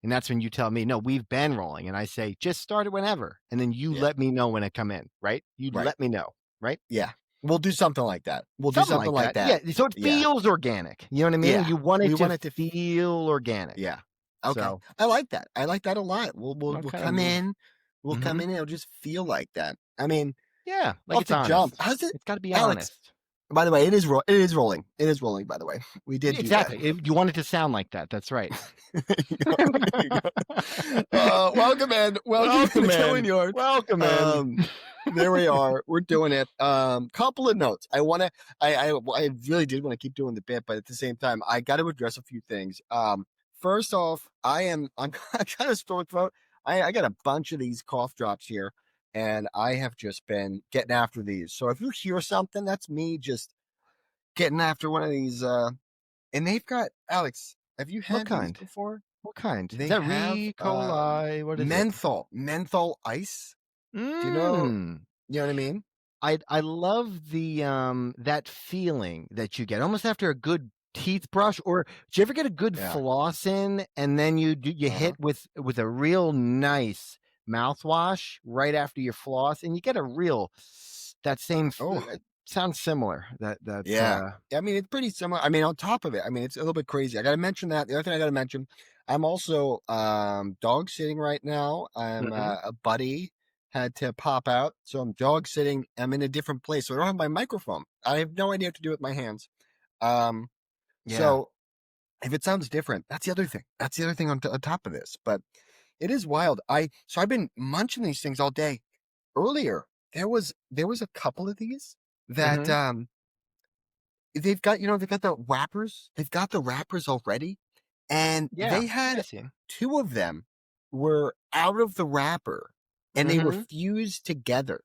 And that's when you tell me, no, we've been rolling. And I say, just start it whenever. And then you Yeah. let me know when it come in, right? You Right. let me know, right? Yeah. We'll do something like that. We'll do something like that. Yeah. So it Yeah. feels organic. You know what I mean? Yeah. You want We it want to it to feel organic. Yeah. Okay. So, I like that. I like that a lot. We'll okay. come in. We'll come Mhm. in and it'll just feel like that. I mean, Yeah. Like off it's the jump. honest. How's it, It's got to be Alex? honest. By the way, it is rolling. It is rolling, by the way. We did do that. Exactly. You want it to sound like that. That's right. There you go. Welcome in. Welcome to Killing Yours. Welcome in. There we are. We're doing it. Couple of notes. I really did want to keep doing the bit, but at the same time, I got to address a few things. First off, I'm kind of sore throat. I got a bunch of these cough drops here, and I have just been getting after these. So if you hear something, that's me just getting after one of these. And they've got, Alex, have you had these before? What kind? They Is that have E. coli? What is menthol ice. Do you know? You know what I mean? I love the that feeling that you get almost after a good teeth brush. Or do you ever get a good floss in and then you hit with a real nice mouthwash right after your floss, and you get a real that same. It sounds similar. Yeah. I mean, it's pretty similar. I mean, on top of it, I mean, it's a little bit crazy. I got to mention that. The other thing I got to mention, I'm also dog sitting right now. I'm a buddy had to pop out, so I'm dog sitting. I'm in a different place, so I don't have my microphone. I have no idea what to do with my hands. So if it sounds different, that's the other thing. That's the other thing on top of this. But it is wild. So I've been munching these things all day. Earlier, there was a couple of these that they've got the wrappers. They've got the wrappers already, and they had two of them were out of the wrapper, and they were fused together.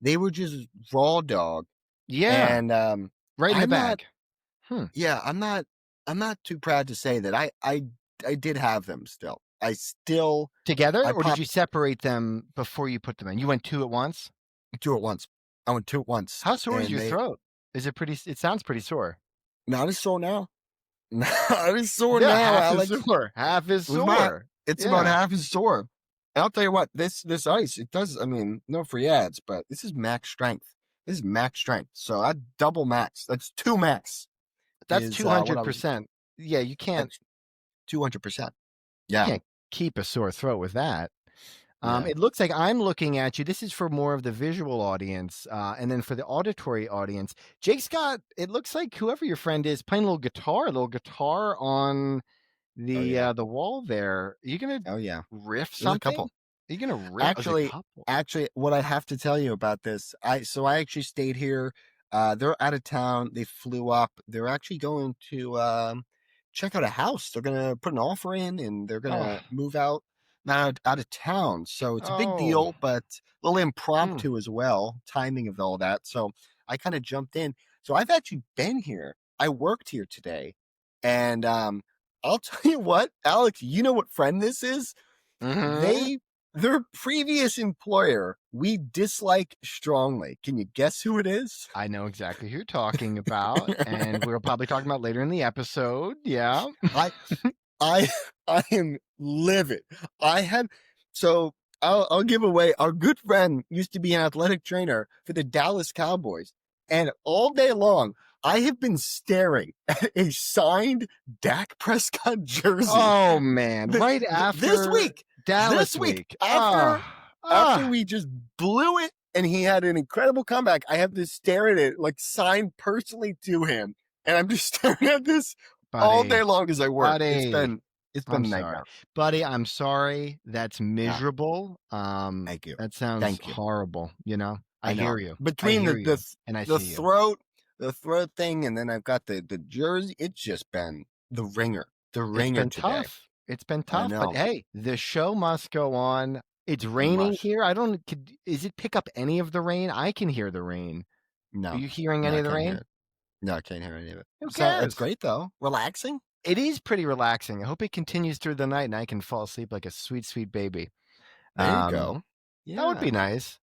They were just raw dog. Yeah, and right in the bag. Yeah, I'm not too proud to say that I did have them still. I still together, or did you separate them before you put them in? You went two at once. Two at once. I went two at once. How sore is your throat? Is it pretty? It sounds pretty sore. Not as sore now. Not as sore now, Alex. Half is sore. It's about half as sore. And I'll tell you what, this ice, it does. I mean, no free ads, but this is max strength. This is max strength. So I double max. That's 2 max. That's 200%. Yeah, you can't. 200%. Yeah. You can't keep a sore throat with that. It looks like I'm looking at you. This is for more of the visual audience. And then for the auditory audience, Jake's got, it looks like whoever your friend is playing a little guitar on the wall there. Are you going to riff something? A couple. Are you going to riff? Actually, what I have to tell you about this, I actually stayed here. They're out of town. They flew up. They're actually going to check out a house. They're going to put an offer in, and they're going to move out of town. So it's a big deal, but a little impromptu as well. Timing of all that. So I kind of jumped in. So I've actually been here. I worked here today, and I'll tell you what, Alex. You know what friend this is? Their previous employer, we dislike strongly. Can you guess who it is? I know exactly who you're talking about, and we'll probably talk about later in the episode. Yeah. I am livid. I'll give away. Our good friend used to be an athletic trainer for the Dallas Cowboys, and all day long, I have been staring at a signed Dak Prescott jersey. Oh man! Right after this week. Dallas week. After we just blew it and he had an incredible comeback, I have to stare at it, like signed personally to him. And I'm just staring at this all day long as I work. It's been a nightmare. Buddy, I'm sorry. That's miserable. Thank you. That sounds horrible. You know, I hear you. Between the throat thing, and then I've got the jersey, it's just been the ringer. It's been tough. It's been tough, but hey, the show must go on. It's raining here. Is it pick up any of the rain? I can hear the rain. No. Are you hearing any of the rain? No, I can't hear any of it. Okay. It's great though. Relaxing. It is pretty relaxing. I hope it continues through the night and I can fall asleep like a sweet, sweet baby. There you go. Yeah. That would be nice.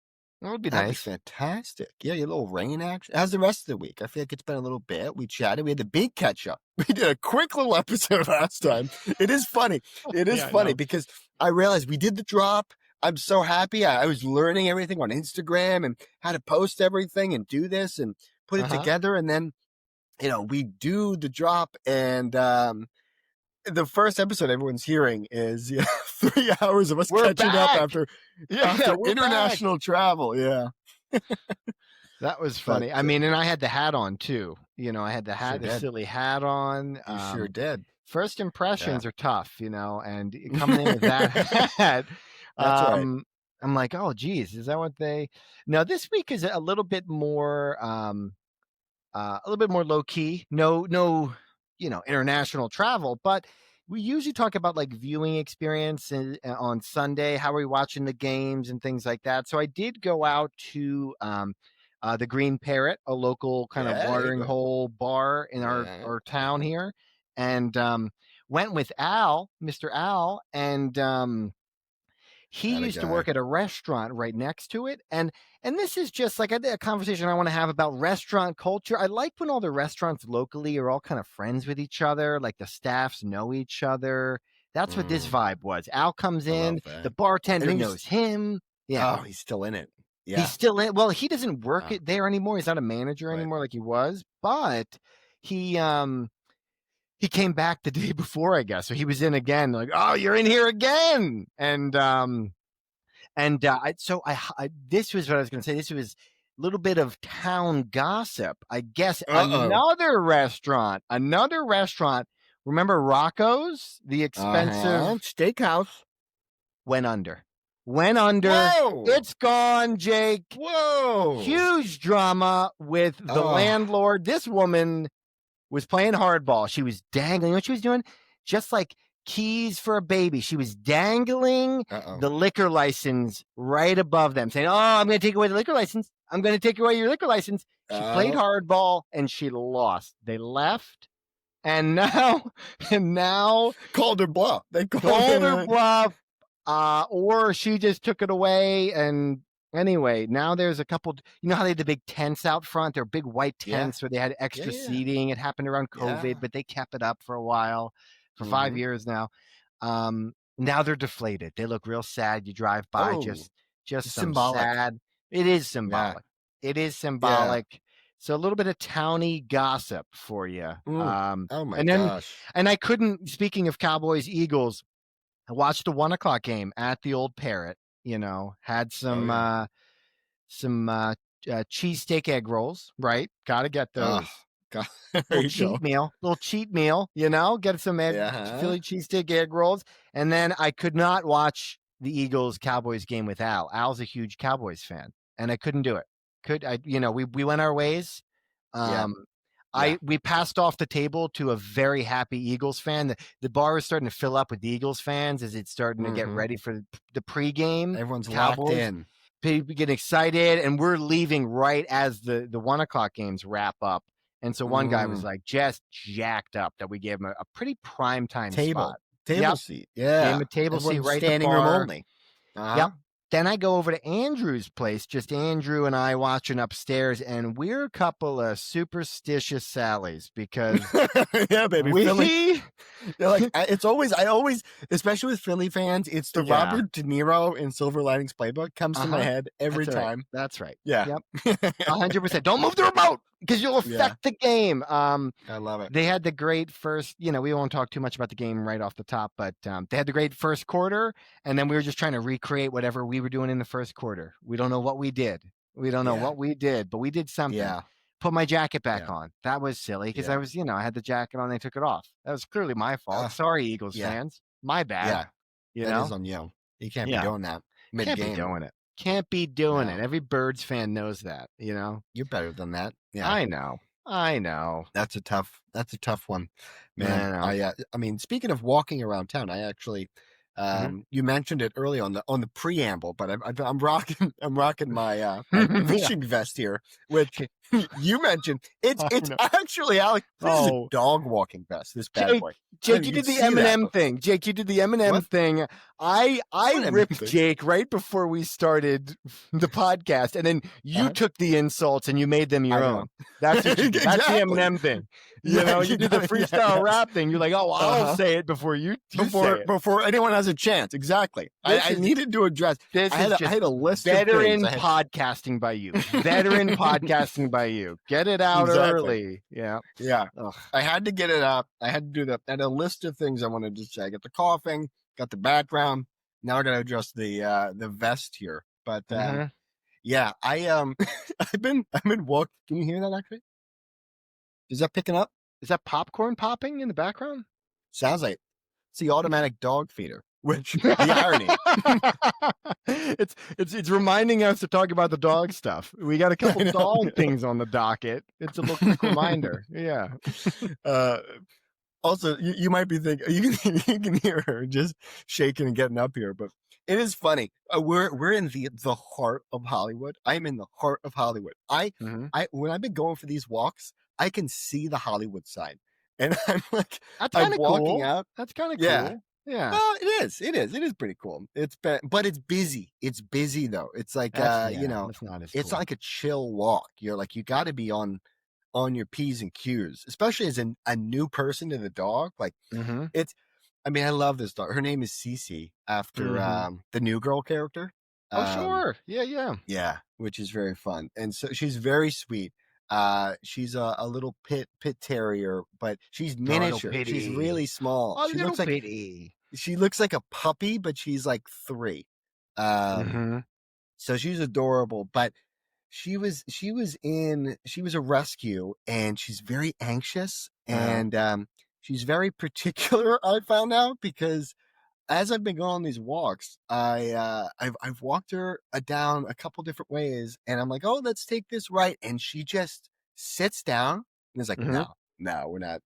That would be That'd be nice. fantastic. Yeah, your little rain action. How's the rest of the week? I feel like it's been a little bit. We chatted. We had the big catch up. We did a quick little episode last time. It is funny. It is funny because I realized we did the drop. I'm so happy. I was learning everything on Instagram and how to post everything and do this and put it together. And then, we do the drop, and the first episode everyone's hearing is 3 hours of us catching up after international travel. Yeah. That was funny. I mean, and I had the hat on too. I had the silly hat on. You sure did. First impressions are tough, and coming in with that hat, that's right. I'm like, oh, geez, is that what they? No, this week is a little bit more, low key. No, international travel, but we usually talk about like viewing experience on Sunday, how are we watching the games and things like that. So I did go out to the Green Parrot, a local kind of watering hole bar in our town here, and went with Mr. Al, and he used to work at a restaurant right next to it. And this is just like a conversation I want to have about restaurant culture. I like when all the restaurants locally are all kind of friends with each other, like the staffs know each other. That's what this vibe was. Al comes in, the bartender knows him. Yeah. Oh, he's still in it. Yeah. He's still in. Well, he doesn't work there anymore. He's not a manager anymore like he was, but he came back the day before, I guess. So he was in again, like, oh, you're in here again. So this was what I was going to say. This was a little bit of town gossip, I guess. Another restaurant. Remember Rocco's, the expensive steakhouse? Went under. Whoa. It's gone, Jake. Whoa. Huge drama with the landlord. This woman was playing hardball. She was dangling. You know what she was doing? Just like keys for a baby. She was dangling the liquor license right above them, saying, oh, I'm going to take away the liquor license. I'm going to take away your liquor license. She played hardball and she lost. They left. And now called her bluff. They called her bluff. Or she just took it away. And anyway, now there's a couple, you know how they had the big tents out front? They're big white tents where they had extra seating. It happened around COVID, but they kept it up for a while, for 5 years now. Now they're deflated. They look real sad. You drive by, just symbolic. Sad. It is symbolic. Yeah. It is symbolic. Yeah. So a little bit of towny gossip for you. Oh my gosh. And I couldn't, speaking of Cowboys, Eagles, I watched the 1:00 game at the old Parrot, had some cheesesteak egg rolls, right? Got to get those. Little cheat meal, get some Philly cheesesteak egg rolls. And then I could not watch the Eagles Cowboys game with Al. Al's a huge Cowboys fan, and I couldn't do it. We went our ways. We passed off the table to a very happy Eagles fan. The bar was starting to fill up with Eagles fans as it's starting to get ready for the pregame. Everyone's Cowboys, locked in. People get excited, and we're leaving right as the 1:00 games wrap up. And so one guy was like just jacked up that we gave him a pretty prime time spot. Table seat. Yeah. Gave him a table seat right standing room only. Yep. Then I go over to Andrew's place, just Andrew and I watching upstairs, and we're a couple of superstitious Sallies because yeah, baby, Philly. It's always, especially with Philly fans, it's the Robert De Niro in Silver Linings Playbook comes to my head every time. That's right. Yeah. Yep. 100%. Don't move the remote because you'll affect the game. I love it. They had the great first, we won't talk too much about the game right off the top, but they had the great first quarter, and then we were just trying to recreate whatever we were doing in the first quarter. We don't know what we did. But we did something. Yeah. Put my jacket back on. That was silly because I was, I had the jacket on. They took it off. That was clearly my fault. Sorry, Eagles fans. My bad. Yeah. That is on you. You can't be doing that mid-game. Can't be doing it. Every Birds fan knows that, You're better than that. Yeah. I know. That's a tough one, man. I mean, speaking of walking around town, I actually, you mentioned it early on the preamble, but I'm rocking my fishing vest here, which You mentioned it's actually, Alex. This is a dog walking vest. This bad boy. Jake, you did the Eminem thing. Jake, you did the Eminem thing. I ripped Jake right before we started the podcast, and then you took the insults and you made them your own. That's what you did. That's the Eminem thing. You know, you did the freestyle rap thing. You're like, oh, I'll say it before you say it. Before anyone has a chance. Exactly. I needed to address. I had a list veteran of things. Podcasting by you. Veteran podcasting by you. Get it out early. Yeah. Yeah. Ugh. I had to get it up. I had to do that. I had a list of things I wanted to say. I got the coughing, got the background. Now I got to adjust the vest here. But yeah, I've been walking. Can you hear that actually? Is that picking up? Is that popcorn popping in the background? Sounds like it's the automatic dog feeder. Which the irony. It's reminding us to talk about the dog stuff. We got a couple dog things on the docket. It's a little quick reminder. Yeah. Also, you might be thinking you can hear her just shaking and getting up here, but it is funny. We're in the heart of Hollywood. I'm in the heart of Hollywood. I when I've been going for these walks, I can see the Hollywood sign, and I'm like, I'm walking cool. out. That's kind of cool. Yeah. Well, it is pretty cool. But it's busy. It's busy though. It's like you know, it's not like a chill walk. You're like, you got to be on your P's and Q's, especially as a new person to the dog. Like it's. I mean, I love this dog. Her name is Cece after the New Girl character. Oh, sure. Yeah. Which is very fun, and so she's very sweet. She's a little pit terrier, but she's miniature. She's really small. She looks like bitty. She looks like a puppy, but she's like 3. So she's adorable, but she was a rescue, and she's very anxious, and she's very particular. I found out because as I've been going on these walks, I've walked her down a couple different ways, and I'm like, oh, let's take this right, and she just sits down and is like, no, we're not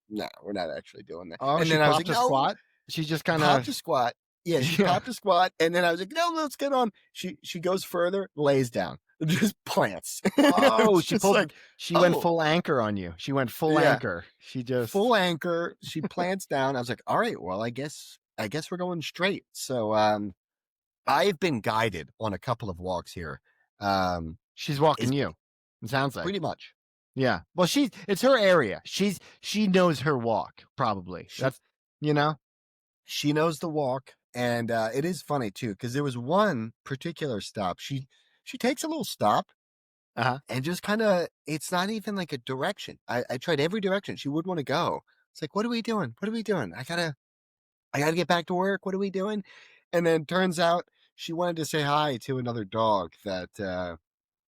actually doing that. Oh, and then I was like, no, squat. She just kind of popped a squat. Yeah, she popped a squat, and then I was like, no, let's get on. She goes further, lays down, just plants. Oh, she went full anchor on you. She went full anchor. She just full anchor. She plants down. I was like, all right, well, I guess we're going straight. So I've been guided on a couple of walks here. She's walking you. It sounds like pretty much. Yeah. Well, it's her area. She knows her walk probably. That's she knows the walk, and it is funny too because there was one particular stop. She takes a little stop. And just kind of, it's not even like a direction. I tried every direction. She wouldn't want to go. It's like, what are we doing? I gotta get back to work. What are we doing? And then turns out she wanted to say hi to another dog that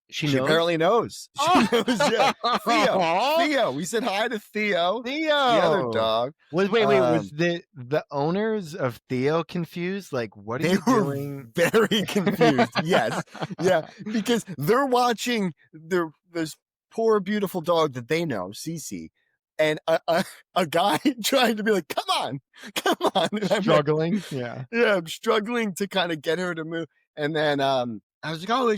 she apparently knows. She knows, yeah. Theo. We said hi to Theo. The other dog. Wait. Was the owners of Theo confused? Like, what are you doing? Very confused. Yes. Yeah. Because they're watching this poor, beautiful dog that they know, Cece. And a guy trying to be like, come on. And struggling. Yeah, I'm struggling to kind of get her to move. And then I was like, oh,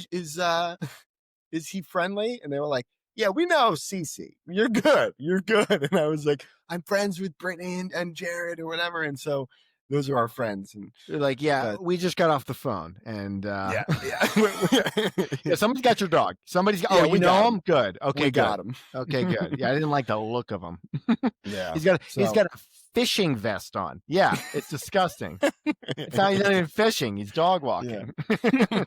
is he friendly? And they were like, yeah, we know Cece. You're good. And I was like, I'm friends with Brittany and Jared or whatever. And so those are our friends. And you're like, we just got off the phone. And yeah. Somebody's got your dog. Somebody's got, you know him? Good. Okay, got him. Okay, good. Yeah, I didn't like the look of him. Yeah. He's got a fishing vest on. Yeah, it's disgusting. It's not, he's not even fishing. He's dog walking. Yeah.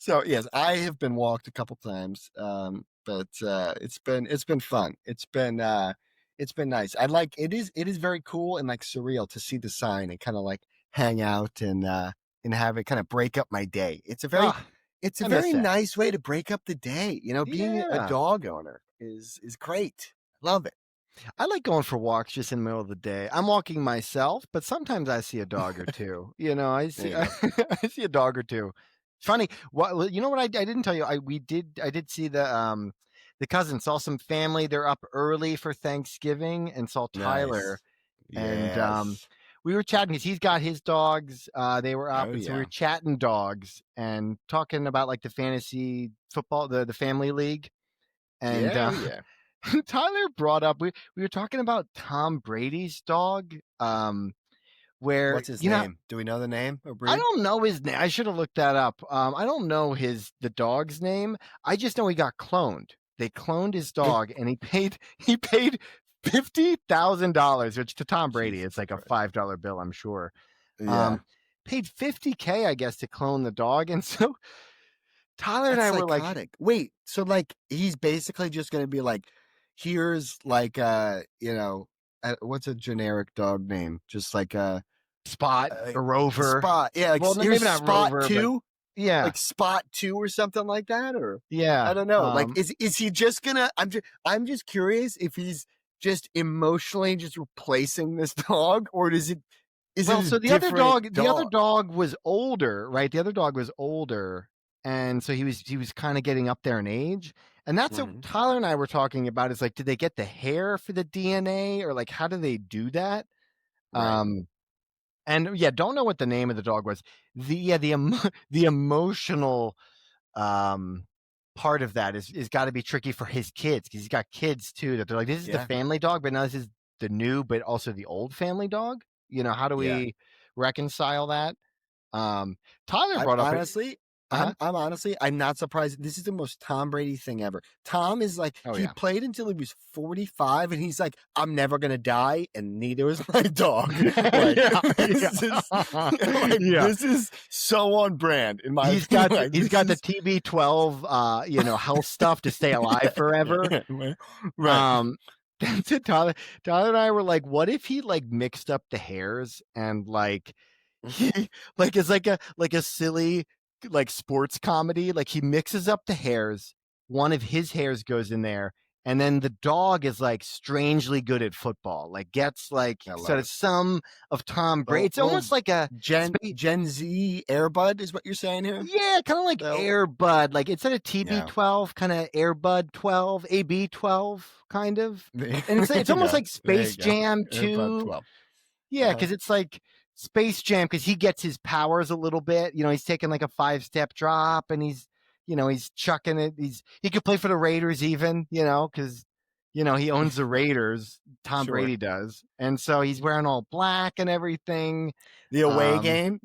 So yes, I have been walked a couple times, but it's been fun. It's been nice. It is very cool and like surreal to see the sign and kind of like hang out and have it kind of break up my day. It's a very nice way to break up the day. You know, being a dog owner is great. Love it. I like going for walks just in the middle of the day. I'm walking myself, but sometimes I see a dog or two. I see a dog or two. Funny. You know what I didn't tell you? I did see the cousins, saw some family. They're up early for Thanksgiving and saw Tyler. Nice. And we were chatting because he's got his dogs. They were up, and so we were chatting dogs and talking about like the fantasy football, the family league. And Yeah. Tyler brought up we were talking about Tom Brady's dog, where What's his name? Do we know the name or I breed? don't know his name. I should have looked that up. I don't know the dog's name. I just know he got cloned. They cloned his dog, and he paid $50,000, which to Tom Brady it's like a $5 bill, I'm sure. Yeah. Paid $50K, I guess, to clone the dog, and so Tyler and That's I were like, psychotic. Wait, so like he's basically just going to be like, here's like what's a generic dog name? Just like Spot or Rover. Spot. Yeah, like well, here's maybe not Spot Rover, 2. but yeah, Like Spot 2 or something like that, or yeah. I don't know. Like is he just gonna I'm just curious if he's just emotionally just replacing this dog, or is it so the other dog was older, right? The other dog was older, and so he was kind of getting up there in age. And that's what Tyler and I were talking about, is like, did they get the hair for the DNA, or like how do they do that? Right. And yeah, don't know what the name of the dog was. The emotional part of that is got to be tricky for his kids, because he's got kids too that they're like, this is the family dog, but now this is the new but also the old family dog. How do we reconcile that? Tyler brought up honestly, I'm not surprised. This is the most Tom Brady thing ever. Tom is like, he played until he was 45, and he's like, I'm never gonna die, and neither is my dog. This is so on brand in my. He's got the TB12, health stuff to stay alive forever. Right. Tyler and I were like, what if he like mixed up the hairs, and like he like is like a silly like sports comedy, like he mixes up the hairs, one of his hairs goes in there, and then the dog is like strangely good at football, like gets like sort of some of Tom Brady. It's almost like a Gen Z Airbud is what you're saying here. Yeah, kind of like Airbud, like instead of TB12, kind of Airbud 12, AB 12, kind of. And it's almost like Space Jam 2. Yeah, because it's like Space Jam, because he gets his powers a little bit. He's taking like a 5-step drop, and he's chucking it. He could play for the Raiders even, because he owns the Raiders. Tom Brady does, and so he's wearing all black and everything. The away game.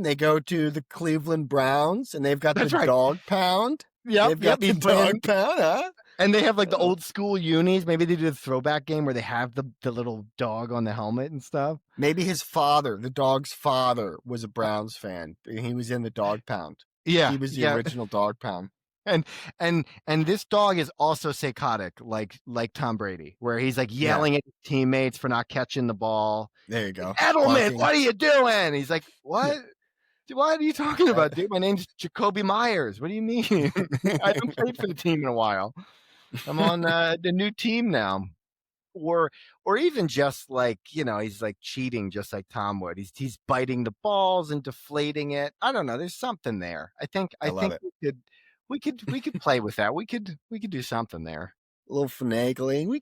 They go to the Cleveland Browns, and they've got the dog pound. They've got the dog pound, huh? And they have like the old school unis. Maybe they did a throwback game where they have the little dog on the helmet and stuff. Maybe his father, the dog's father, was a Browns fan. He was in the dog pound. Yeah, he was the original dog pound. And this dog is also psychotic, like Tom Brady, where he's like yelling at his teammates for not catching the ball. There you go. Edelman, what are you doing? He's like, what? What are you talking about, dude? My name's Jacoby Myers. What do you mean? I haven't played for the team in a while. I'm on the new team now. Or even just like, he's like cheating just like Tom would. He's biting the balls and deflating it. I don't know. There's something there. I think we could play with that. We could do something there. A little finagling. You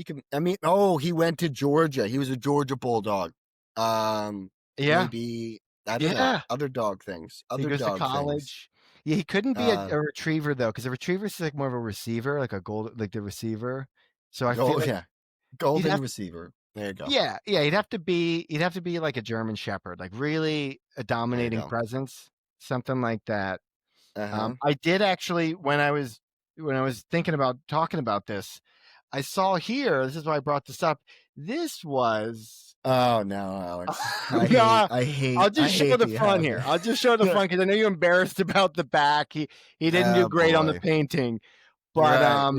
can. I mean, he went to Georgia. He was a Georgia Bulldog. Maybe I don't know. Other dog things. He goes to college. Yeah, he couldn't be a retriever though, because a retriever is like more of a receiver, like the receiver. So I feel like golden receiver. There you go. Yeah. He'd have to be like a German Shepherd, like really a dominating presence, something like that. I did actually, when I was thinking about talking about this, I saw here. This is why I brought this up. This was. Oh no, Alex! I hate. I'll just show the front here. I'll just show the front because I know you're embarrassed about the back. He didn't do great on the painting, but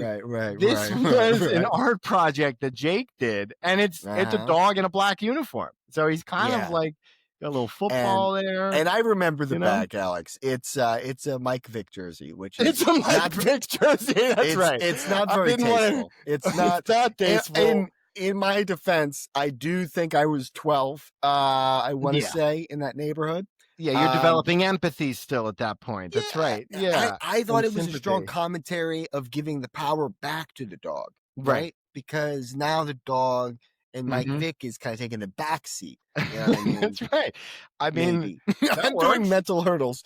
this was an art project that Jake did, and it's a dog in a black uniform. So he's kind of like got a little football there. And I remember the back, Alex. It's a Mike Vick jersey, which is a Mike Vick jersey. That's right. It's not very tasteful. It's not tasteful. In my defense, I do think I was 12. I want to say in that neighborhood. Yeah, you're developing empathy still at that point. That's right. Yeah, I thought it was a strong commentary of giving the power back to the dog, right? Because now the dog and Mike Vick is kind of taking the back seat. You know what I mean? That's right. I mean, I'm doing mental hurdles,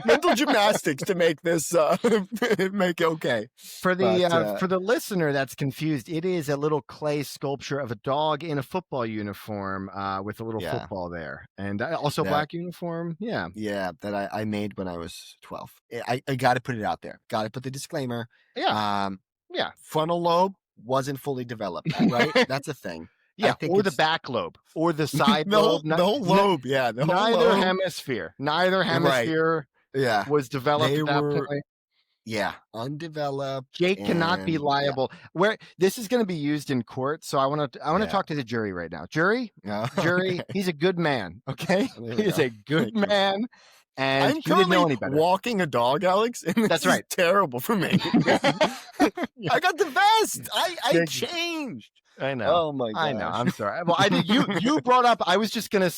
mental gymnastics to make this make okay. For the listener that's confused, it is a little clay sculpture of a dog in a football uniform with a little football there, and also black uniform. Yeah, that I made when I was 12. I got to put it out there. Got to put the disclaimer. Yeah, frontal lobe wasn't fully developed, right? That's a thing. Yeah, or the back lobe, or the side lobe. The whole lobe, yeah. Neither hemisphere was developed at that point. Yeah, undeveloped. Jake cannot be liable. Where this is going to be used in court, so I want to talk to the jury right now. Jury, he's a good man. Okay, he's a good man. And I'm currently walking a dog, Alex. And that's right. Terrible for me. I got the vest. I changed. I know. Oh my god. I know. I'm sorry. Well, I did. You brought up. I was just gonna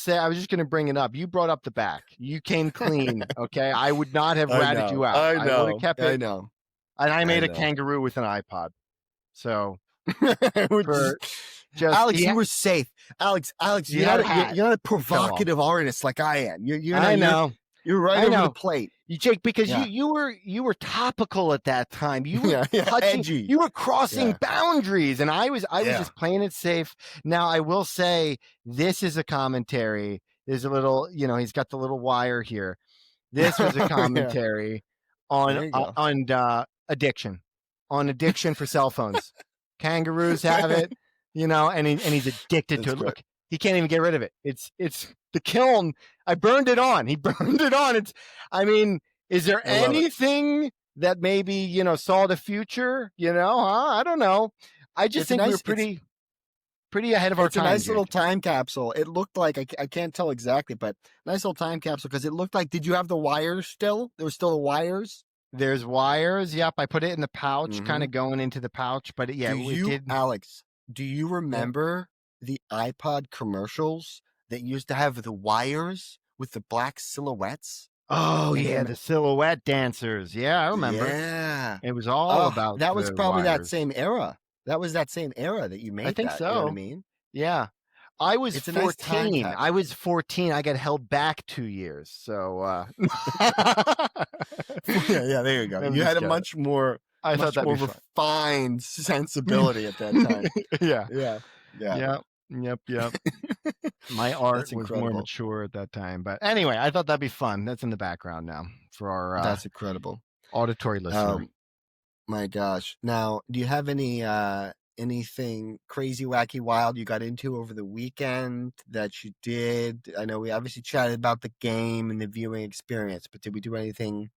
bring it up. You brought up the back. You came clean. Okay. I would not have ratted you out. I know. I would have kept it. I know. And I made a kangaroo with an iPod. So Alex, you were safe. Alex, you're not a provocative artist like I am. I know. You're right over the plate. Jake, because you were topical at that time. You were touching, edgy. You were crossing boundaries, and I was just playing it safe. Now I will say this is a commentary. There's a little, he's got the little wire here. This was a commentary on addiction for cell phones. Kangaroos have it, and he's addicted to it. Look, he can't even get rid of it. It's the kiln. I burned it on. He burned it on. Is there anything that maybe, saw the future? I don't know. I just think we're pretty ahead of our time. It's a nice little time capsule. It looked like, I can't tell exactly, but nice little time capsule because it looked like, did you have the wires still? There was still the wires? There's wires. Yep. I put it in the pouch, kind of going into the pouch, but it did. Alex, do you remember the iPod commercials that used to have the wires with the black silhouettes? Oh, yeah, the silhouette dancers. Yeah, I remember. Yeah. It was all about that was probably wires. that same era. That was that same era that you made. I think so. You know what I mean? Yeah. I was it's 14. I was 14. I got held back 2 years. So yeah, there you go. You had a much more refined sensibility at that time. Yeah. Yep. My art was more mature at that time. But anyway, I thought that'd be fun. That's in the background now for our that's incredible auditory listener. My gosh. Now, do you have anything crazy, wacky, wild you got into over the weekend that you did? I know we obviously chatted about the game and the viewing experience, but did we do anything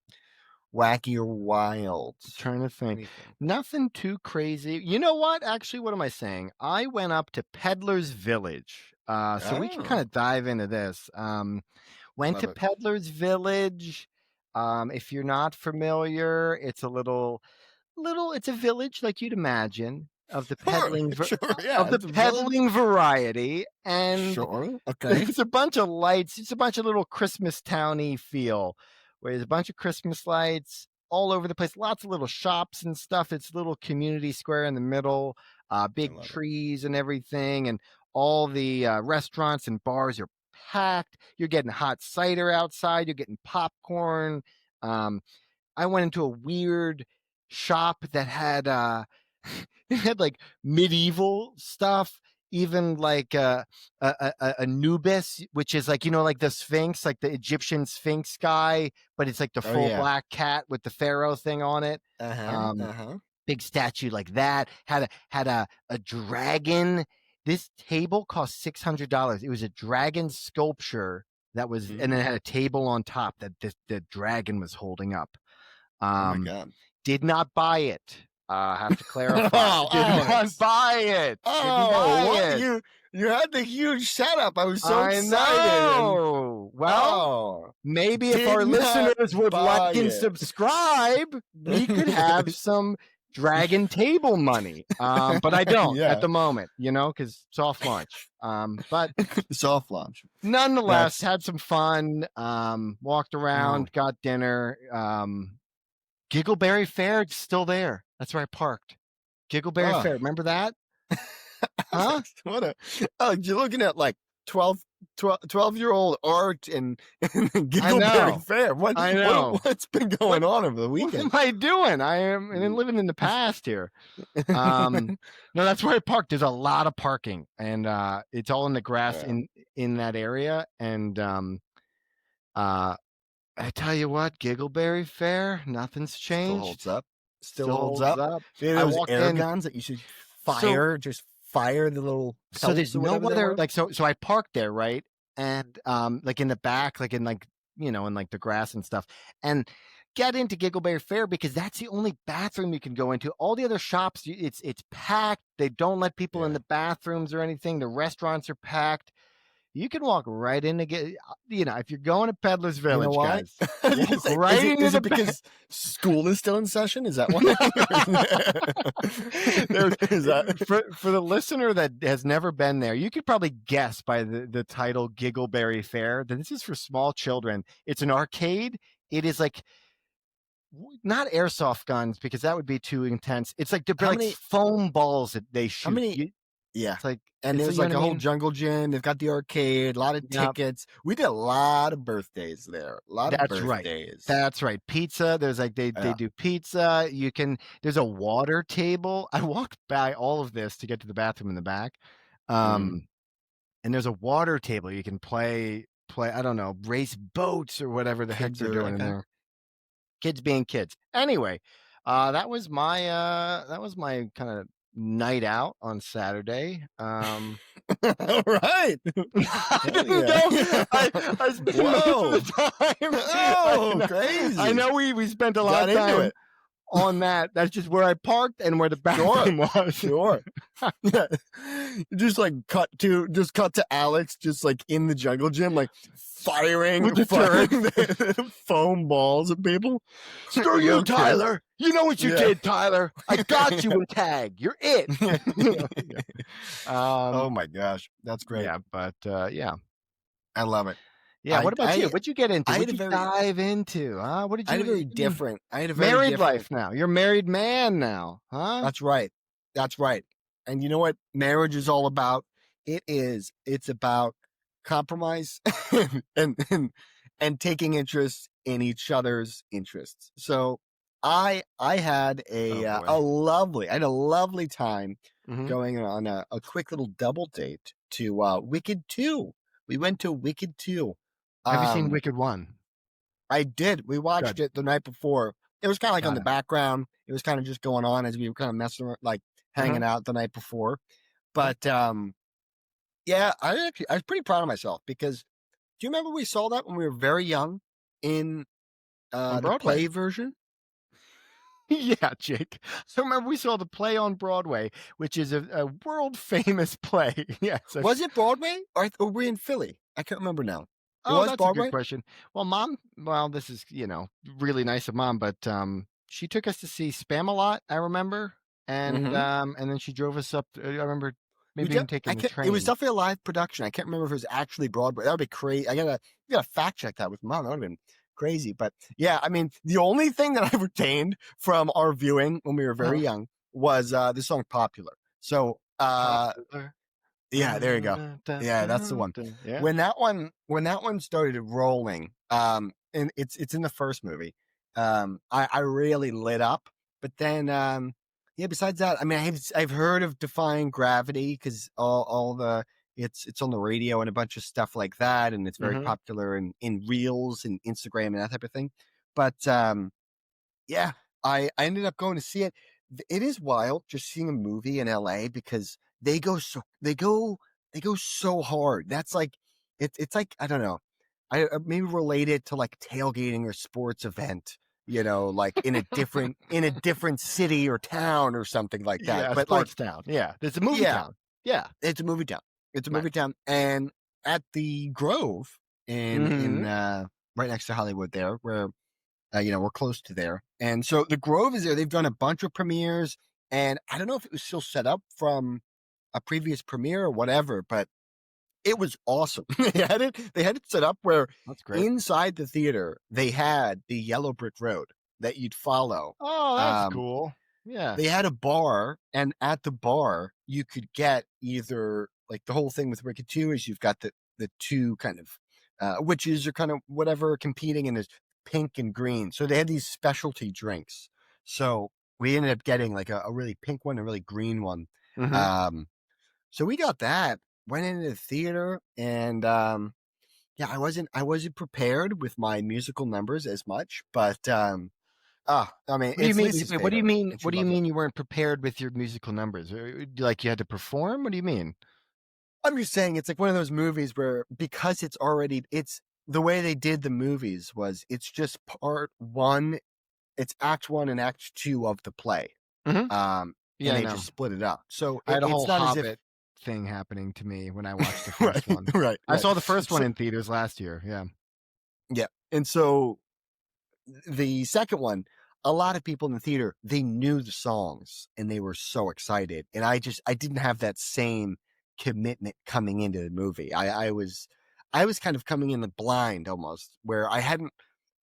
wacky or wild? I'm trying to think. Nothing too crazy. You know what? Actually, what am I saying? I went up to Peddler's Village. So we can kind of dive into this. Went to Peddler's Village. If you're not familiar, it's a it's a village like you'd imagine of the peddling peddling variety. And it's a bunch of lights. It's a bunch of little Christmas towny feel. Where there's a bunch of Christmas lights all over the place, lots of little shops and stuff. It's a little community square in the middle, big trees and everything, and all the restaurants and bars are packed. You're getting hot cider outside. You're getting popcorn. I went into a weird shop that had it had like medieval stuff. Even like a Anubis, which is like, like the Sphinx, like the Egyptian Sphinx guy, but it's like the full black cat with the pharaoh thing on it. Big statue like that. Had a dragon. This table cost $600. It was a dragon sculpture that was, and then it had a table on top that the dragon was holding up. Oh my God. Did not buy it. I have to clarify. Did not buy it. You had the huge setup. I was so excited. Know. Well, maybe if our listeners would like and subscribe, we could have some dragon table money. But I don't at the moment, because soft launch. But soft launch. Nonetheless, had some fun. Walked around, got dinner. Giggleberry Fair is still there. That's where I parked. Giggleberry Fair. Remember that? Huh? You're looking at like 12-year-old art and Giggleberry Fair. I know. What's been going on over the weekend? What am I doing? I am living in the past here. No, that's where I parked. There's a lot of parking, and it's all in the grass in that area. And I tell you what, Giggleberry Fair, nothing's changed. Still holds up. Dude, those air guns that you should fire, just fire the little. So there's no other like so I parked there, right? And like in the back, like in like in like the grass and stuff, and get into Giggleberry Fair because that's the only bathroom you can go into. All the other shops, it's packed. They don't let people in the bathrooms or anything. The restaurants are packed. You can walk right in to get, if you're going to Peddler's Village, guys. Walk right into the because school is still in session? Is that why? For the listener that has never been there, you could probably guess by the title Giggleberry Fair that this is for small children. It's an arcade. It is like, not airsoft guns because that would be too intense. It's like foam balls that they shoot. It's like, and there's like a whole jungle gym. They've got the arcade, a lot of tickets. We did a lot of birthdays there. That's right. Pizza. There's like they do pizza. There's a water table. I walked by all of this to get to the bathroom in the back. And there's a water table. You can play. I don't know, race boats or whatever the heck they're doing in there. Kids being kids. Anyway, that was my kind of night out on Saturday. All right. I didn't know. I spent most of the time. Oh, crazy. I know we spent a lot of time on that. That's just where I parked and where the bathroom was. Sure. Yeah. Just cut to Alex just like in the jungle gym, like firing the foam balls at people. Screw you, Tyler. You know what you did, Tyler. I got you a tag. You're it. Oh my gosh. That's great. Yeah, but I love it. Yeah, what about you? What'd you get into? What'd you dive into? What did you? I had a very different. Married life now. You're a married man now, huh? That's right. And you know what marriage is all about? It's about compromise and taking interest in each other's interests. So I had a lovely time going on a quick little double date to Wicked 2. We went to Wicked 2. Have you seen Wicked 1? I did. We watched it the night before. It was kind of like on the background. It was kind of just going on as we were kind of messing around, like hanging out the night before. But yeah, I was pretty proud of myself because do you remember we saw that when we were very young in the play version? Yeah, Jake. So remember we saw the play on Broadway, which is a world famous play. Yes. Was it Broadway or were we in Philly? I can't remember now. That's Broadway? A good question. Well, Mom, this is, really nice of Mom, but she took us to see Spam-A-Lot, I remember. And then she drove us up. I remember maybe even taking the train. It was definitely a live production. I can't remember if it was actually Broadway. That would be crazy. I gotta fact check that with Mom. That would have been crazy. But yeah, I mean, the only thing that I retained from our viewing when we were very young was the song Popular. So yeah, there you go. Yeah, that's the one. Yeah. When that one started rolling, and it's in the first movie, I really lit up. But then, besides that, I mean, I've heard of Defying Gravity because all the it's on the radio and a bunch of stuff like that, and it's very popular in Reels and Instagram and that type of thing. But yeah, I ended up going to see it. It is wild just seeing a movie in LA because they go so hard. That's like it's like I don't know. I maybe relate it to like tailgating or sports event, like in a different city or town or something like that. Yeah, but sports town. Yeah, it's a movie town. Yeah, it's a movie town. It's a movie town, and at the Grove in right next to Hollywood, there where we're close to there, and so the Grove is there. They've done a bunch of premieres, and I don't know if it was still set up from a previous premiere or whatever, but it was awesome. They had it set up where inside the theater they had the yellow brick road that you'd follow. Oh, that's cool. Yeah. They had a bar, and at the bar you could get either like the whole thing with Wicked 2 is you've got the two kind of witches or kind of whatever competing, and there's pink and green. So they had these specialty drinks. So we ended up getting like a really pink one, a really green one. Mm-hmm. So we got that, went into the theater, and yeah, I wasn't prepared with my musical numbers as much, but I mean, What do you it's mean? Lisa's Wait, what do you favorite, mean? and she What do you loves it. mean you weren't prepared with your musical numbers? Like you had to perform? What do you mean? I'm just saying it's like one of those movies where because it's the way they did the movies was it's just part one, it's act one and act two of the play. Mm-hmm. Yeah, And I they know. just split it up. So I had a it's whole not as if Hobbit thing happening to me when I watched the right, first one. right, I right. saw the first one So in theaters last year. Yeah. yeah. And so the second one, a lot of people in the theater, they knew the songs and they were so excited. And I didn't have that same commitment coming into the movie. I was kind of coming in the blind almost, where I hadn't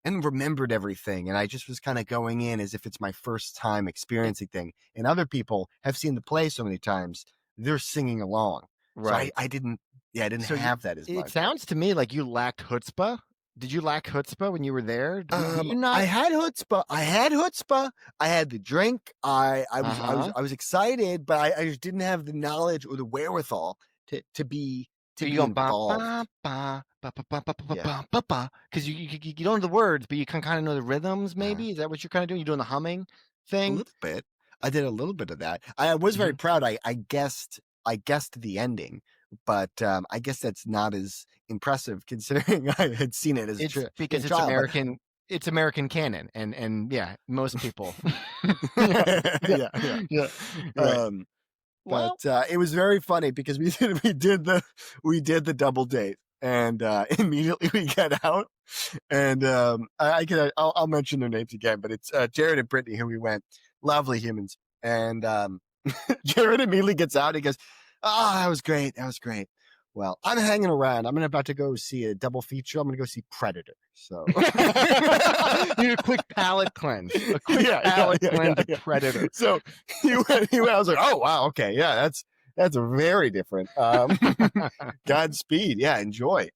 and remembered everything, and I just was kind of going in as if it's my first time It, experiencing thing. And other people have seen the play so many times, they're singing along. So I, right. I didn't yeah, I didn't So you, have that as it much. sounds to me like you lacked chutzpah. Did you lack chutzpah when you were there? Do you I not? had chutzpah. I had chutzpah. I had the drink. I Uh was I was huh. I was excited, but I just didn't have the knowledge or the wherewithal to be to Are you be going ba ba involved. ba ba ba ba ba ba Yeah. ba ba ba? Because you don't know the words, but you can kind of know the rhythms. Uh, Maybe is that what you're kind of doing? You're doing the humming a thing. little bit. I did a little bit of that. I was very Hmm. proud. I guessed the ending, but I guess that's not as impressive considering I had seen it as a It's young because it's child. But American. It's American canon, and yeah, most people. Yeah, yeah, yeah, yeah. yeah. Right. Um, but Well, it was very funny because we did the double date, and immediately we get out, and I'll mention their names again, but it's Jared and Brittany who we went, lovely humans, and Jared immediately gets out. He goes, "Oh, that was great. That was great." Well, I'm hanging around. I'm about to go see a double feature. I'm going to go see Predator. So, you need a quick palate cleanse. A quick palate cleanse of yeah. Predator. So he went. I was like, "Oh wow, okay, yeah, that's a very different." Godspeed. Yeah, enjoy,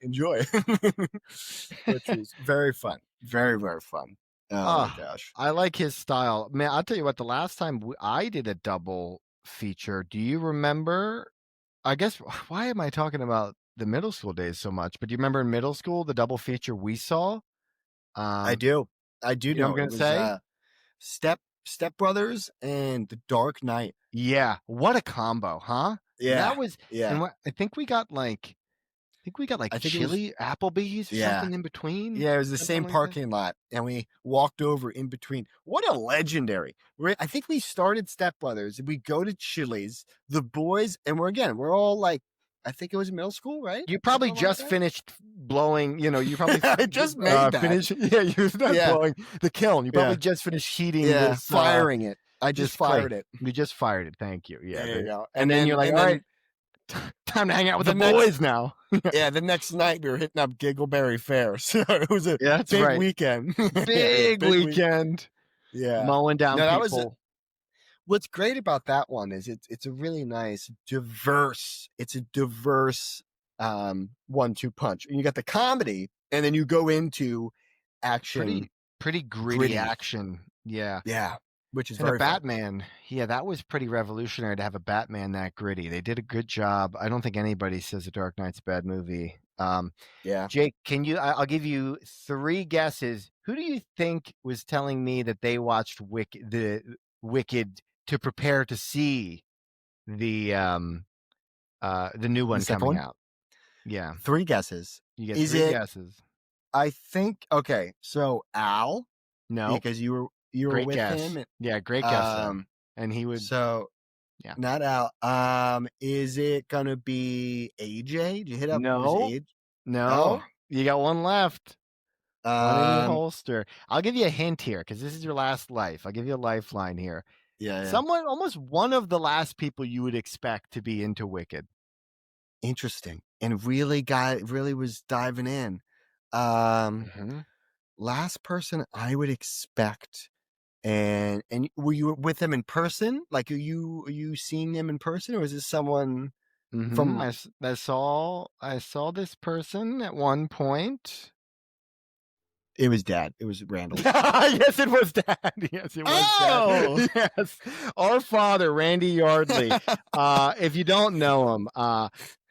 which was very fun, very very fun. Oh my Ah, gosh. I like his style. Man, I'll tell you what, the last time I did a double feature, do you remember? I guess, why am I talking about the middle school days so much? But do you remember in middle school, the double feature we saw? I Um, do. I do you know what I'm know going it to was say? Step Brothers and The Dark Knight. Yeah. What a combo, huh? Yeah, That was, yeah. and what, I think we got like I think it was. chili, Applebee's or Yeah, something in between. yeah. It was the Something same like that. parking lot, and we walked over in between. What a legendary! I think we started Step Brothers. We go to Chili's, the boys, and we're all like, I think it was middle school, right? You probably Something like just that. finished blowing, you probably I just made that. finished, yeah, you're not Yeah, blowing the kiln. You probably yeah, just finished heating yeah. this, Firing it. I just this clay. fired it. You just fired it. Thank you. Yeah. There you go. And And then then you're like, and all right, then time to hang out with the the next boys now. yeah, the next night we were hitting up Giggleberry Fair. So it was a Yeah, that's big right. weekend. Yeah, it was a Big big week. weekend. Yeah. Mowing down No, that was people. what's great about that one is it's a really nice, diverse, it's a diverse 1-2 punch. And you got the comedy, and then you go into action Pretty gritty gritty. action. Yeah. Yeah. Which is And a very fun. Batman. Yeah, that was pretty revolutionary to have a Batman that gritty. They did a good job. I don't think anybody says The Dark Knight's a bad movie. Yeah. Jake, I'll give you three guesses. Who do you think was telling me that they watched Wicked to prepare to see the new The one second coming one? out? Yeah. 3 guesses. You get Is three it guesses. I think okay, so Al, No. because you were Great with guess. him. Yeah, great guess though. And he would So yeah. not Al. Is it gonna be AJ? Did you hit up his No. age? No. No. You got one left. One in your Um. holster. I'll give you a hint here because this is your last life. I'll give you a lifeline here. Yeah. Yeah. Someone, almost one of the last people you would expect to be into Wicked. Interesting. And really was diving in. Mm-hmm. Last person I would expect And were you with them in person? Like, are you seeing them in person, or is this someone Mm-hmm. from? I saw this person at one point. It was Dad. It was Randall. Yes, it was Dad. Yes, it was Oh! Dad. Yes, our father, Randy Yardley. If you don't know him,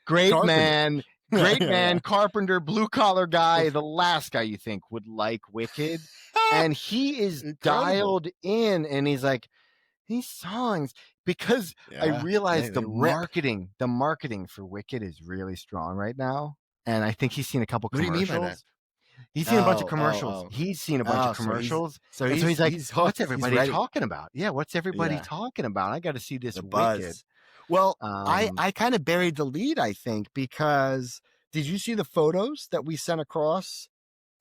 great Carpenter. man, carpenter, blue collar guy, the last guy you think would like Wicked, and he is Incredible. dialed in, and he's like, these songs, because I realized they rip. the marketing for Wicked is really strong right now, and I think he's seen a couple What do you mean by that? commercials. He's seen a bunch of commercials. Oh. He's seen a bunch of So commercials. so And so he's like, he's what's hooked. He's everybody ready. talking about? Yeah, what's everybody Yeah. talking about? I got to see this The Wicked. buzz. Well, I kind of buried the lead, I think, because did you see the photos that we sent across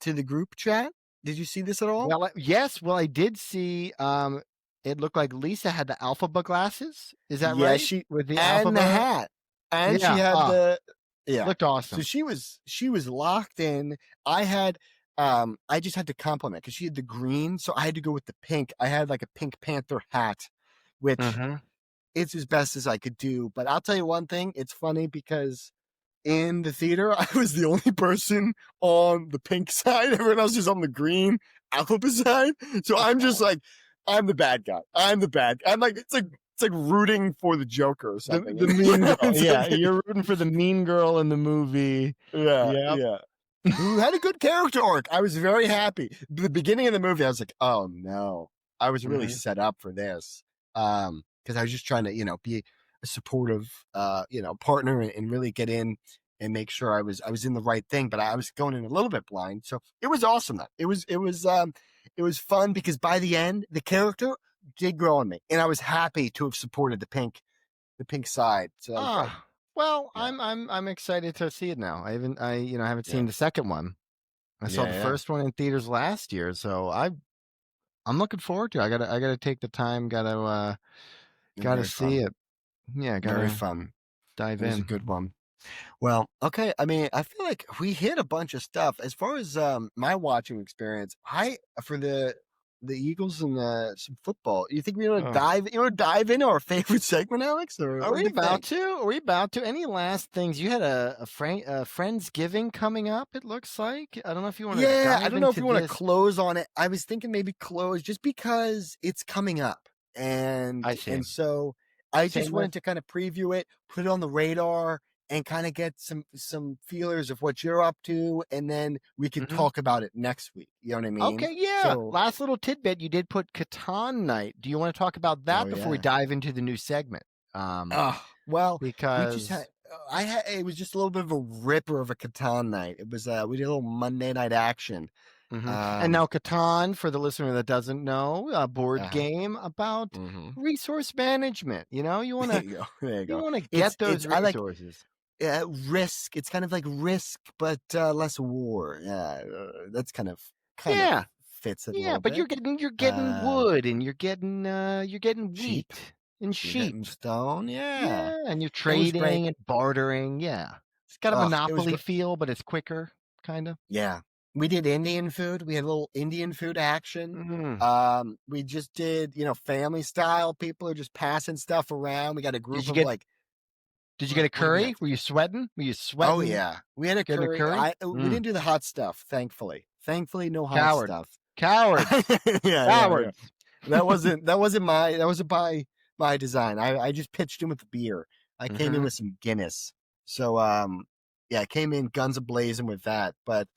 to the group chat? Did you see this at all? Well, yes. Well, I did see. It looked like Lisa had the Alphaba glasses. Is that Yeah, right? she With the and Alphaba the hat, and she Yeah. had the Looked awesome. So she was locked in. I just had to compliment because she had the green, so I had to go with the pink. I had like a Pink Panther hat, which it's as best as I could do. But I'll tell you one thing, it's funny because in the theater, I was the only person on the pink side. Everyone else is on the green Alpha side. So I'm just like, I'm the bad guy. I'm like, it's like rooting for the Joker or something. The mean girl. Yeah, you're rooting for the mean girl in the movie. Yeah. Who had a good character arc. I was very happy. The beginning of the movie, I was like, oh no. I was really set up for this. Because I was just trying to, be a supportive partner and really get in and make sure I was in the right thing. But I was going in a little bit blind. So it was awesome though. It was fun because by the end, the character did grow on me. And I was happy to have supported the pink side. So that was great. Well, yeah. I'm excited to see it now. I haven't seen the second one. I saw the first one in theaters last year, so I'm looking forward to it. I gotta take the time. Gotta see it. Yeah, very fun. Dive in. It was a good one. Well, okay. I mean, I feel like we hit a bunch of stuff as far as my watching experience. For the Eagles and some football. You think we want to dive? You want to dive into our favorite segment, Alex? Or are we about to? Are we about to? Any last things? You had a Friendsgiving coming up. It looks like. I don't know if you want to. Yeah, I don't know if you want to close on it. I was thinking maybe close just because it's coming up, and so I just wanted to kind of preview it, put it on the radar, and kind of get some feelers of what you're up to, and then we could talk about it next week. You know what I mean? Okay, yeah. So, last little tidbit, you did put Catan night. Do you want to talk about that before we dive into the new segment? Well, because it was just a little bit of a ripper of a Catan night. It was we did a little Monday night action. And now Catan, for the listener that doesn't know, a board game about resource management. You want to you want to get those resources. Risk. It's kind of like Risk, but less war. Yeah, that's kind of fits it. Yeah, but you're getting wood, and you're getting wheat and sheep, stone. Yeah, and you're trading and bartering. Yeah, it's got a Monopoly feel, but it's quicker, kind of. Yeah. We did Indian food. We had a little Indian food action. We just did, family style. People are just passing stuff around. We got a group of like. Did you get a curry? Were you sweating? Oh yeah, we had a curry. We didn't do the hot stuff, thankfully. Thankfully, no hot stuff. Cowards. Cowards. That wasn't by my design. I just pitched in with the beer. I came in with some Guinness. So I came in guns a-blazing with that. But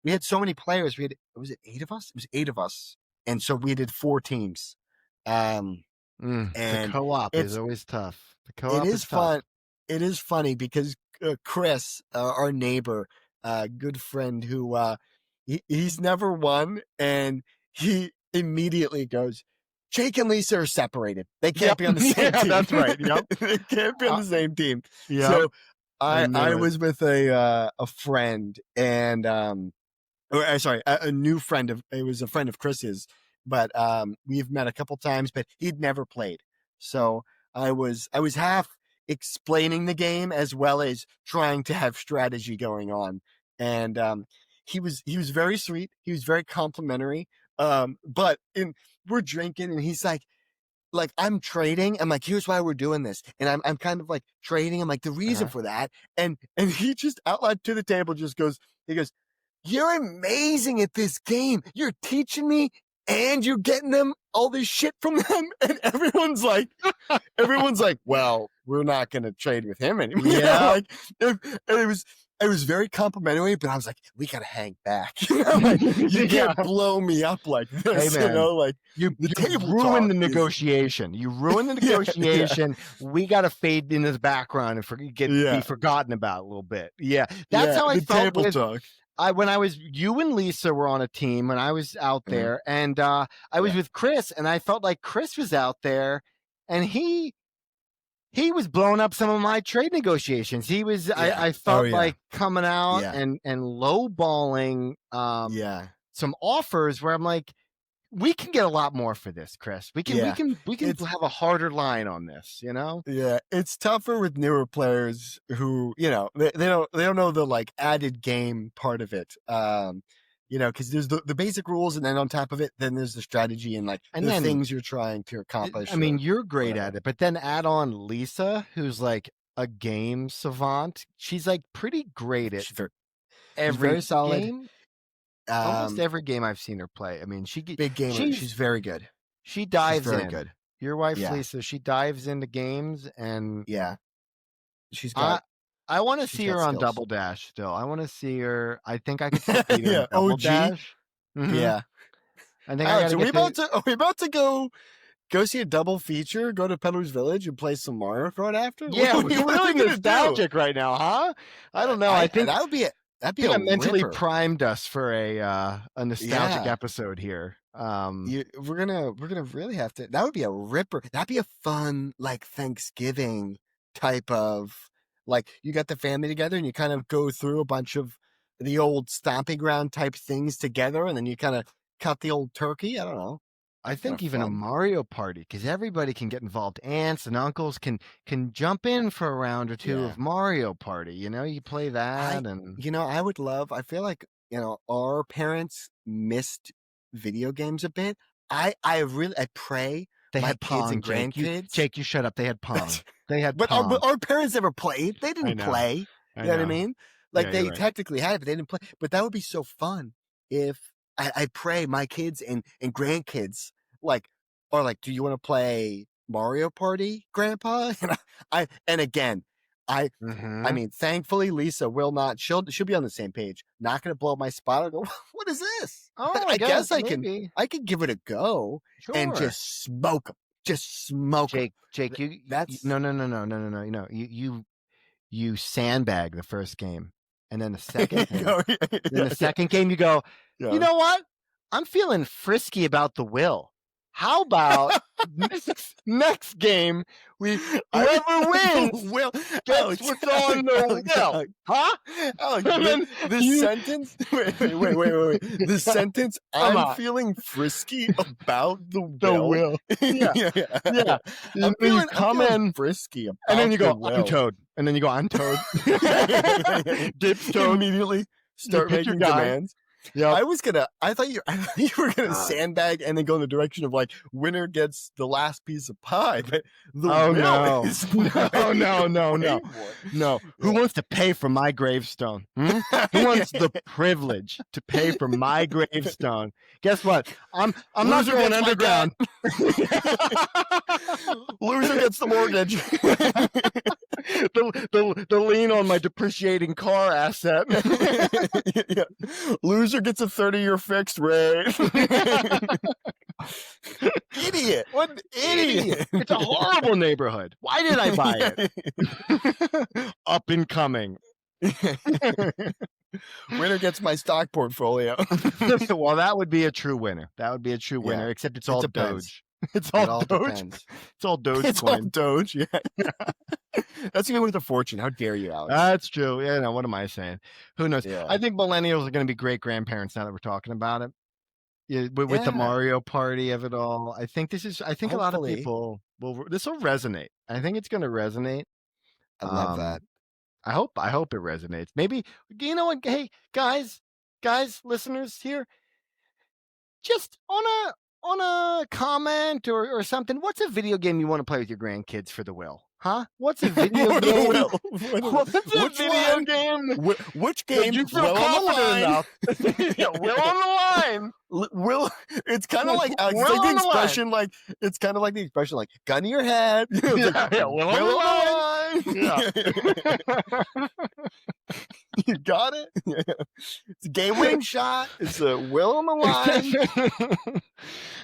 we had so many players. Was it 8 of us? It was 8 of us, and so we did 4 teams. And the co-op is always tough. The co-op is fun. It is funny because Chris, our neighbor, good friend, who he's never won, and he immediately goes, Jake and Lisa are separated. They can't be on the same team. That's right. Yep. They can't be on the same team. Yep. So I was with a friend, and a new friend it was a friend of Chris's, but we've met a couple times, but he'd never played. So I was half explaining the game as well as trying to have strategy going on. And he was very sweet. He was very complimentary, But we're drinking, and he's like I'm trading. I'm like, here's why we're doing this, and I'm kind of like trading. I'm like the reason for that, and he just out loud to the table just goes, he goes, "You're amazing at this game. You're teaching me, and you're getting them all this shit from them." And everyone's like, well, we're not going to trade with him anymore. Yeah. Like, it was very complimentary, but I was like, we got to hang back. Like, you can't blow me up like this. Hey, man, like you ruined the negotiation. You ruined the negotiation. We got to fade in the background and be forgotten about a little bit. Yeah. That's how I felt with talk. When I was, you and Lisa were on a team when I was out there, and I was with Chris, and I felt like Chris was out there, and he was blowing up some of my trade negotiations. He was, I felt like coming out and lowballing some offers where I'm like, we can get a lot more for this, Chris. We can have a harder line on this, you know? Yeah, it's tougher with newer players who, you know, they don't know the like added game part of it. You know, because there's the basic rules, and then on top of it, then there's the strategy and the things you're trying to accomplish. I mean, you're great at it, but then add on Lisa, who's like a game savant. She's like pretty great at every very solid game. Almost every game I've seen her play. I mean, big gamer. She's very good. She dives in. Good. Your wife, Lisa, she dives into games, and she's got. I want to see her on Double Dash still. I want to see her. I think I could still beat her on Double Dash. Mm-hmm. Yeah. I think Alex, are we about to go see a double feature? Go to Peddler's Village and play some Mario Kart after? Yeah, we're really nostalgic right now, huh? I don't know. I think that would be it. That'd be mentally primed us for a nostalgic episode here. We're gonna really have to. That would be a ripper. That'd be a fun like Thanksgiving type of like you got the family together and you kind of go through a bunch of the old stomping ground type things together, and then you kind of cut the old turkey. I don't know. I think even a Mario Party, because everybody can get involved. Aunts and uncles can jump in for a round or two of Mario Party. You know, you play that, and you know, I feel like, you know, our parents missed video games a bit. I pray they my had kids Pong, and grandkids. Jake, you shut up. They had Pong. They had but Pong. Our parents never played. They didn't play. You know what I mean? Like they technically had it, but they didn't play. But that would be so fun if I pray my kids and grandkids are like, do you want to play Mario Party, Grandpa? And I mean, thankfully Lisa will not. She'll be on the same page. Not going to blow up my spot. I'll go, what is this? Oh, I guess I can give it a go and just smoke them. Just smoke them. Jake, no. You sandbag the first game, and then the second game. Second game you go, you know what? I'm feeling frisky about the will. How about next game, whoever wins gets what's on the will? Huh? Alex, this sentence, wait. This sentence, I'm feeling frisky about the will. Yeah. I'm feeling frisky about and then you go, will. I'm Toad. And then you go, I'm Toad. Dips Toad. Immediately start making demands. Yeah, I thought you were gonna sandbag and then go in the direction of like winner gets the last piece of pie. But no. Who wants to pay for my gravestone? Who wants the privilege to pay for my gravestone? Guess what? I'm not going underground. Loser gets the mortgage. the lien on my depreciating car asset. Loser gets a 30-year fixed rate. Idiot. What an idiot. It's a horrible neighborhood. Why did I buy it? Up and coming. Winner gets my stock portfolio. Well, that would be a true winner. Except it's all Doge. It's all Doge. Depends. It's all Doge. It's all Doge. Yeah. That's even worth a fortune. How dare you, Alex? That's true. Yeah. No. What am I saying? Who knows? Yeah. I think millennials are going to be great grandparents now that we're talking about it. Yeah, with the Mario Party of it all. I think Hopefully. A lot of people this will resonate. I think it's going to resonate. I love that. I hope it resonates. Maybe, you know what? Hey, guys, listeners here. just on a comment or something. What's a video game you want to play with your grandkids for the will? Huh? What's a video game? What's a video game? Which game? You feel confident enough. Yeah, will on the line. Will, it's kind of like the expression, it's kind of like the expression, like gun to your head. Will on the line. You got it. It's a game-winning shot. It's a will on the line.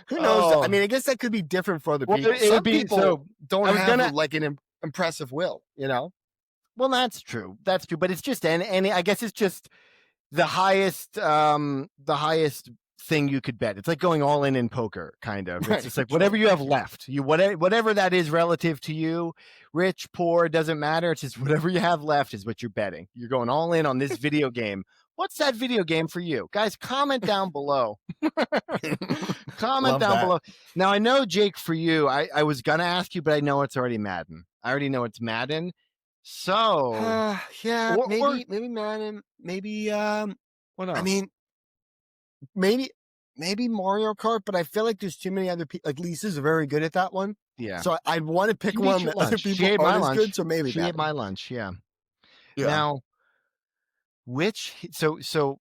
Who knows? I mean, I guess that could be different for other people. Some people don't have like an impressive will, you know. Well, that's true. That's true. But it's just any. I guess it's just the highest thing you could bet. It's like going all in poker, kind of. It's just like whatever you have left. Whatever that is relative to you, rich, poor, doesn't matter. It's just whatever you have left is what you're betting. You're going all in on this video game. What's that video game for you? Guys, comment down below. Comment down below. Now, I know, Jake, for you, I was going to ask you, but I know it's already Madden. I already know it's Madden. So, yeah, maybe Madden. Maybe, what else? I mean, maybe Mario Kart, but I feel like there's too many other people. Like, Lisa's very good at that one. Yeah. So I'd want to pick one that other people aren't as good, so maybe she ate my lunch, yeah. Now, so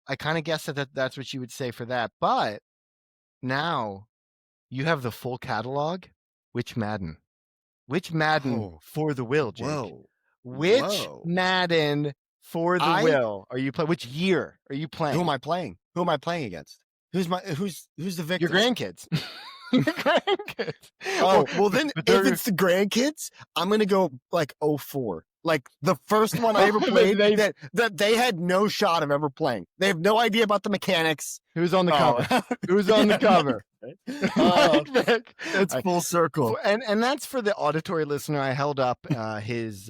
I kind of guessed that's what you would say for that, but now you have the full catalog. Which Madden? Which Madden for the will, Jake? Which Madden for the will are you playing? Which year are you playing? Who am I playing? Who am I playing against? Who's the victim? Your grandkids. Your grandkids. Oh, well then if it's the grandkids, I'm gonna go like 04. Like the first one I ever played that they had no shot of ever playing. They have no idea about the mechanics. Who's on the cover? Who's on the cover? It's full circle. And that's for the auditory listener. I held up his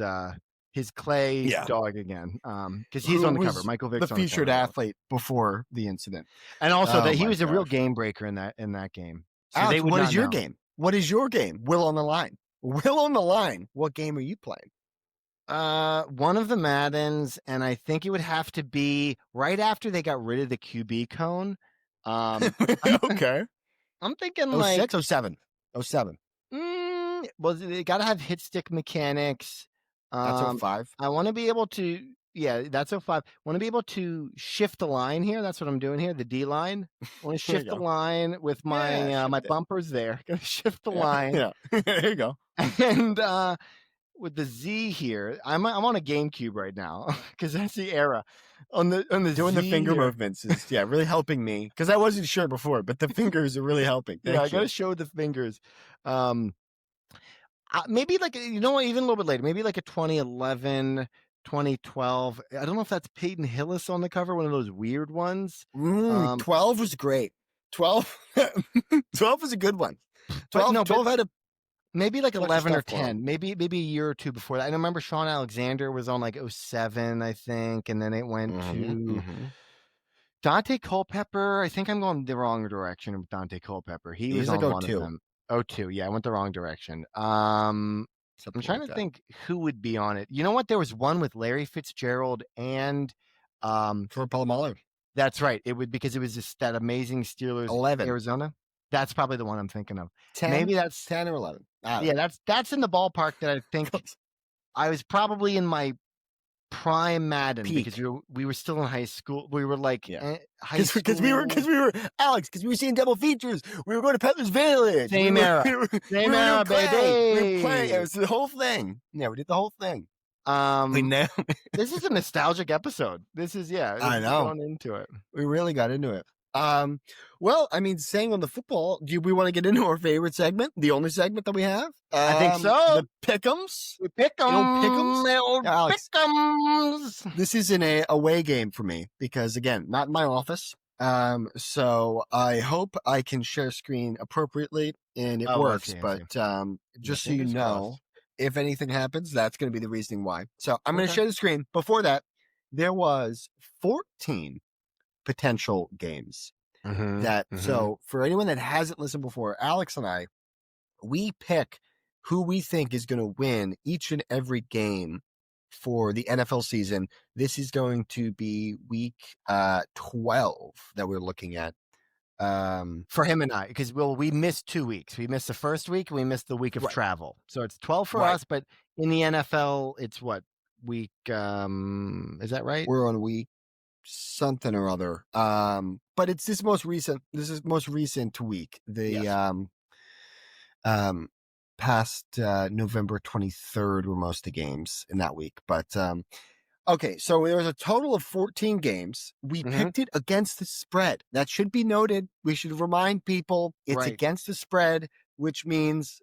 clay dog again, because he's on the cover. Michael Vick's the featured athlete before the incident, and also that he was a real game breaker in that game. So Alex, what is your game? What is your game? Will on the line. Will on the line. What game are you playing? One of the Maddens, and I think it would have to be right after they got rid of the QB cone. Okay. I'm thinking 06, 07. 07. Well, they got to have hit stick mechanics. That's 05. I want to be able to, that's 05. I want to be able to shift the line here. That's what I'm doing here, the D line. I want to shift the line with my my bumpers there. Gonna shift the line. Yeah, there you go. And with the Z here, I'm on a GameCube right now because that's the era. On the doing Z the finger here. movements is really helping me because I wasn't sure before, but the fingers are really helping. I got to show the fingers. Maybe like even a little bit later, maybe like a 2011, 2012. I don't know if that's Peyton Hillis on the cover, one of those weird ones. 12 was great. 12 was a good one. 12 had a maybe like 11 or 10, maybe a year or two before that. I remember Sean Alexander was on like 07, I think, and then it went to Dante Culpepper. I think I'm going the wrong direction with Dante Culpepper. He was like on one of them. 02, yeah, I went the wrong direction. I'm trying to think who would be on it. You know what? There was one with Larry Fitzgerald and for Palomalo. That's right. It would because it was just that amazing Steelers 11 Arizona. That's probably the one I'm thinking of. 10, maybe that's 10 or 11. Yeah, that's in the ballpark that I think I was probably in my prime Madden because we were still in high school. We were like high school because we were Alex because we were seeing double features. We were going to Peddler's Village. Same era, baby. We were playing. It was the whole thing. Yeah, we did the whole thing. This is a nostalgic episode. This is I know. Going into it. We really got into it. Well, I mean, saying on the football, do we want to get into our favorite segment? The only segment that we have? I think so. The Pickums. Pickums. Alex, Pickums. This is an away game for me because, again, not in my office. So I hope I can share screen appropriately and it works. But just so you know, if anything happens, that's going to be the reasoning why. So I'm going to share the screen. Before that, there was 14 potential games so for anyone that hasn't listened before, Alex and I, we pick who we think is going to win each and every game for the NFL season. This is going to be week 12 that we're looking at. For him and I, because we missed 2 weeks. We missed the first week, and we missed the week of Right. travel. So it's 12 for Right. us, but in the NFL, it's what week? Is that right? We're on week something or other. But it's this most recent week. The Yes. Past November 23rd were most of the games in that week. But okay, so there was a total of 14 games. We picked it against the spread. That should be noted. We should remind people it's Right. against the spread, which means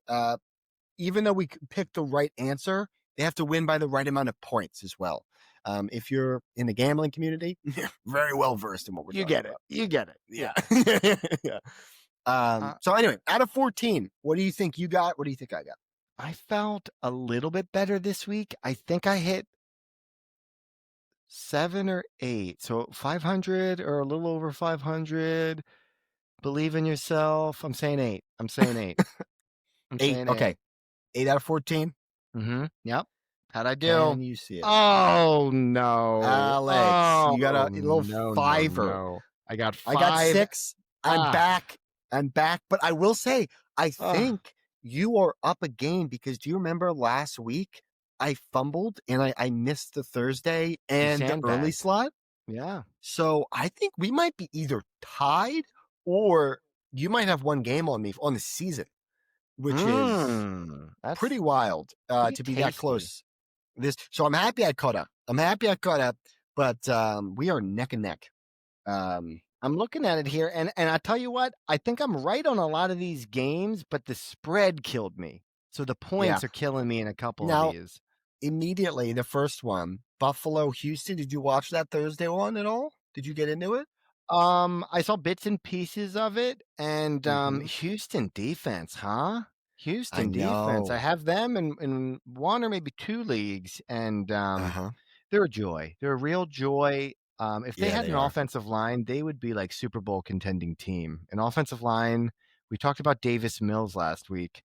even though we picked the right answer, they have to win by the right amount of points as well. If you're in the gambling community, you're very well versed in what we're talking about. You get it. Yeah. Yeah. So anyway, out of 14, what do you think you got? What do you think I got? I felt a little bit better this week. I think I hit 7 or 8. So 500 or a little over 500. Believe in yourself. I'm saying 8. I'm saying 8. I'm 8. saying 8. Okay. 8 out of 14. Yep. How'd I do? Can you see it? Oh no, Alex, you got a little fiver. No. I got 5. I got 6. I'm back. But I will say, I think you are up a game because do you remember last week I fumbled and I missed the Thursday and the early slot? Yeah. So I think we might be either tied or you might have one game on me on the season, which is pretty wild to be that close. So I'm happy I caught up. But we are neck and neck. I'm looking at it here, and I tell you what, I think I'm right on a lot of these games, but the spread killed me. So the points are killing me in a couple of these. Immediately, the first one, Buffalo, Houston. Did you watch that Thursday one at all? Did you get into it? I saw bits and pieces of it, and Houston defense, huh? Houston defense. I have them in one or maybe 2 leagues, and they're a joy. They're a real joy. If they had an offensive line, they would be like Super Bowl contending team. An offensive line. We talked about Davis Mills last week.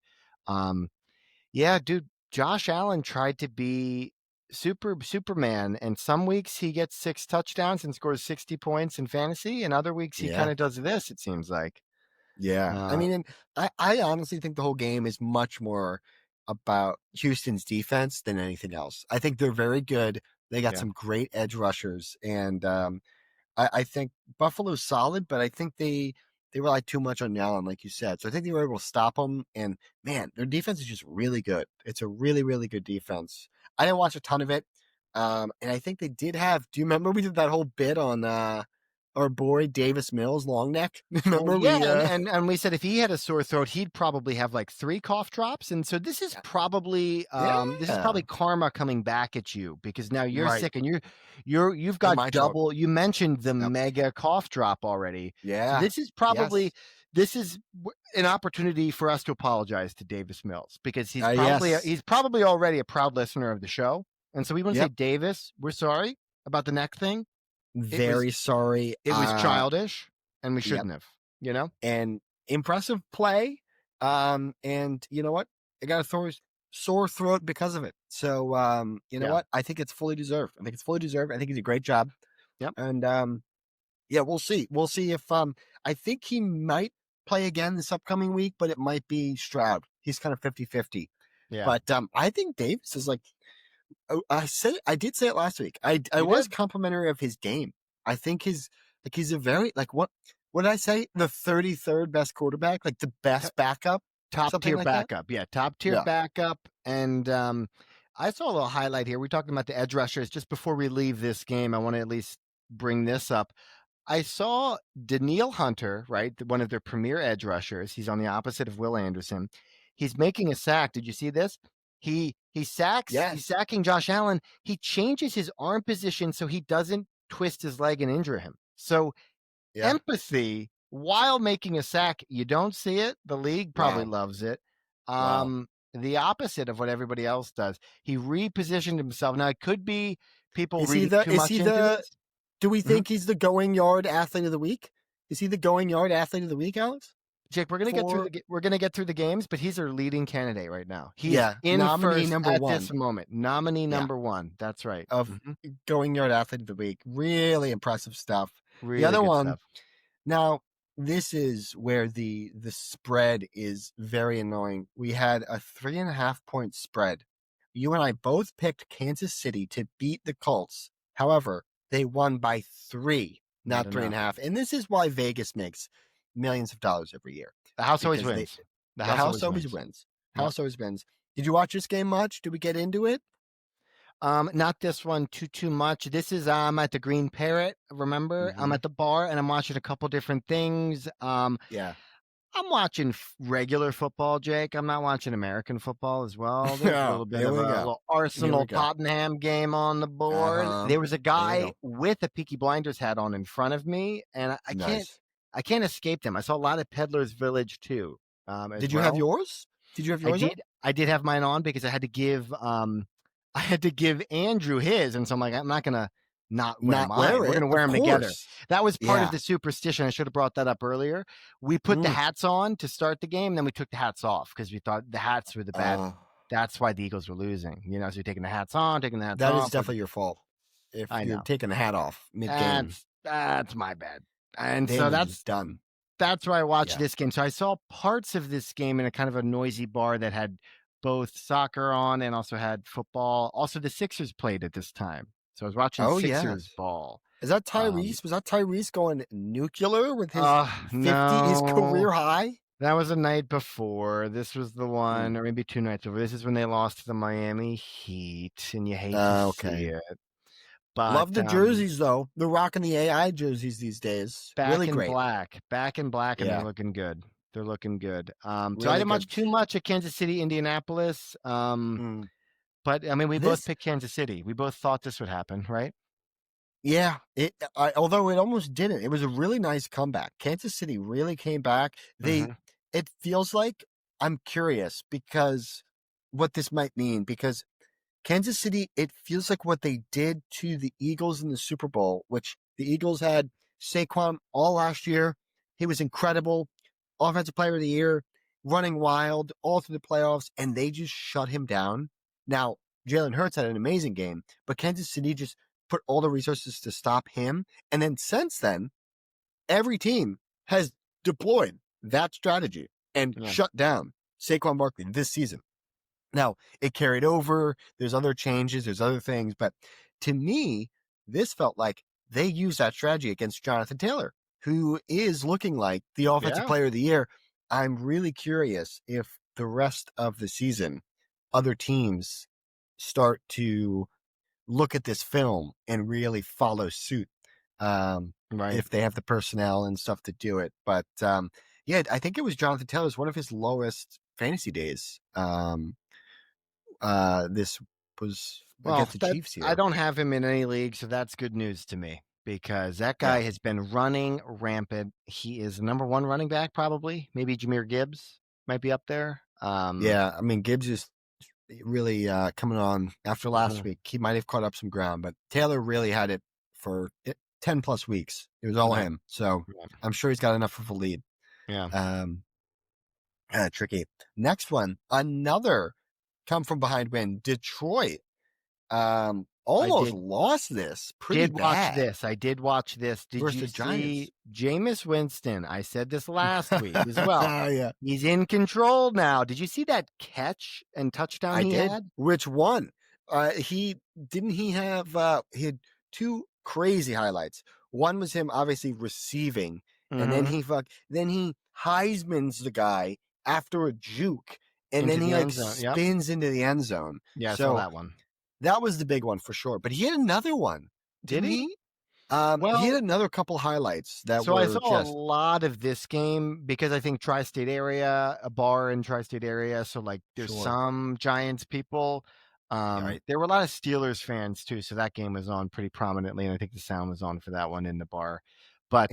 Yeah, dude, Josh Allen tried to be Superman, and some weeks he gets 6 touchdowns and scores 60 points in fantasy, and other weeks he kind of does this, it seems like. Yeah. I mean, and I honestly think the whole game is much more about Houston's defense than anything else. I think they're very good. They got some great edge rushers, and I think Buffalo's solid, but I think they rely too much on Allen, like you said. So I think they were able to stop them, and man, their defense is just really good. It's a really, really good defense. I didn't watch a ton of it, and I think they did have. Do you remember we did that whole bit on our boy Davis Mills, long neck? Remember? And we said if he had a sore throat, he'd probably have like 3 cough drops. And so this is probably karma coming back at you because now you're sick and you've got double. You mentioned the mega cough drop already. Yeah, so this is probably this is an opportunity for us to apologize to Davis Mills because he's probably already a proud listener of the show. And so we want to say, Davis, we're sorry about the neck thing. Very sorry. It was childish, and we shouldn't have, And impressive play. And you know what? I got a sore throat because of it. So, you know what? I think it's fully deserved. I think he did a great job. Yep. And we'll see. We'll see if I think he might play again this upcoming week, but it might be Stroud. He's kind of 50-50. Yeah. But I think Davis is like. I did say it last week. I was complimentary of his game. I think he's a very what did I say? The 33rd best quarterback, like the best backup, top tier backup. Yeah, top tier backup. And I saw a little highlight here. We're talking about the edge rushers. Just before we leave this game, I want to at least bring this up. I saw Danielle Hunter, right, one of their premier edge rushers. He's on the opposite of Will Anderson. He's making a sack. Did you see this? He sacks. Yes. He's sacking Josh Allen. He changes his arm position so he doesn't twist his leg and injure him. So empathy while making a sack, you don't see it. The league probably loves it. The opposite of what everybody else does. He repositioned himself. Now it could be people reading too much into this. Do we think he's the going yard athlete of the week? Is he the going yard athlete of the week, Alex? Jake, we're gonna get through the games, but he's our leading candidate right now. He's in nominee first number at 1 this moment. Nominee number 1. That's right. Of going yard athlete of the week. Really impressive stuff. Really the other good one. Stuff. Now this is where the spread is very annoying. We had a 3.5-point spread. You and I both picked Kansas City to beat the Colts. However, they won by 3, not 3.5. And this is why Vegas makes millions of dollars every year. The house always wins. The house always wins. House always wins. Did you watch this game much? Did we get into it? Not this one too much. This is I'm at the Green Parrot. Remember, I'm at the bar and I'm watching a couple different things. Yeah. I'm watching regular football, Jake. I'm not watching American football as well. There's a little bit of a little Arsenal Tottenham game on the board. There was a guy with a Peaky Blinders hat on in front of me, and I can't escape them. I saw a lot of Peddler's Village too. Did you have yours? Did you have yours? I did have mine on because I had to give Andrew his, and so I'm like, I'm not gonna not wear mine. We're gonna wear them together. That was part of the superstition. I should have brought that up earlier. We put the hats on to start the game, then we took the hats off because we thought the hats were the bad. That's why the Eagles were losing. So you're taking the hats on, taking the hats off. That is definitely your fault. If you're taking the hat off mid-game. That's my bad. And so that's done. That's why I watched this game. So I saw parts of this game in a kind of a noisy bar that had both soccer on and also had football. Also, the Sixers played at this time. So I was watching Sixers ball. Is that Tyrese? Was that Tyrese going nuclear with his 50, his career high? That was the night before. This was the one, or maybe 2 nights over. This is when they lost to the Miami Heat, and you hate to see it. But, love the jerseys, though. They're rocking the AI jerseys these days. Back really in great. Back in black, and they're looking good. They're looking good. So I didn't watch too much at Kansas City, Indianapolis. But I mean, we both picked Kansas City. We both thought this would happen, right? Yeah. Although it almost didn't. It was a really nice comeback. Kansas City really came back. It feels like, I'm curious because what this might mean, because Kansas City, it feels like what they did to the Eagles in the Super Bowl, which the Eagles had Saquon all last year. He was incredible. Offensive Player of the Year, running wild all through the playoffs, and they just shut him down. Now, Jalen Hurts had an amazing game, but Kansas City just put all the resources to stop him. And then since then, every team has deployed that strategy and shut down Saquon Barkley this season. Now, it carried over. There's other changes. There's other things. But to me, this felt like they used that strategy against Jonathan Taylor, who is looking like the Offensive Player of the Year. I'm really curious if the rest of the season, other teams start to look at this film and really follow suit. If they have the personnel and stuff to do it. But I think it was Jonathan Taylor's one of his lowest fantasy days. This was against the Chiefs here. I don't have him in any league, so that's good news to me because that guy has been running rampant. He is the number 1 running back, probably. Maybe Jahmyr Gibbs might be up there. I mean, Gibbs is really coming on after last week. He might have caught up some ground, but Taylor really had it for 10 plus weeks. It was all him. So I'm sure he's got enough of a lead. Tricky. Next one, another come from behind win. Detroit almost lost this pretty bad. I did watch this. Did you see Jameis Winston? I said this last week as well. He's in control now. Did you see that catch and touchdown he had? Which one? He had 2 crazy highlights. One was him obviously receiving, and then he Heisman's the guy after a juke. And then he spins into the end zone. Yeah, I saw that one. That was the big one for sure. But he had another one. Did he? He had another couple highlights that I saw a lot of this game because I think tri-state area, a bar in tri-state area. So there's some Giants people. There were a lot of Steelers fans too. So that game was on pretty prominently. And I think the sound was on for that one in the bar. But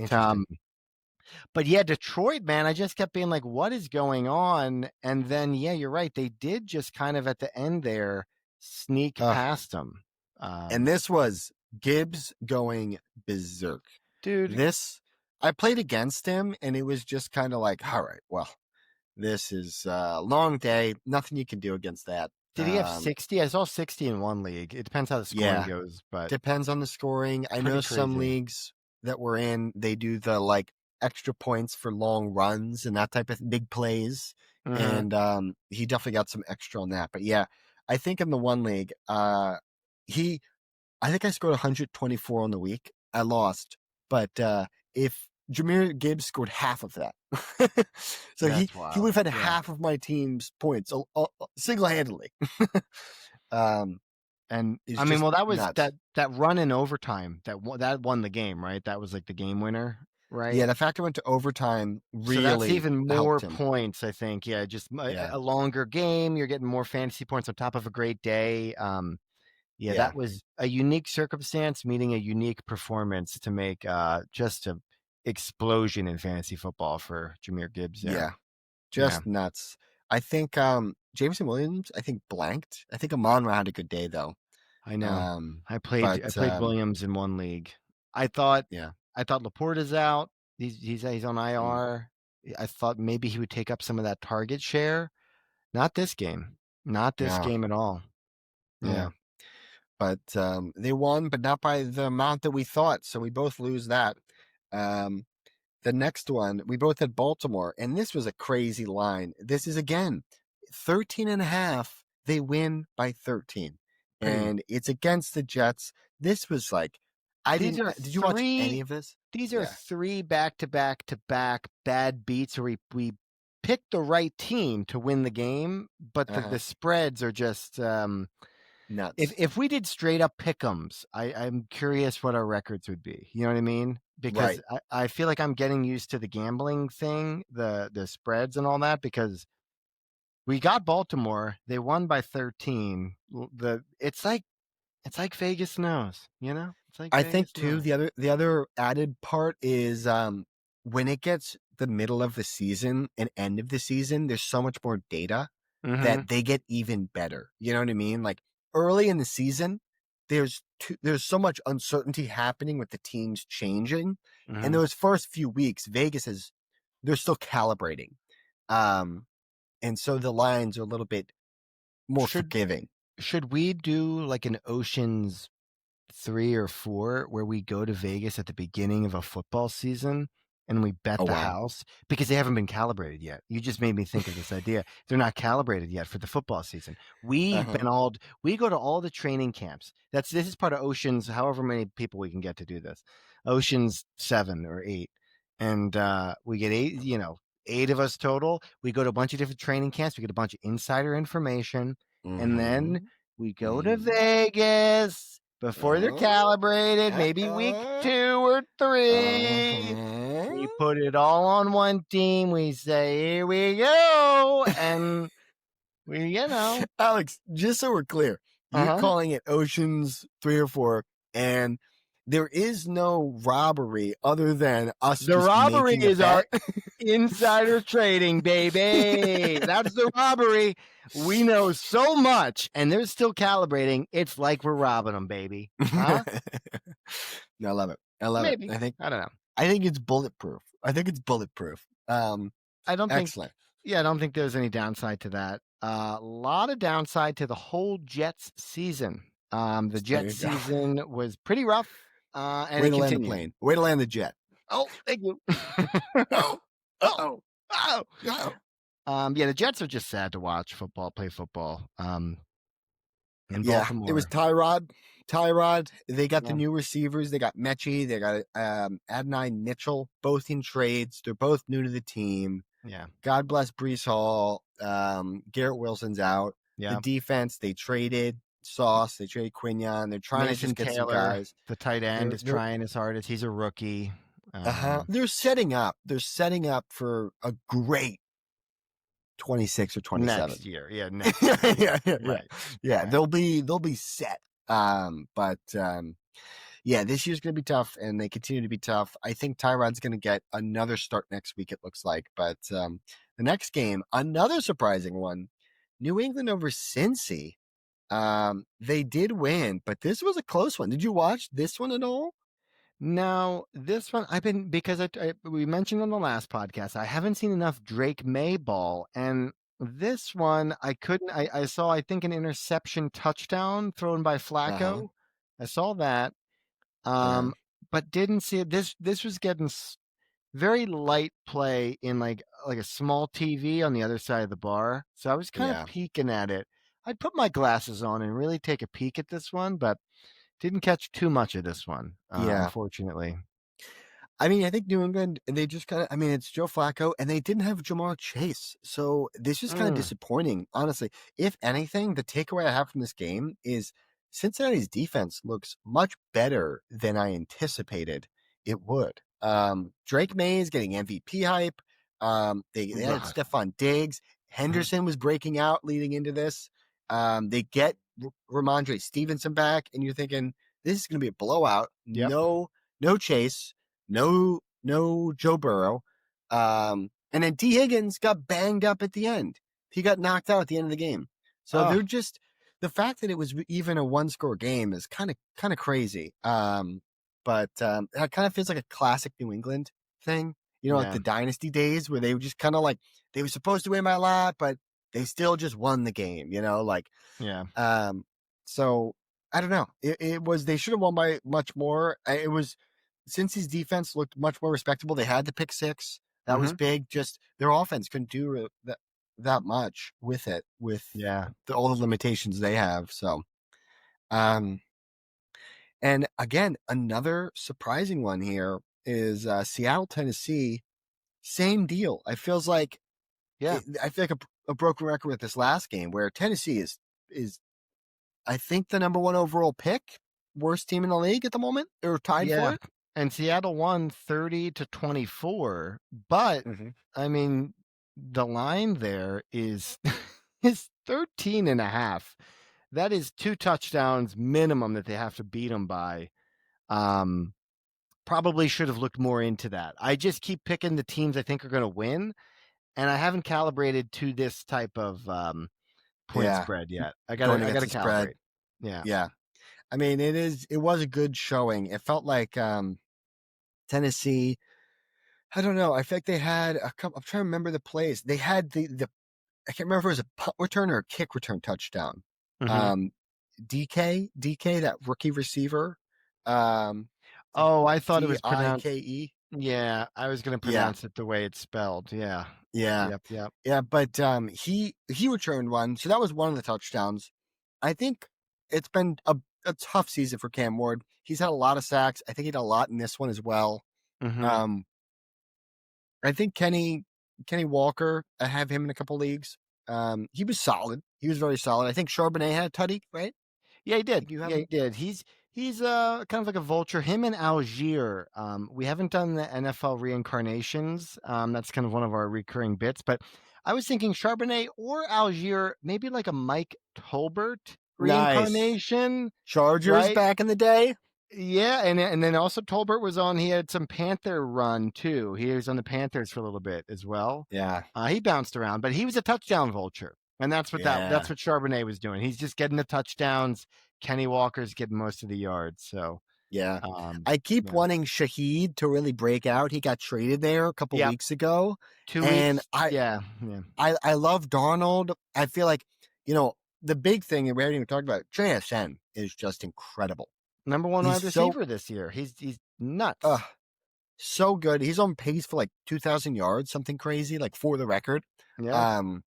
Detroit, man, I just kept being like, what is going on? And then, you're right. They did just kind of at the end there sneak past them. And this was Gibbs going berserk. Dude. I played against him, and it was just kind of like, all right, well, this is a long day. Nothing you can do against that. Did he have 60? I saw 60 in one league. It depends how the scoring goes. But depends on the scoring. I know some leagues that we're in, they do the extra points for long runs and that type of big plays. Mm-hmm. And he definitely got some extra on that. But yeah, I think in the one league, he I think I scored 124 on the week. I lost, but if Jahmyr Gibbs scored half of that, so That's he would wild. have had Yeah. half of my team's points single handedly. And it's I mean, just well, that was nuts. that run in overtime that won the game, right? That was like the game winner, Yeah, right? the fact it went to overtime So that's really even more helped him. points, I think. Yeah, just Yeah, a longer game. You're getting more fantasy points on top of a great day. Yeah, yeah, that was a unique circumstance meeting a unique performance to make just a explosion in fantasy football for Jahmyr Gibbs yeah, there. Yeah, just nuts. I think Jameson Williams, I think blanked. I think Amon-Ra had a good day though. I know. Um, I but played Williams in one league. I thought yeah, I thought Laporta's out. He's on mm, IR. I thought maybe he would take up some of that target share. Not this game. Not this no, game at all. Yeah. yeah. But they won, but not by the amount that we thought. So we both lose that. Um, the next one, we both had Baltimore, and this was a crazy line. This is again 13 and a half. They win by 13, Pretty. and it's against the Jets. This was like, I These didn't. are Did you watch any three of this? these are Yeah. three back to back to back bad beats where we picked the right team to win the game, but Uh-huh. the spreads are just Nuts. if we did straight up pick'ems, I'm curious what our records would be. You know what I mean? Because Right. I feel like I'm getting used to the gambling thing, the spreads and all that, because we got Baltimore, they won by 13. It's like Vegas knows, you know? It's like I think Vegas too, knows. the other added part is when it gets the middle of the season and end of the season, there's so much more data Mm-hmm. that they get even better. You know what I mean? Like early in the season, there's so much uncertainty happening with the teams changing. And Mm-hmm. those first few weeks, they're still calibrating. Um, and so the lines are a little bit more Should forgiving. should we do like an Ocean's 3 or 4 where we go to Vegas at the beginning of a football season and we bet Oh the wow. house because they haven't been calibrated yet. You just made me think of this idea. They're not calibrated yet for the football season. Uh-huh. We go to all the training camps. This is part of Ocean's, however many people we can get to do this. Ocean's 7 or 8. And we get 8, 8 of us total. We go to a bunch of different training camps. We get a bunch of insider information. And then Mm-hmm. we go to Mm-hmm. Vegas before they're Oh, calibrated, maybe week uh-uh, 2 or 3. uh-huh. We put it all on one team. We say, here we go. And we. Alex, just so we're clear, you're Uh-huh. calling it Oceans 3 or 4, and there is no robbery other than us The just robbery making a is our bet. insider trading, baby. That's the robbery. We know so much, and they're still calibrating. It's like we're robbing them, baby. Huh? No, I love it. I love it. Maybe. I think I don't know. I think it's bulletproof. I think it's bulletproof. I don't think Excellent. Yeah, I don't think there's any downside to that. A lot of downside to the whole Jets season. The There Jets you go. season was pretty rough, and Way it to land the continued. plane. Way to land the jet. Oh, thank you. Oh, oh, oh, oh. oh. Yeah, the Jets are just sad to watch play football. In Yeah, it was Baltimore. Tyrod. Tyrod. They got the Yeah, new receivers. They got Mechie. They got Adonai Mitchell. Both in trades. They're both new to the team. yeah, God bless Brees Hall. Garrett Wilson's out. The yeah. defense. They traded Sauce. They traded Quinion. They're trying to Mason just get some Taylor, guys. the tight end, is They're trying his hardest. He's a rookie. they're setting up. They're setting up for a great 26 or 27. Next year. Yeah, next yeah, year. yeah, yeah, yeah. Right. Yeah, Right. they'll be set. But yeah, this year's gonna be tough, and they continue to be tough. I think Tyrod's gonna get another start next week. It looks like, but the next game, another surprising one, New England over Cincy. They did win, but this was a close one. Did you watch this one at all? Now, this one because we mentioned on the last podcast, I haven't seen enough Drake May ball, and this one I couldn't. I saw, I think, an interception touchdown thrown by Uh huh. Flacco. I saw that, Yeah. but didn't see it. This was getting very light play in like a small TV on the other side of the bar. So I was kind of Yeah. peeking at it. I'd put my glasses on and really take a peek at this one, but didn't catch too much of this one, Yeah. unfortunately. I mean, I think New England, they just kind of, I mean, it's Joe Flacco, and they didn't have Jamar Chase. So this is kind of Mm, disappointing, honestly. If anything, the takeaway I have from this game is Cincinnati's defense looks much better than I anticipated it would. Drake May is getting MVP hype. They had ugh, Stephon Diggs. mhm, Henderson was breaking out leading into this. They get Ramondre Stevenson back, and you're thinking, this is going to be a blowout. yep. No Chase, no Joe Burrow. And then T. Higgins got banged up at the end. He got knocked out at the end of the game. So Oh, they're just the fact that it was even a one score game is kind of crazy. But it kind of feels like a classic New England thing. You know, like yeah, the dynasty days where they were just kind of like they were supposed to win by a lot, but they still just won the game. You know, like yeah. so I don't know. It was they should have won by much more. It was since his defense looked much more respectable. They had the pick six. That was Hmm. big. Just their offense couldn't do that much with it with Yeah. all the limitations they have. So, um, and again, another surprising one here is Seattle, Tennessee. Same deal. Yeah. I feel like a broken record with this last game where Tennessee is I think the number one overall pick, worst team in the league at the moment, or tied for Yeah. it. And Seattle won 30-24, but Mm-hmm. I mean, the line there is is 13.5. That is 2 touchdowns minimum that they have to beat them by. Um, Probably should have looked more into that. I just keep picking the teams I think are going to win, and I haven't calibrated to this type of point Yeah, spread yet. going I against gotta the spread. calibrate. Yeah. Yeah, I mean it was a good showing. It felt like Tennessee. I don't know. I feel like they had a couple. I'm trying to remember the plays. They had the I can't remember if it was a punt return or a kick return touchdown. Hmm. Um, DK, that rookie receiver. Um, Oh, I thought it was pronounced. Dike. Yeah, I was going to Yeah, pronounce it the way it's spelled. Yeah. yeah, Yep. Yep. yeah. But he returned one, so that was one of the touchdowns. I think it's been a tough season for Cam Ward. He's had a lot of sacks. I think he had a lot in this one as well. Hmm. Um, I think Kenny Walker, I have him in a couple leagues. He was solid. He was very solid. I think Charbonnet had a tutty, right? Yeah, he I did. think you have Yeah, he him. did. He's kind of like a vulture. Him and Algier. We haven't done the NFL reincarnations. That's kind of one of our recurring bits. But I was thinking Charbonnet or Algier, maybe like a Mike Tolbert Nice. reincarnation, Chargers right? back in the day. Yeah, and then also Tolbert was on. He had some Panther run too. He was on the Panthers for a little bit as well. Yeah. He bounced around, but he was a touchdown vulture, and that's Yeah. what Charbonnet was doing. He's just getting the touchdowns. Kenny Walker's getting most of the yards. So, Yeah. um, I keep yeah, wanting Shaheed to really break out. He got traded there a couple yep, weeks ago. 2 weeks. And Yeah, yeah. I love Darnold. I feel like, the big thing that we haven't even talked about, JSN is just incredible. Number one He's wide so receiver this year. He's uh nuts. so good. He's on pace for like 2,000 yards, something crazy, like for the record. Yeah, Um,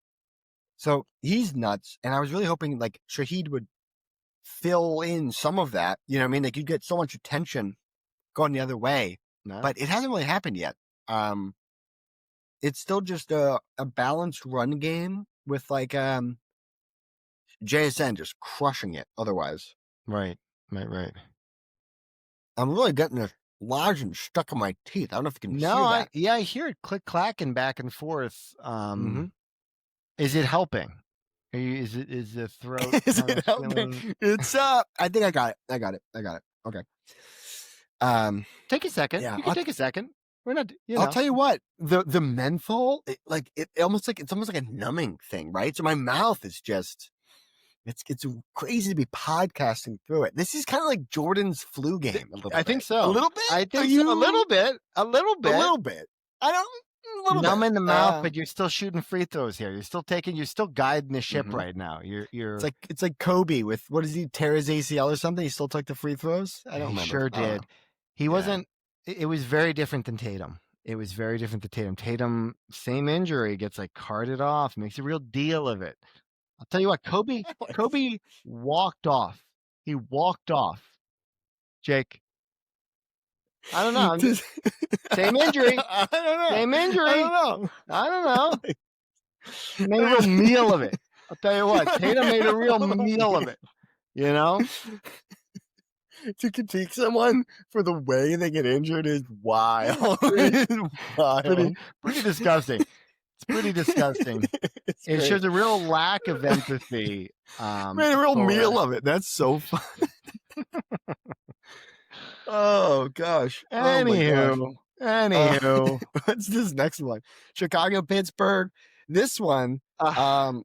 so he's nuts. And I was really hoping like Shaheed would fill in some of that. You know what I mean? Like you'd get so much attention going the other way, no, but it hasn't really happened yet. It's still just a balanced run game with like JSN just crushing it otherwise. right, right, right. I'm really getting this lodged and stuck in my teeth. I don't know if you can No, hear that. I hear it click clacking back and forth. Mm-hmm. Is it helping? Is the throat Is kind it of helping? feeling? It's I think I got it. I got it. Okay. Take a second. Yeah, You can take a second. We're not, I'll tell you what, the menthol, it's almost like a numbing thing, right? So my mouth is just it's crazy to be podcasting through it. This is kind of like Jordan's flu game a little I bit. think so. A little bit? I Are think so. A you little bit. A little a bit. little bit? I don't a little Numb bit. in the mouth, but you're still shooting free throws here. You're still guiding the ship Mhm. right now. You're. It's like Kobe with what does he tear his ACL or something? He still took the free throws? I don't He remember. sure I don't did. know. He Yeah. wasn't. It was very different than Tatum. It was very different to Tatum. Tatum, same injury, gets like carted off, makes a real deal of it. I'll tell you what, Kobe walked off. He walked off. Jake. I don't know. Same injury. I don't know. Same injury. I don't know. Like, made a real meal of it. I'll tell you what, Tatum made a real meal of it. You know? To critique someone for the way they get injured is wild. Pretty disgusting. It's pretty disgusting. It shows a real lack of empathy. Made a real meal of it. That's so fun. Oh gosh. Anywho. What's this next one? Chicago, Pittsburgh. This one. This all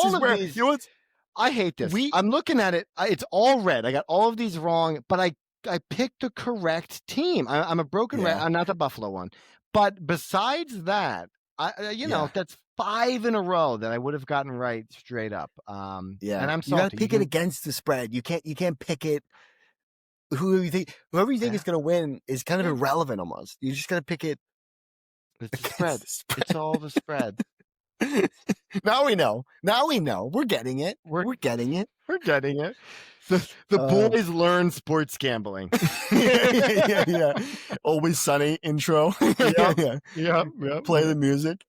is of where these, you know what's, I hate this. I'm looking at it. It's all red. I got all of these wrong, but I picked the correct team. I'm a broken red. I'm not the Buffalo one. But besides that, you know, that's 5 in a row that I would have gotten right straight up. And I'm salty. You got to pick it against the spread. You can't pick it. Whoever you think is going to win is kind of irrelevant almost. You just got to pick it. It's the spread. It's all the spread. Now we know. We're getting it. We're getting it. The boys learn sports gambling. Yeah. Always Sunny intro. Yeah. Play the music.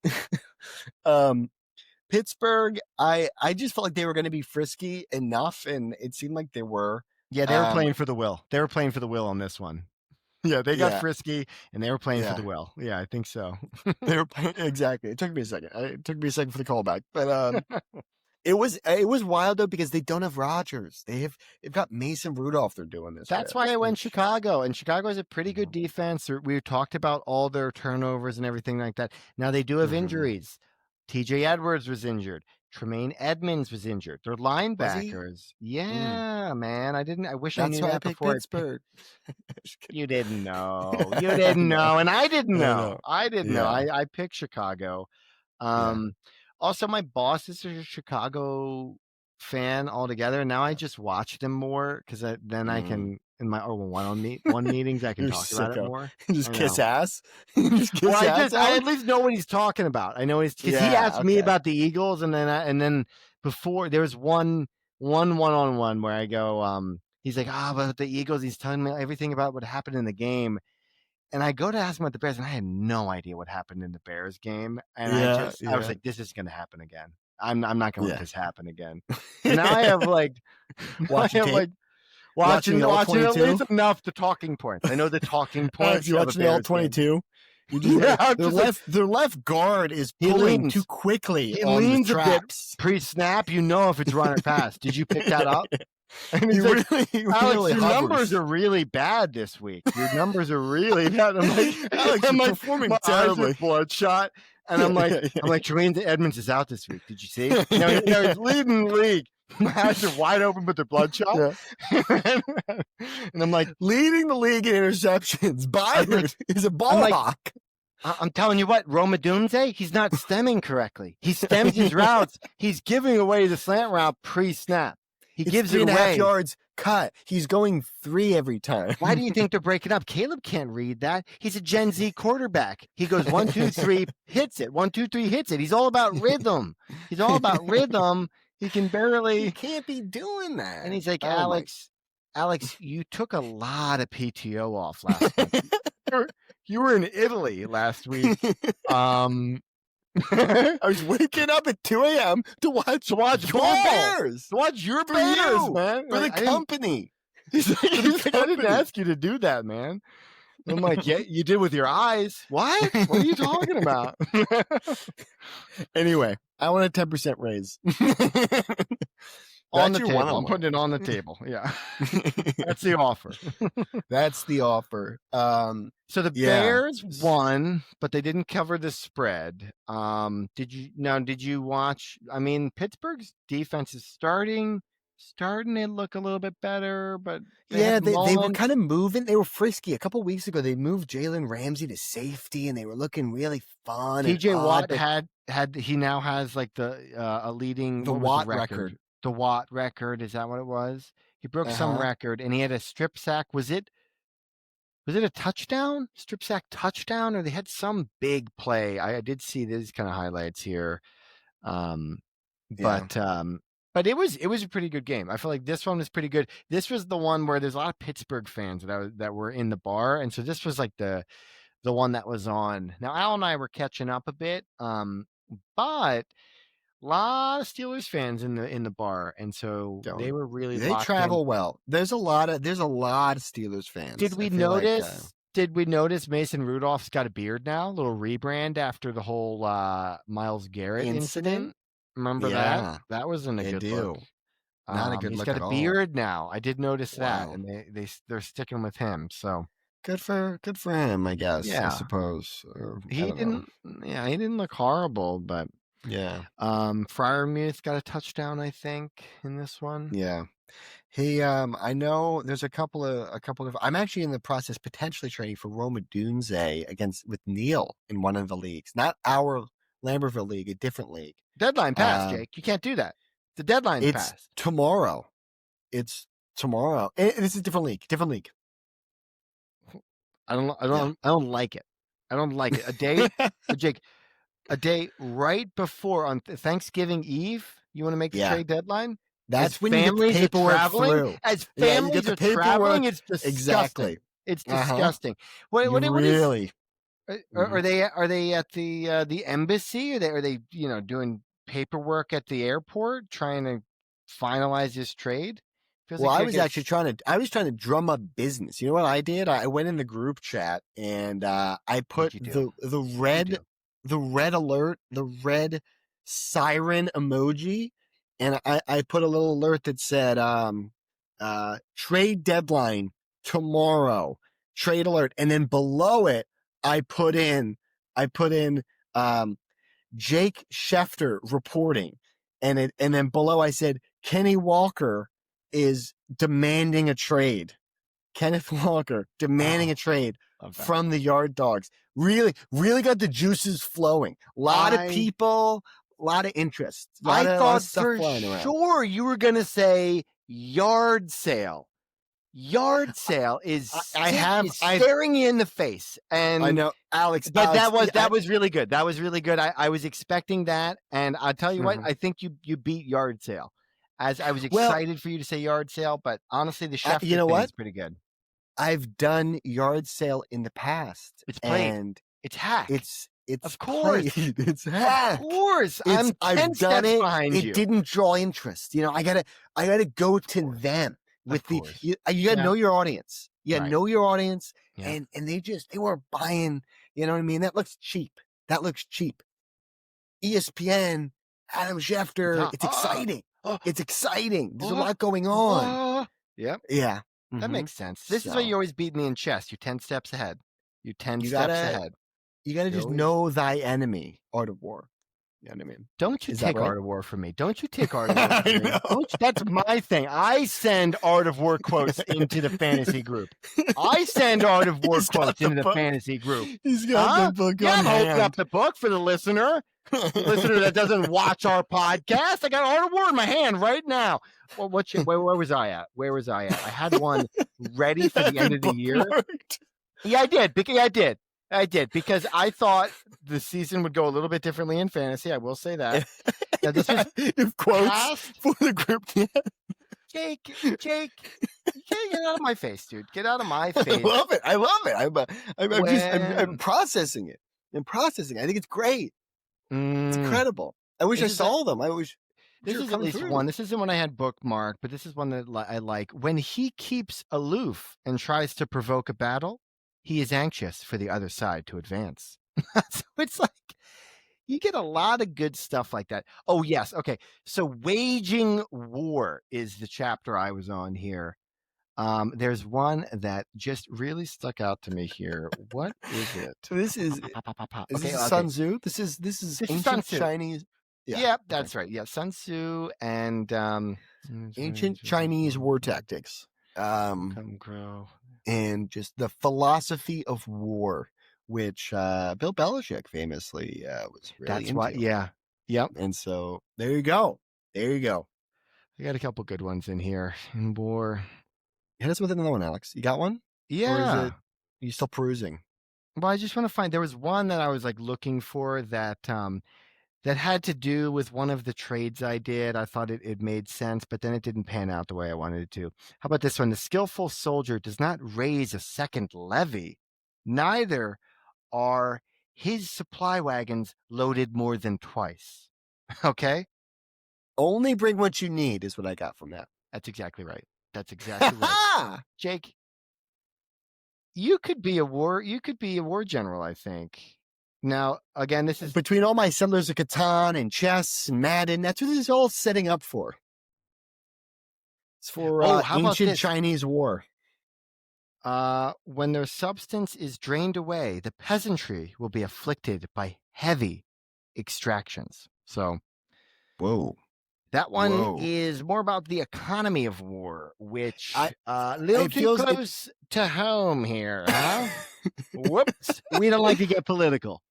Pittsburgh, I just felt like they were going to be frisky enough, and it seemed like they were. Yeah, they were playing for the will. They were playing for the will on this one. Yeah, they got frisky, and they were playing for the will. Yeah, I think so. They were playing, exactly. It took me a second. For the callback, but it was wild though because they don't have Rodgers. They've got Mason Rudolph. They're doing this. That's why I went Chicago, and Chicago has a pretty good defense. We talked about all their turnovers and everything like that. Now they do have injuries. T.J. Edwards was injured. Tremaine Edmonds was injured. They're linebackers. Yeah, man. I wish I knew that before. Pittsburgh. You didn't know. You didn't know. And I didn't know. I didn't know. I picked Chicago. Also, my boss is a Chicago fan altogether. Now I just watch them more because then I can, in my one meetings, I can talk about it more. Just kiss ass. I at least know what he's talking about. I know because he asked me about the Eagles, and then before there was one one-on-one where I go, he's like, about the Eagles. He's telling me everything about what happened in the game. And I go to ask him about the Bears, and I had no idea what happened in the Bears game. And I was like, this is going to happen again. I'm not going to let this happen again. And now I have watching at least enough the talking points. I know the talking points. You watching the All-22? Their left guard is pulling too quickly. He on leans the traps. A bit pre-snap. You know if it's run or pass. Did you pick that up? And he's like, Alex, your numbers are really bad this week. Your numbers are really bad. I'm like, Alex, you're performing terribly. Bloodshot. And I'm like, Tremaine Edmonds is out this week. Did you see? He's leading the league. My eyes are wide open, but they're bloodshot. Yeah. And I'm like, leading the league in interceptions. Byron is a ball hawk. I'm telling you what, Roma Dunze, he's not stemming correctly. He stems his routes. He's giving away the slant route pre-snap. He gives it away. 3.5 yards cut. He's going 3 every time. Why do you think they're breaking up? Caleb can't read that. He's a Gen Z quarterback. He goes 1, 2, 3, hits it. 1, 2, 3, hits it. He's all about rhythm. He can barely. You can't be doing that. And he's like, Alex, you took a lot of PTO off last week. You were in Italy last week. I was waking up at 2 a.m. to watch your Bears. To watch your Bears, man. For the company. I didn't ask you to do that, man. I'm like, yeah, you did with your eyes. What? What are you talking about? Anyway, I want a 10% raise. On the table. I'm putting it on the table. Yeah. That's the offer. That's the offer. So the Bears won, but they didn't cover the spread. Did you watch? I mean, Pittsburgh's defense is starting to look a little bit better, but they were kind of moving. They were frisky. A couple weeks ago, they moved Jalen Ramsey to safety, and they were looking really fun. TJ Watt he now has like a leading the Watt record. The Watt record, is that what it was? He broke some record, and he had a strip sack. Was it Was it a touchdown, strip sack touchdown, or they had some big play? I did see these kind of highlights here, but it was a pretty good game. I feel like this one was pretty good. This was the one where there's a lot of Pittsburgh fans that were in the bar, and so this was like the one that was on. Now Al and I were catching up a bit, but a lot of Steelers fans in the bar, and so they were really they travel well. There's a lot of Steelers fans. Did we notice? Did we notice Mason Rudolph's got a beard now? A little rebrand after the whole Myles Garrett incident. Remember that? That wasn't a good look. Not a good look at all. He's got a beard now. I did notice that, Wow. and they're sticking with him. So good for him, I guess. Yeah. I suppose he didn't. Yeah, he didn't look horrible, but yeah. Freiermuth got a touchdown, I think, in this one. Yeah. He, I know there's a couple of. I'm actually in the process potentially trading for Roma Dunze with Neil in one of the leagues, not our Lambertville league, a different league. Deadline pass, Jake. You can't do that. The deadline pass. Tomorrow. It's tomorrow. This is a different league. Different league. I don't like it. I don't like it. A day, Jake. A day right before on Thanksgiving Eve. You want to make the trade deadline? That's when you get the paperwork through. As families are traveling, it's disgusting. Exactly. It's disgusting. What really? Are they at the embassy? Are they doing paperwork at the airport trying to finalize this trade? Well, I was actually trying to drum up business. You know what I did? I went in the group chat and I put the red alert, the red siren emoji. And I put a little alert that said, trade deadline tomorrow, trade alert. And then below it, I put in Jake Schefter reporting. And then below I said, Kenny Walker is demanding a trade. Kenneth Walker demanding a trade from the Yard Dogs. Really, really got the juices flowing. A lot of people. A lot of interest. I thought for sure you were going to say yard sale. Yard sale is staring you in the face. And I know, Alex. But that was really good. That was really good. I was expecting that, and I'll tell you what, I think you beat yard sale. As I was excited for you to say yard sale, but honestly, the chef thing is pretty good. I've done yard sale in the past. It's played. And it's hacked. It's of course. Played. It's hacked. Of course. I've done it. Behind you. It didn't draw interest. I gotta go to them with you gotta know your audience. You gotta know your audience. Yeah. And they were buying, you know what I mean? That looks cheap. ESPN, Adam Schefter. It's exciting. It's exciting. There's a lot going on. Yep. Yeah. That makes sense. This is why you always beat me in chess. You're 10 steps ahead. You're 10 steps ahead. You got to just know thy enemy. Art of War. You know what I mean? Don't you take Art of War from me. Don't you take Art of War from me. That's my thing. I send Art of War quotes into the fantasy group. I send Art of War quotes into the fantasy group. He's got the book on hand. I'm holding up the book for the listener. The listener that doesn't watch our podcast. I got Art of War in my hand right now. Well, where was I at? I had one ready for the end of the year. Yeah, I did because I thought the season would go a little bit differently in fantasy. I will say that. Now, this was quotes for the group. Jake, you can't get out of my face, dude. Get out of my face. I love it. I'm processing it. I think it's great. It's incredible. I wish I saw them. This is at least one. This isn't one I had bookmarked, but this is one that I like. When he keeps aloof and tries to provoke a battle, he is anxious for the other side to advance. So it's like you get a lot of good stuff like that. Oh, yes. Okay. So waging war is the chapter I was on here. There's one that just really stuck out to me here. What is it? This is Sun Tzu. This is ancient Chinese. Yeah, that's right. Yeah, Sun Tzu and ancient Chinese war tactics. Come grow. And just the philosophy of war, which Bill Belichick famously was really into. That's why, yeah. Yep. And so there you go. I got a couple good ones in here in war. Hit us with another one, Alex. You got one? Yeah. You still perusing? Well, I just want to find. There was one that I was like looking for that that had to do with one of the trades I did. I thought it made sense, but then it didn't pan out the way I wanted it to. How about this one? The skillful soldier does not raise a second levy. Neither are his supply wagons loaded more than twice. Okay? Only bring what you need is what I got from that. That's exactly right. That's exactly right. Jake, you could be a war general, I think. Now, again, this is between all my Settlers of Catan and chess and Madden. That's what this is all setting up for. It's for ancient Chinese war. When their substance is drained away, the peasantry will be afflicted by heavy extractions. So, whoa. That one is more about the economy of war, which a little too close to home here, huh? Whoops. We don't like to get political.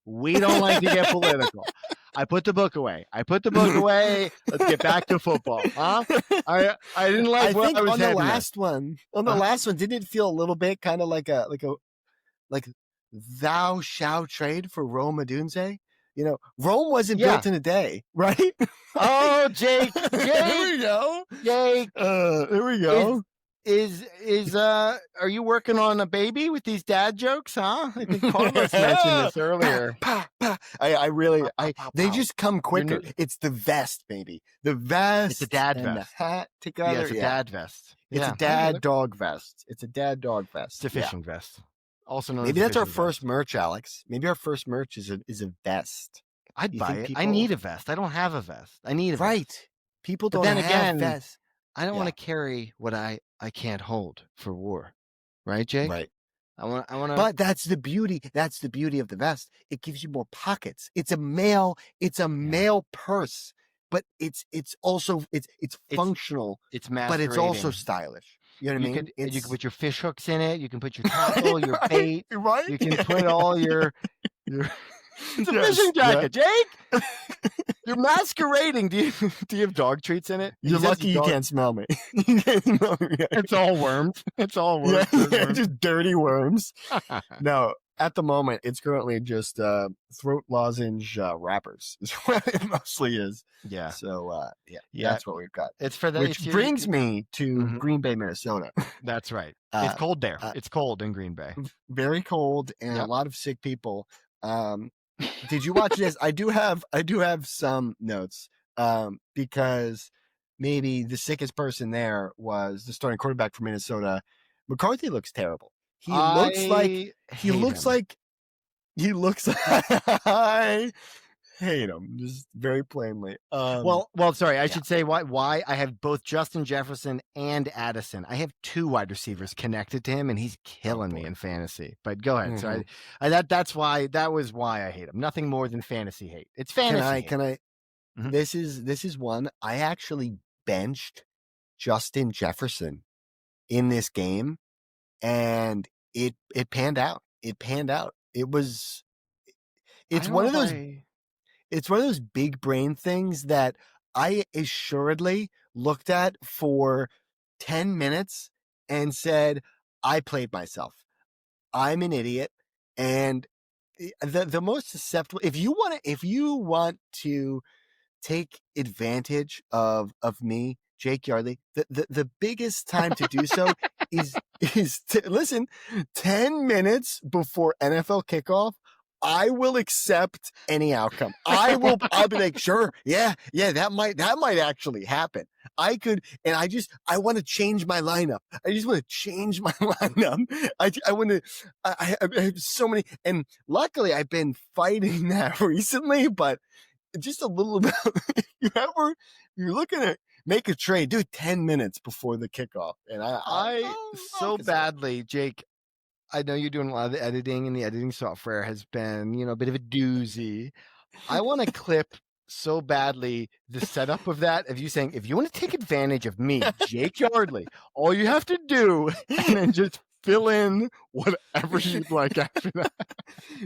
I put the book away. Let's get back to football, huh? I didn't like what I was on the last one. On the last one, didn't it feel a little bit kind of like thou shalt trade for Rome Adunze? You know, Rome wasn't built in a day, right? Oh, Jake. Here we go. Jake. Here we go. Are you working on a baby with these dad jokes, huh? I think Carlos mentioned this earlier. They just come quicker. It's the vest, baby. The vest. It's a dad and vest. The hat together. Yeah, it's a dad vest. It's a dad dog vest. It's a dad dog vest. It's a fishing vest. Also known Maybe as that's our first merch, Alex. Maybe our first merch is a vest. I'd buy it. I need a vest. I don't have a vest. I need a vest. Right. People don't have vests. I don't want to carry what I can't hold for war. Right, Jake? Right. I want to. But that's the beauty. That's the beauty of the vest. It gives you more pockets. It's a male purse, but it's also functional. It's but it's also stylish. You know what I mean? You can put your fish hooks in it. You can put your tackle, your bait. Right. You can put all your. It's a fishing jacket, Jake. You're masquerading. Do you have dog treats in it? You're lucky you can't smell me. It's all worms. It's all worms. Yeah, just dirty worms. No, at the moment, it's currently just throat lozenge wrappers. Is what it mostly is. Yeah. So that's what we've got. It's for which brings me to Green Bay, Minnesota. That's right. It's cold there. It's cold in Green Bay. Very cold, and a lot of sick people. Did you watch this? I do have some notes because maybe the sickest person there was the starting quarterback for Minnesota. McCarthy looks terrible. He looks like I hate him, just very plainly. Well, sorry. I should say why I have both Justin Jefferson and Addison. I have two wide receivers connected to him, and he's killing me in fantasy. But go ahead. So that was why I hate him. Nothing more than fantasy hate. It's fantasy. Can I? Mm-hmm. This is one I actually benched Justin Jefferson in this game, and it panned out. It's one of those big brain things that I assuredly looked at for 10 minutes and said, I played myself. I'm an idiot. And the most susceptible, if you want to take advantage of me, Jake Yardley, the biggest time to do so is to listen, 10 minutes before NFL kickoff. I will accept any outcome. I'll be like, sure, yeah, that might actually happen. I want to change my lineup. I just want to change my lineup. I have so many, and luckily I've been fighting that recently, but just a little bit, you're looking at make a trade, do 10 minutes before the kickoff. And I so badly, Jake, I know you're doing a lot of the editing, and the editing software has been, a bit of a doozy. I want to clip so badly the setup of that, of you saying, if you want to take advantage of me, Jake Yardley, all you have to do, and then just fill in whatever you'd like after that.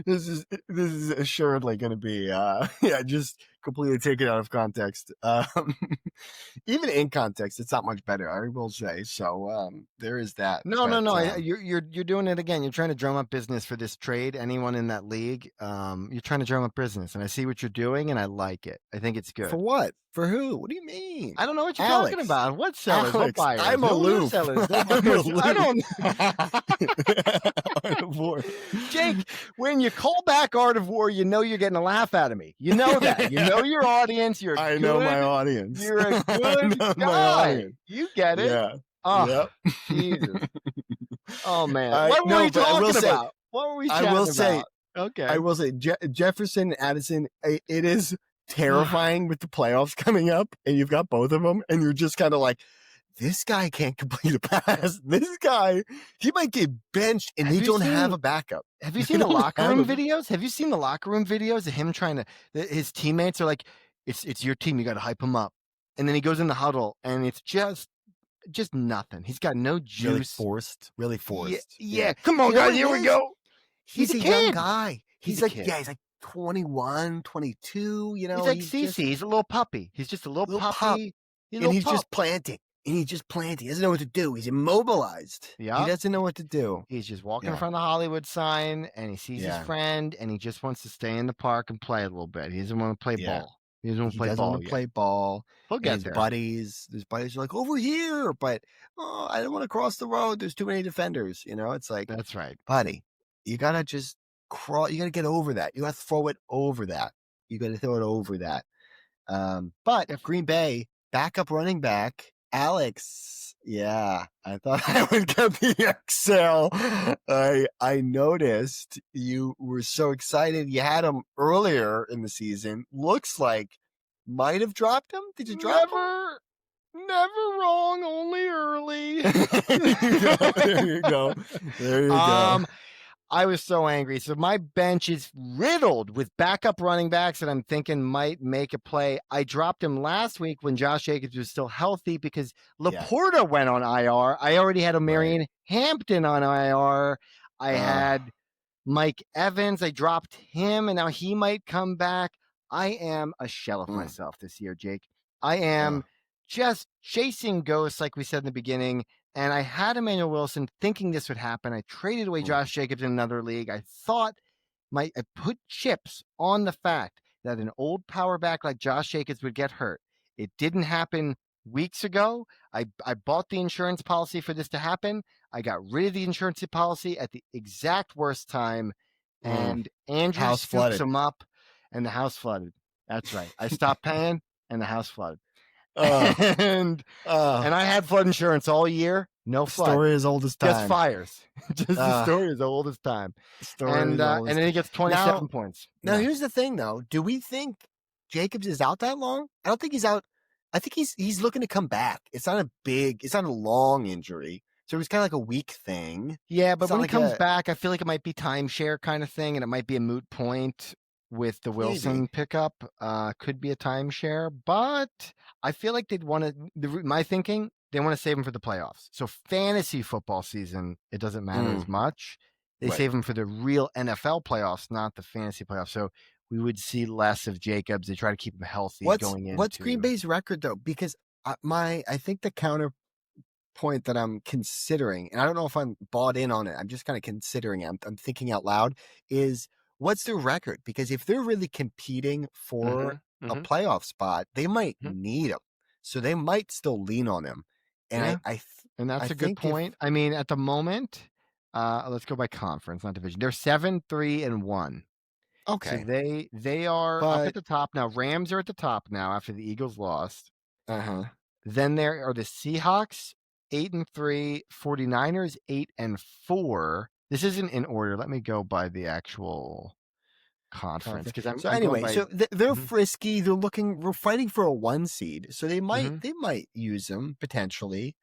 This is assuredly going to be just completely taken out of context. Even in context, it's not much better, I will say. So there is that. No, you're doing it again. You're trying to drum up business for this trade. Anyone in that league, you're trying to drum up business, and I see what you're doing, and I like it. I think it's good. For what? For who? What do you mean? I don't know what you're talking about. What sellers? Alex, what buyers? I'm aloof. Sellers? I'm aloof. I don't. Jake, when you call back Art of War, you know you're getting a laugh out of me. You know that. You know your audience. I know my audience. You're a good guy. You get it. Yeah. Oh, yep. Jesus. Oh, man. What were we talking about? What were we chatting about? I will say, Jefferson, Addison, it is terrifying with the playoffs coming up, and you've got both of them, and you're just kind of like, this guy can't complete a pass. This guy, he might get benched, and they don't have a backup. Have you seen the locker room videos? Have you seen the locker room videos of him trying to? His teammates are like, "It's your team. You got to hype him up," and then he goes in the huddle, and it's just nothing. He's got no juice. Really forced. Yeah. Come on, guys. Here we go. He's a young guy. He's like, kid. He's like 21, 22. You know, he's like Cece. He's a little puppy. He's just a little puppy. He's just planting. And he doesn't know what to do. He's immobilized. Yeah. He doesn't know what to do. He's just walking in front of the Hollywood sign, and he sees his friend, and he just wants to stay in the park and play a little bit. He doesn't want to play ball. He doesn't want to play ball. He'll get there. His buddies are like, over here, but I don't want to cross the road. There's too many defenders. You know, it's like, that's right, buddy. You gotta just crawl. You gotta get over that. You gotta throw it over that. But if Green Bay backup running back Alex, I thought I would get the Excel. I noticed you were so excited. You had him earlier in the season. Looks like might have dropped him. Did you drop him? Never wrong, only early. There you go. I was so angry. So my bench is riddled with backup running backs that I'm thinking might make a play. I dropped him last week when Josh Jacobs was still healthy because Laporta went on IR. I already had a Marion Hampton on IR. I had Mike Evans. I dropped him, and now he might come back. I am a shell of myself this year, Jake. I am just chasing ghosts, like we said in the beginning. And I had Emmanuel Wilson thinking this would happen. I traded away Josh Jacobs in another league. I thought I put chips on the fact that an old power back like Josh Jacobs would get hurt. It didn't happen weeks ago. I bought the insurance policy for this to happen. I got rid of the insurance policy at the exact worst time. And Andrew scoops him up, and the house flooded. That's right. I stopped paying, and the house flooded. And I had flood insurance all year. No flood. Story as old as time. Just fires. The story as old as time. And then he gets 27 points. Now here's the thing, though. Do we think Jacobs is out that long? I don't think he's out. I think he's looking to come back. It's not a long injury. So it was kind of like a week thing. Yeah, but when he comes back, I feel like it might be timeshare kind of thing, and it might be a moot point with the Wilson pickup. Could be a timeshare, but I feel like they'd want to. My thinking, they want to save him for the playoffs. So fantasy football season, it doesn't matter as much. They save him for the real NFL playoffs, not the fantasy playoffs. So we would see less of Jacobs. They try to keep him healthy going in. What's Green Bay's record though? Because I think the counterpoint that I'm considering, and I don't know if I'm bought in on it. I'm just kind of considering it. I'm thinking out loud. Is what's their record? Because if they're really competing for a playoff spot, they might need him. So they might still lean on him. And and that's a good point. I mean, at the moment, let's go by conference, not division. They're 7-3-1. Okay. So they are up at the top now. Rams are at the top now after the Eagles lost. Then there are the Seahawks, 8-3, 49ers, 8-4. This isn't in order. Let me go by the actual conference. They're frisky. We're fighting for a 1 seed. So they might use them potentially.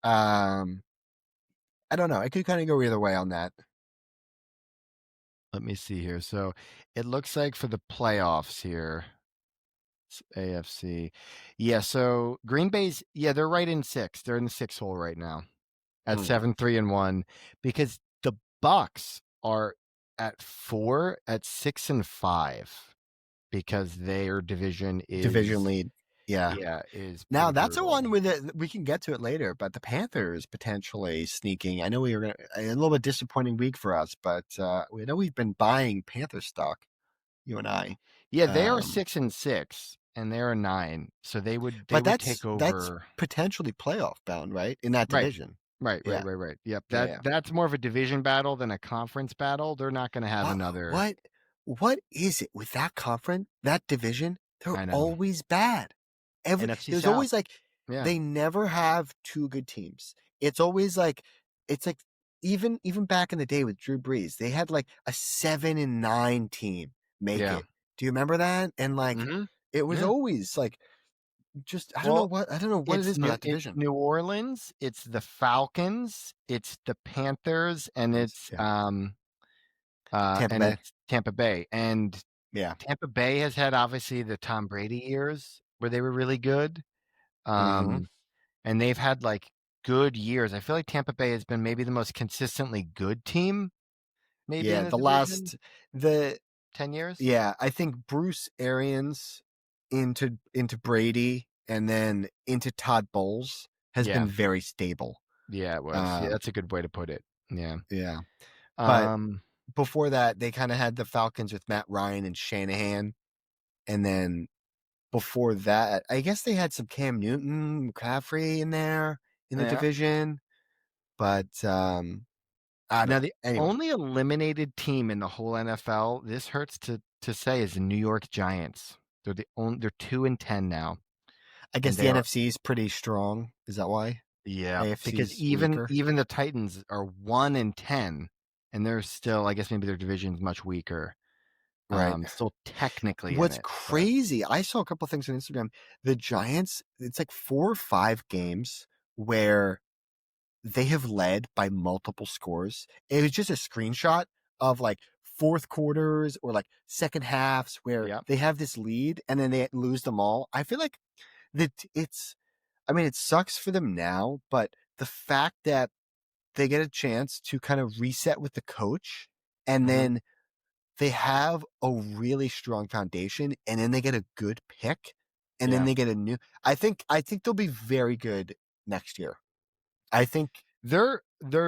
I don't know. I could kind of go either way on that. Let me see here. So it looks like for the playoffs here, AFC. Yeah, so Green Bay's, they're right in 6. They're in the 6 hole right now at 7-3-1 because Bucks are at 6 and 5 because their division lead. Yeah, is now pretty that's a one brutal. with we can get to it later, but the Panthers potentially sneaking. I know we were a little bit disappointing week for us, but we know we've been buying Panther stock, you and I. Yeah, they are 6 and 6, and they're a 9, so they would But take that's over. potentially playoff bound, right? In that Right. division. Right. Yeah. Yep. Yeah. That's more of a division battle than a conference battle. They're not going to have another. What is it with that conference, that division? They're I know. always bad. NFC There's South. always like Yeah. they never have two good teams. It's always like it's like even back in the day with Drew Brees, they had like a 7-9 team make Yeah. it. Do you remember that? And like Mm-hmm. it was Yeah. always like just I don't know Well, what it is about that division. New Orleans. It's the Falcons. It's the Panthers, and it's Tampa Bay. it's Tampa Bay. And Yeah. Tampa Bay has had obviously the Tom Brady years where they were really good. Mm-hmm. And they've had like good years. I feel like Tampa Bay has been maybe the most consistently good team, maybe in Yeah, the the division. last the 10 years. Yeah, I think Bruce Arians into Brady and then into Todd Bowles has Yeah. been very stable. Yeah, it was. Yeah, that's a good way to put it. Yeah. Yeah. But Um, before that, they kind of had the Falcons with Matt Ryan and Shanahan. And then before that, I guess they had some Cam Newton, McCaffrey in there in the yeah. division. But I don't Now know. the Anyway, only eliminated team in the whole NFL, this hurts to say, is the New York Giants. They're 2 and 10 now. I guess And the they are. NFC is pretty strong. Is that why? Yeah, because AFC's even weaker. the Titans are 1 and 10, and they're still, I guess maybe their division's much weaker. Right. Still technically in What's it, but crazy, I saw a couple things on Instagram. The Giants, it's like 4 or 5 games where they have led by multiple scores. It was just a screenshot of like fourth quarters or like second halves where yeah, they have this lead and then they lose them all. I feel like that it sucks for them now, but the fact that they get a chance to kind of reset with the coach and mhm, then they have a really strong foundation and then they get a good pick and then yeah. they get a new I think they'll be very good next year. I think They're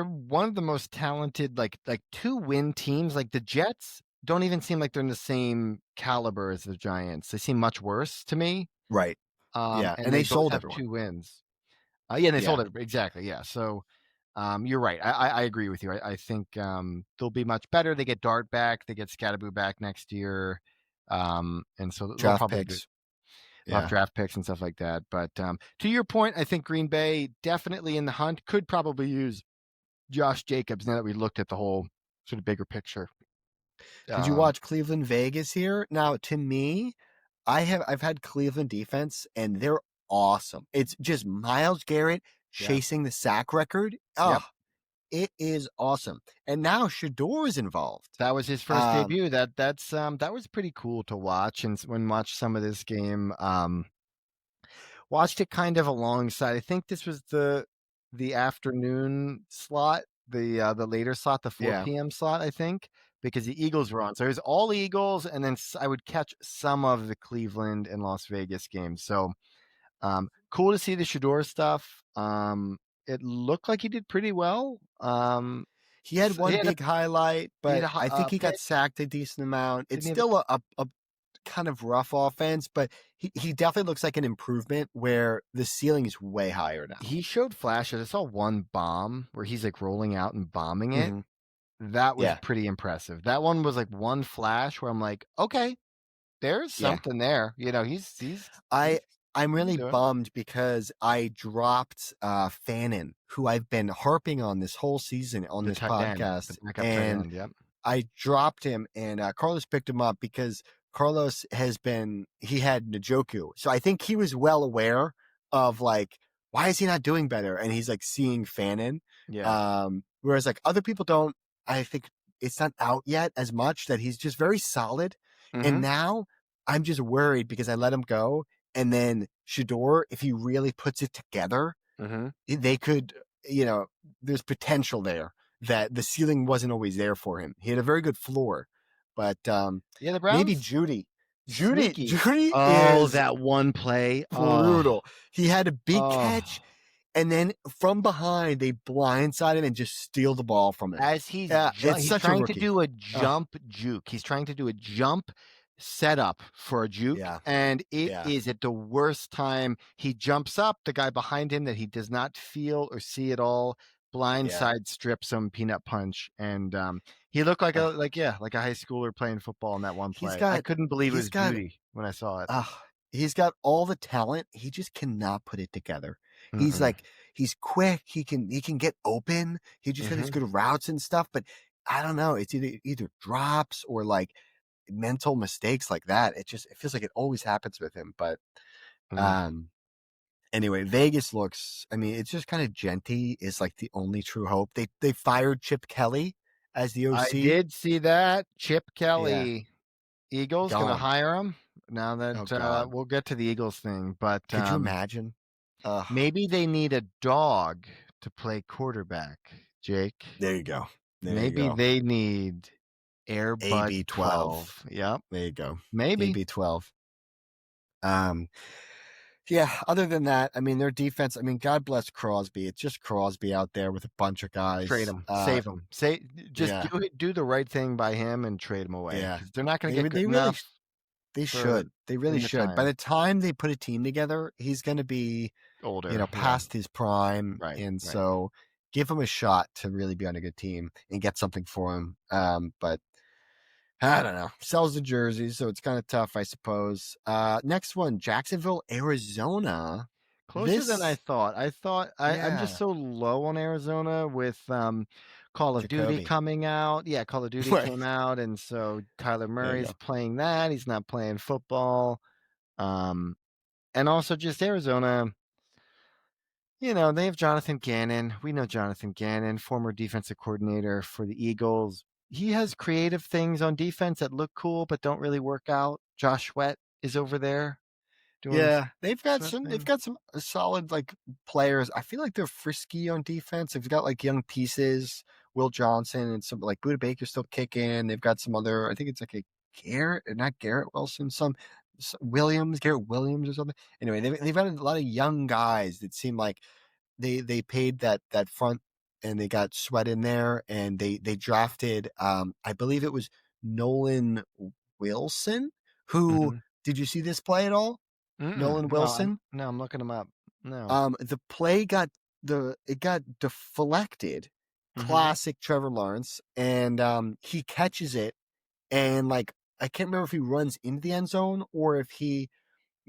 one of the most talented, like 2-win teams. Like the Jets don't even seem like they're in the same caliber as the Giants. They seem much worse to me. right. Yeah, And and they they both sold have everyone. 2 wins. Yeah, and they Yeah, sold it exactly. Yeah, so you're right. I agree with you. I think they'll be much better. They get Dart back. They get Scatterboo back next year. And so they'll draft probably picks. have Yeah, draft picks and stuff like that. But to your point, I think Green Bay definitely in the hunt, could probably use Josh Jacobs now that we looked at the whole sort of bigger picture. did you Um, watch Cleveland Vegas here? Now, to me, I've had Cleveland defense and they're awesome. It's just Myles Garrett yeah. chasing the sack record. Yep. Oh, it is awesome. And now Shador is involved. That was his first debut. That was pretty cool to watch. And when watched some of this game, watched it kind of alongside. I think this was the afternoon slot, the later slot, the 4 Yeah. p.m. slot, I think, because the Eagles were on. So it was all Eagles, and then I would catch some of the Cleveland and Las Vegas games. So cool to see the Shador stuff. It looked like he did pretty well. He had He one had a big highlight, he had but I think he got pick. sacked a decent amount. It's Didn't he have still a kind of rough offense, but he definitely looks like an improvement where the ceiling is way higher now. He showed flashes. I saw one bomb where he's like rolling out and bombing it. Mm-hmm. That was Yeah. pretty impressive. That one was like one flash where I'm like, okay, there's Yeah. something there. I'm really doing it. bummed because I dropped Fannin, who I've been harping on this whole season on this podcast, the backup tight and end. Yep. I dropped him, and Carlos picked him up because Carlos he had Njoku. So I think he was well aware of like, why is he not doing better? And he's like seeing Fannin. Yeah. Whereas like other people don't, I think it's not out yet as much that he's just very solid. Mm-hmm. And now I'm just worried because I let him go. And then Shador, if he really puts it together, Mm-hmm. they could, there's potential there that the ceiling wasn't always there for him. He had a very good floor, but Yeah, the maybe Browns Judy. sneaky. Judy Oh, is that one play. brutal. He had a big catch, Oh. and then from behind they blindside him and just steal the ball from him. As Yeah, it's he's such a trying to rookie. do a jump juke. He's trying to do a jump setup for a juke, Yeah, and it yeah, is at the worst time. He jumps up, the guy behind him that he does not feel or see at all, yeah. blindside strips him, peanut punch, and he looked like Uh, like a high schooler playing football in that one he's play. I got couldn't believe it he's was got Judy when I saw it. uh, he's got all the talent. He just cannot put it together. He's Mm-mm. like he's quick. He can get open. He just got his Mm-hmm. good routes and stuff. But I don't know. It's either drops or like mental mistakes like that. It feels like it always happens with him. But Mm. um, anyway, Vegas looks. I mean, it's just kind of Genty is like the only true hope. They fired Chip Kelly as the I OC. did see that. Chip Yeah, Kelly. Eagles gonna gone. hire him now Oh that God, we'll get to the Eagles thing, but could you imagine? maybe they need a dog to play quarterback, Jake. There you go. There you Maybe go. they need Airbud AB-12. 12. Yep, There you go. maybe AB-12. Um, yeah. Other than that, I mean, their defense. I mean, God bless Crosby. It's just Crosby out there with a bunch of trade guys. him, save him, just Yeah, do the right thing by him and trade him away yeah. because they're not going to They get good they really enough they for should. They really in the should. By time. the time they put a team together, he's going to be, Older, yeah, past his prime, right, and right. so give him a shot to really be on a good team and get something for him. But I don't know. Sells the jerseys, so it's kind of tough, I suppose. Next one, Jacksonville, Arizona. Closer than I This, thought. I'm just yeah, so low on Arizona with Call of Duty Jacoby. coming out. Yeah, Call of Duty Right. came out, and so Kyler There you Murray's go. playing that. He's not playing football. Um, and also just Arizona, they have Jonathan Gannon. We know Jonathan Gannon, former defensive coordinator for the Eagles. He has creative things on defense that look cool but don't really work out. Josh Sweat is over there doing Yeah, they've got Sweat some. They've thing. got some solid like players. I feel like they're frisky on defense. They've got like young pieces, Will Johnson and some like Buda Baker still kicking. They've got some other. I think it's like a not Garrett Wilson, Williams, Garrett Williams or something. Anyway, they've got a lot of young guys that seem like they paid that front and they got Sweat in there and they drafted. I believe it was Nolan Wilson. Who Mm-hmm. did you see this play at all? Nolan No, Wilson. I'm looking him up. No. The play got deflected. Mm-hmm. Classic Trevor Lawrence, and he catches it, and like I can't remember if he runs into the end zone or if he.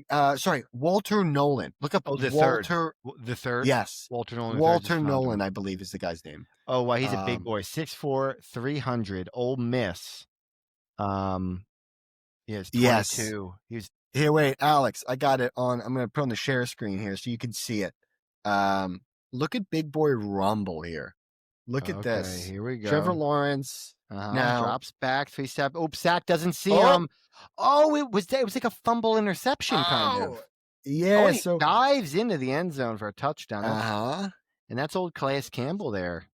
Sorry, Walter Nolan. Look up Oh, Walter. The third. Yes, Walter Nolan the third. Just Walter found Nolan, him. I believe is the guy's name. Oh, wow, he's a big Um, boy. 6'4", 300. Ole Miss. Um, he has yes. 22. He was Here, wait, Alex, I got it on. I'm going to put on the share screen here so you can see it. Look at Big Boy Rumble here. Look at okay. this. Here we Trevor go. Lawrence. Now, Drops back 3-step. Oops, sack doesn't see oh, him. Oh, it was like a fumble interception kind oh, of. Oh, yeah. and he So, dives into the end zone for a touchdown. uh-huh. And that's old Calais Campbell there.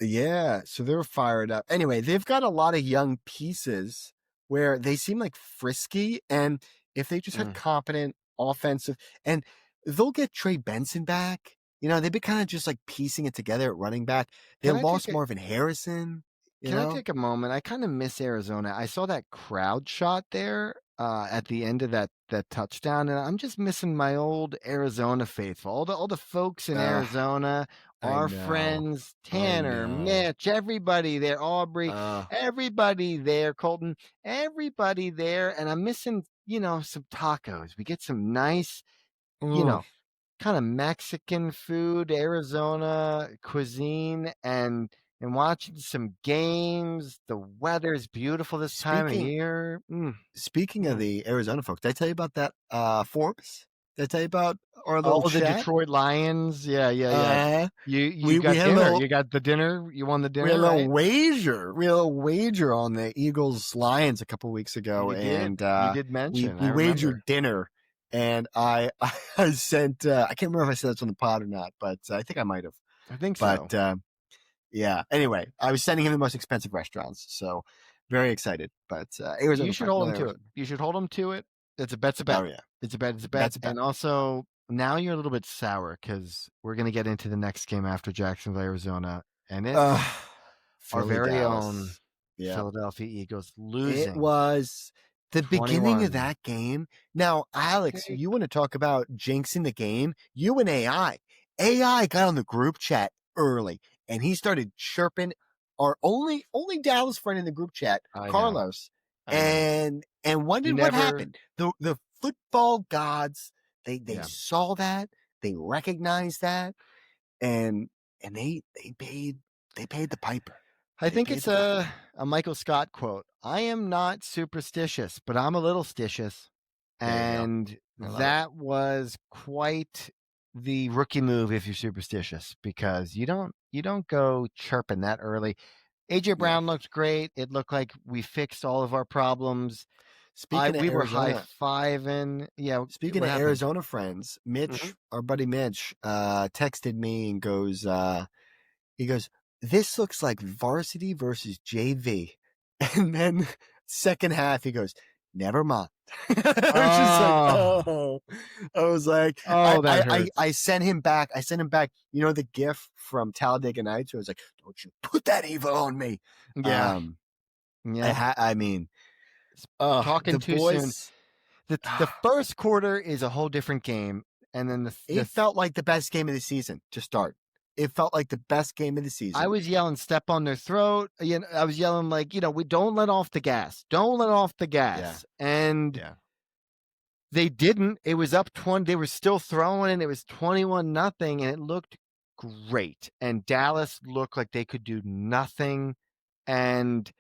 Yeah. So they're fired up. Anyway, they've got a lot of young pieces where they seem like frisky. And if they just had competent offensive, and they'll get Trey Benson back. They've been kind of just like piecing it together at running back. They Can I lost take a Marvin Harrison. Can I take a moment? I kind of miss Arizona. I saw that crowd shot there at the end of that touchdown, and I'm just missing my old Arizona faithful. All the folks in Uh, Arizona, I our know. friends, I Tanner, know. Mitch, everybody there, Aubrey, everybody there, Colton, everybody there, and I'm missing, some tacos. We get some nice, you Mm. know, kind of Mexican food, Arizona cuisine, and watching some games. The weather's beautiful this time of Speaking year. speaking of Mm. the Arizona folks, did I tell you about that Forbes? Did I tell you about our little Oh, the chat? Detroit Lions. Yeah, yeah, yeah. Uh You we got had a dinner. little You got the dinner. You won the we had a dinner, little right? wager. We had a little wager on the Eagles Lions a couple weeks ago, You did. and You did we mention. we I remember. wagered dinner. And I I sent I can't remember if I said this on the pod or not, but I think I might have. I think so. But Yeah. Anyway, I was sending him the most expensive restaurants, so very excited. But You Arizona should Friends, hold him another to it. Arizona. You should hold him to it. It's a bet's a bet. Oh yeah, It's a bet. It's a bet. that's a bet. And also, now you're a little bit sour because we're going to get into the next game after Jacksonville, Arizona, and it's our Philly, very own Dallas. Yeah. Philadelphia Eagles It losing was the beginning of 21. that game. Now, Alex, you want to talk about jinxing the game? You and AI. AI got on the group chat early and he started chirping our only Dallas friend in the group chat, I know. Carlos. I know. And You what never. happened? The football gods, they Yeah. saw that, they recognized that, and they paid the piper. I They think paid it's the piper. a Michael Scott quote. I am not superstitious, but I'm a little stitious. There you go. And I love it. that was quite the rookie move if you're superstitious because you don't go chirping that early. AJ Yeah. Brown looked great. It looked like we fixed all of our problems. Speaking of We were high Arizona, fiving. Yeah, speaking what of happened? Arizona friends, Mm-hmm. Mitch, our buddy Mitch, texted me and goes, he goes, "This looks like varsity versus JV," and then second half he goes, "Never mind." I was just like, Oh, oh, I was like, that hurts. I sent him back. I sent him back. You know the GIF from Talladega Nights. So I was like, "Don't you put that evil on me." Yeah, Um, yeah. I mean, Talking the too soon. boys. The first quarter is a whole different game, and then It felt like the best game of the season to start. It felt like the best game of the I season. was yelling, "Step on their throat!" I was yelling like, we don't let off the gas, don't let off the Yeah. gas, and Yeah. they didn't. It was up 20. They were still throwing, and it was 21-0, and it looked great. And Dallas looked like they could do nothing. And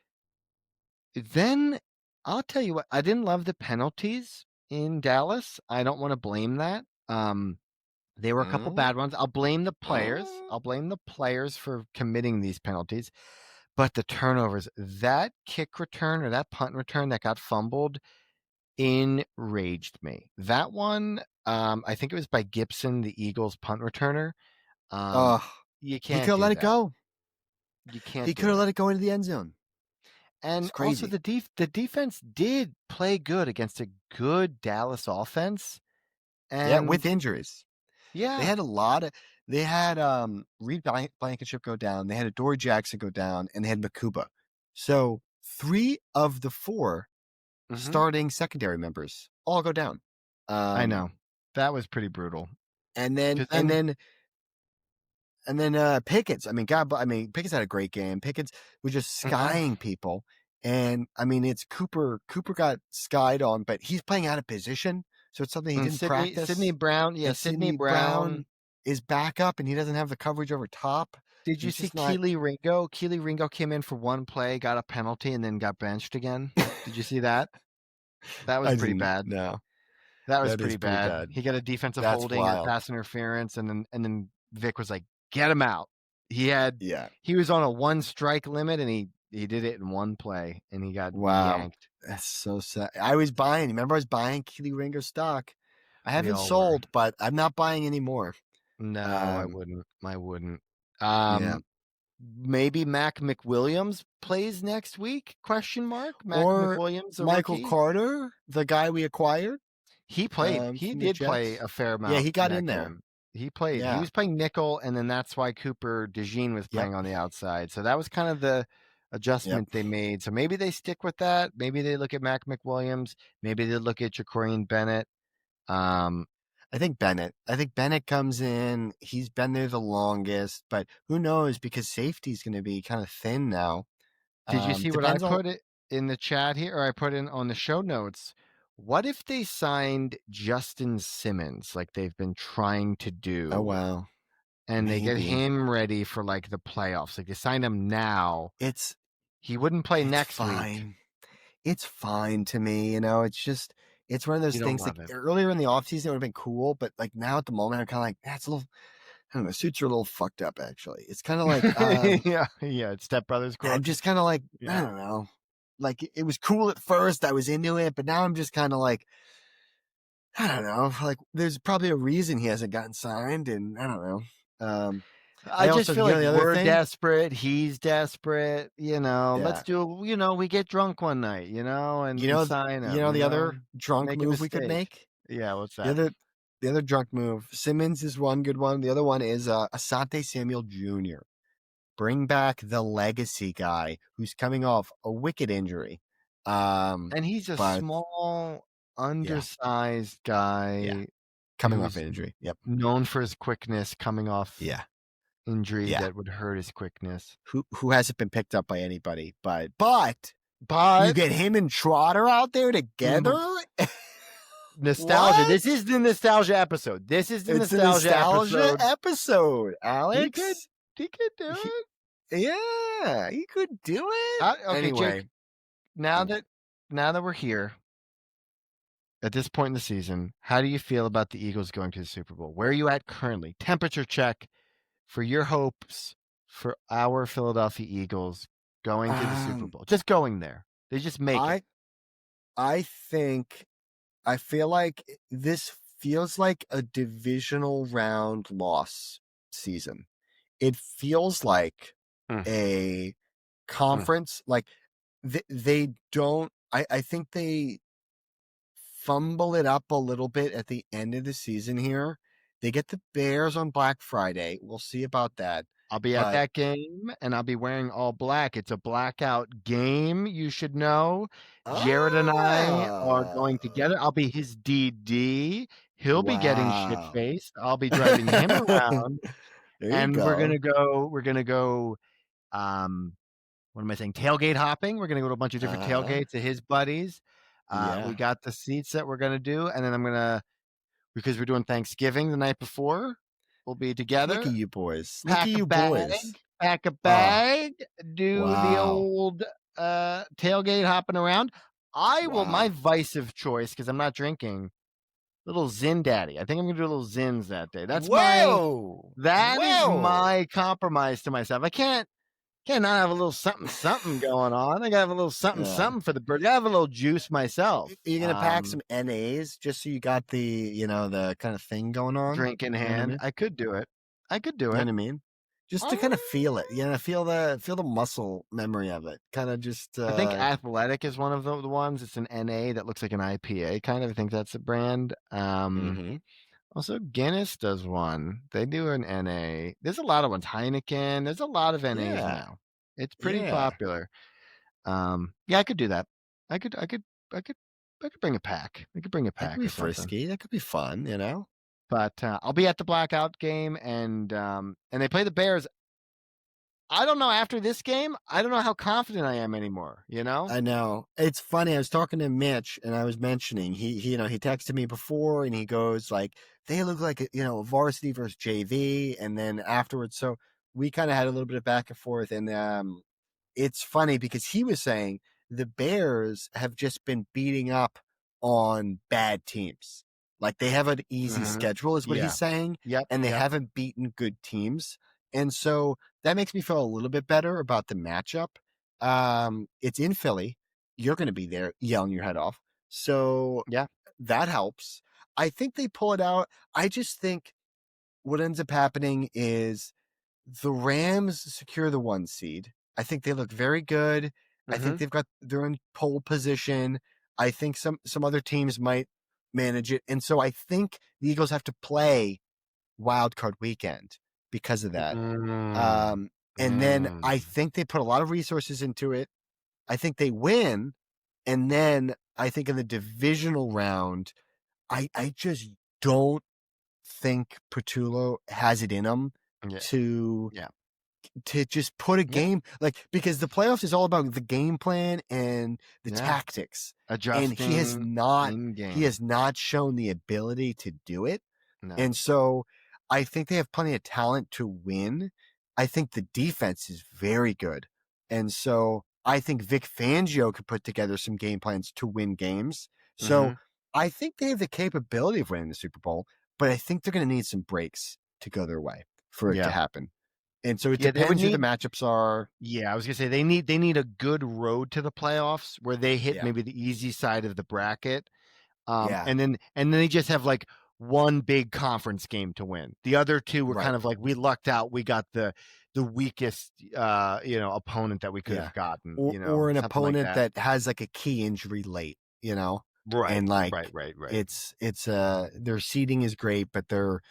then I'll tell you what, I didn't love the penalties in Dallas. I don't want to blame that. There were a couple bad ones. I'll blame the players. I'll blame the players for committing these penalties. But the turnovers, that kick return or that punt return that got fumbled enraged me. That one, I think it was by Gibson, the Eagles punt returner. You He can't could have do let it that. go. You can't He could do have it. let it go into the end zone. And It's also crazy. the defense did play good against a good Dallas offense. Yeah, And with injuries. They yeah, had a lot of they had Reed Blankenship go down, they had Adoree Jackson go down, and they had Makuba. So 3 of the 4 starting secondary members all go down. I know. That was pretty brutal. And then Because then Pickens. Pickens had a great game. Pickens was just Mhm. skying people. And I mean, it's Cooper. Cooper got skied on, but he's playing out of position. So it's something he and didn't Sydney practice. Brown, yeah, And Sydney Sidney Brown. Brown is back up and he doesn't have the coverage over top. Did you He's see just not. Keely Ringo? Keely Ringo came in for one play, got a penalty, and then got benched again. Did you see that? That was I pretty didn't bad. know. That was That is pretty pretty bad. bad. He got a defensive That's holding or wild. pass interference, and then Vic was like, "Get him out." He had Yeah. he was on a one strike limit, and he did it in one play, and he got Wow. yanked. That's so sad. I was buying. Remember, I was buying Keely Ringo stock. I We haven't all were. sold, but I'm not buying anymore. No, I Um, wouldn't. I wouldn't. yeah. Maybe Mac McWilliams plays next week? Question mark. Mac Or McWilliams, a Michael rookie. Carter, the guy we acquired He played. He from the did play Jets. a fair Yeah, amount he in got in that there. game. He played. He Yeah. was playing nickel, and then that's why Cooper DeJean was Yep. playing on the outside. So that was kind of the Yep. adjustment they made. So maybe they stick with that. Maybe they look at Mac McWilliams. Maybe they look at Jacorian Bennett. Um, I think Bennett. I think Bennett comes in. He's been there the longest, but who knows? Because safety's going to be kind of thin now. did you see what I Depends on. put it in the chat here, or I put in on the show notes? What if they signed Justin Simmons like they've been trying to Oh do? wow, And they get maybe him ready for like the playoffs. Like they sign him now. it's He wouldn't play it's next week. fine. It's fine to me. It's just it's one of those You don't things. love Like it. earlier in the offseason, it would have been cool, but like now at the moment, I'm kind of like that's a little. I don't know. Suits are a little fucked up. Actually, it's kind of like yeah, it's Step Brothers I'm quote. just kind of like I Yeah. don't know. Like it was cool at first. I was into it, but now I'm just kind of like I don't know. Like there's probably a reason he hasn't gotten signed, and I don't know. I just also, feel you know, like the other we're thing, desperate. He's desperate. Let's yeah, do. We get drunk one night. And sign you him. know, the other drunk Make a move we could mistake. make. Yeah, what's The that? other, the other drunk move. Simmons is one good one. The other one is Asante Samuel Jr. Bring back the legacy guy who's coming off a wicked injury. And he's a But small, yeah, undersized yeah, guy coming off who's an injury. Yep. known for his quickness, coming off Yeah. injury Yeah. that would hurt his quickness. Who hasn't been picked up by anybody? But you get him and Trotter out there together. Nostalgia. What? This is the nostalgia episode. It's a nostalgia episode, Alex. He could do it. Yeah, he could do it. Okay, Anyway, Jake, now that we're here at this point in the season, how do you feel about the Eagles going to the Super Bowl? Where are you at currently? Temperature check for your hopes for our Philadelphia Eagles going to the Super Bowl. Just going there. They just make it. I feel like this feels like a divisional round loss season. It feels like a conference. Like they don't. I think they fumble it up a little bit at the end of the season here. They get the Bears on Black Friday. We'll see about that. I'll be at that game, and I'll be wearing all black. It's a blackout game, you should know. Jared and I are going together. I'll be his DD. He'll be getting shit-faced. I'll be driving him around. We're gonna go what am I saying? Tailgate hopping. We're gonna go to a bunch of different tailgates of his buddies. We got the seats that we're gonna do, and then because we're doing Thanksgiving the night before, we'll be together. Look at you boys. Pack a bag, do the old tailgate hopping around. My vice of choice, because I'm not drinking, little Zin Daddy. I think I'm gonna do a little Zins that day. That's my compromise to myself. I can't not have a little something going on. I gotta have a little something for the bird. I gotta have a little juice myself. You're gonna pack some NAs just so you got the the kind of thing going on. Drink in hand. I could do it. You know what I mean? Just to kind of feel it, feel the muscle memory of it. Kind of just. I think Athletic is one of the ones. It's an NA that looks like an IPA. Kind of. I think that's a brand. Also, Guinness does one. They do an NA. There's a lot of ones. Heineken. There's a lot of NAs now. It's pretty popular. I could do that. I could bring a pack. I could bring a pack. That could be frisky. That could be fun, But I'll be at the blackout game, and they play the Bears. I don't know after this game. I don't know how confident I am anymore. I know. It's funny. I was talking to Mitch, and I was mentioning he texted me before, and he goes like, they look like varsity versus JV, and then afterwards, so we kind of had a little bit of back and forth, and it's funny because he was saying the Bears have just been beating up on bad teams. Like they have an easy schedule, is what he's saying. And they haven't beaten good teams. And so that makes me feel a little bit better about the matchup. It's in Philly. You're going to be there yelling your head off. So that helps. I think they pull it out. I just think what ends up happening is the Rams secure the 1 seed. I think they look very good. I think they're in pole position. I think some other teams might manage it. And so I think the Eagles have to play wild card weekend because of that. And then I think they put a lot of resources into it. I think they win. And then I think in the divisional round, I just don't think Patullo has it in him to just put a game because the playoffs is all about the game plan and the tactics. Adjusting, and he has not shown the ability to do it. No. And so I think they have plenty of talent to win. I think the defense is very good. And so I think Vic Fangio could put together some game plans to win games. So I think they have the capability of winning the Super Bowl, but I think they're going to need some breaks to go their way for it to happen. And so it depends who the matchups are. Yeah, I was gonna say they need a good road to the playoffs where they hit maybe the easy side of the bracket. And then they just have like one big conference game to win. The other two were kind of like, we lucked out. We got the weakest, opponent that we could have gotten, or an something like opponent that. that has like a key injury late, Right. and like, right. it's their seeding is great, but they're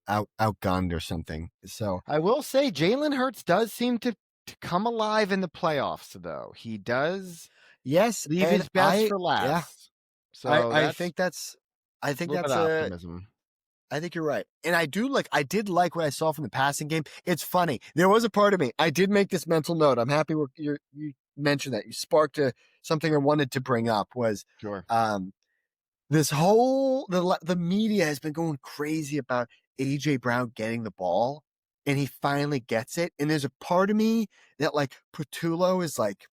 outgunned or something. So I will say Jalen Hurts does seem to come alive in the playoffs, though. He does yes, leave and his best for last. So I that's think that's I a think little bit that's of a optimism. I think you're right. And I did like what I saw from the passing game. It's funny. There was a part of me. I did make this mental note. I'm happy you mentioned that. You sparked something I wanted to bring up was Sure. this whole the media has been going crazy about AJ Brown getting the ball, and he finally gets it. And there's a part of me that like Patullo is like,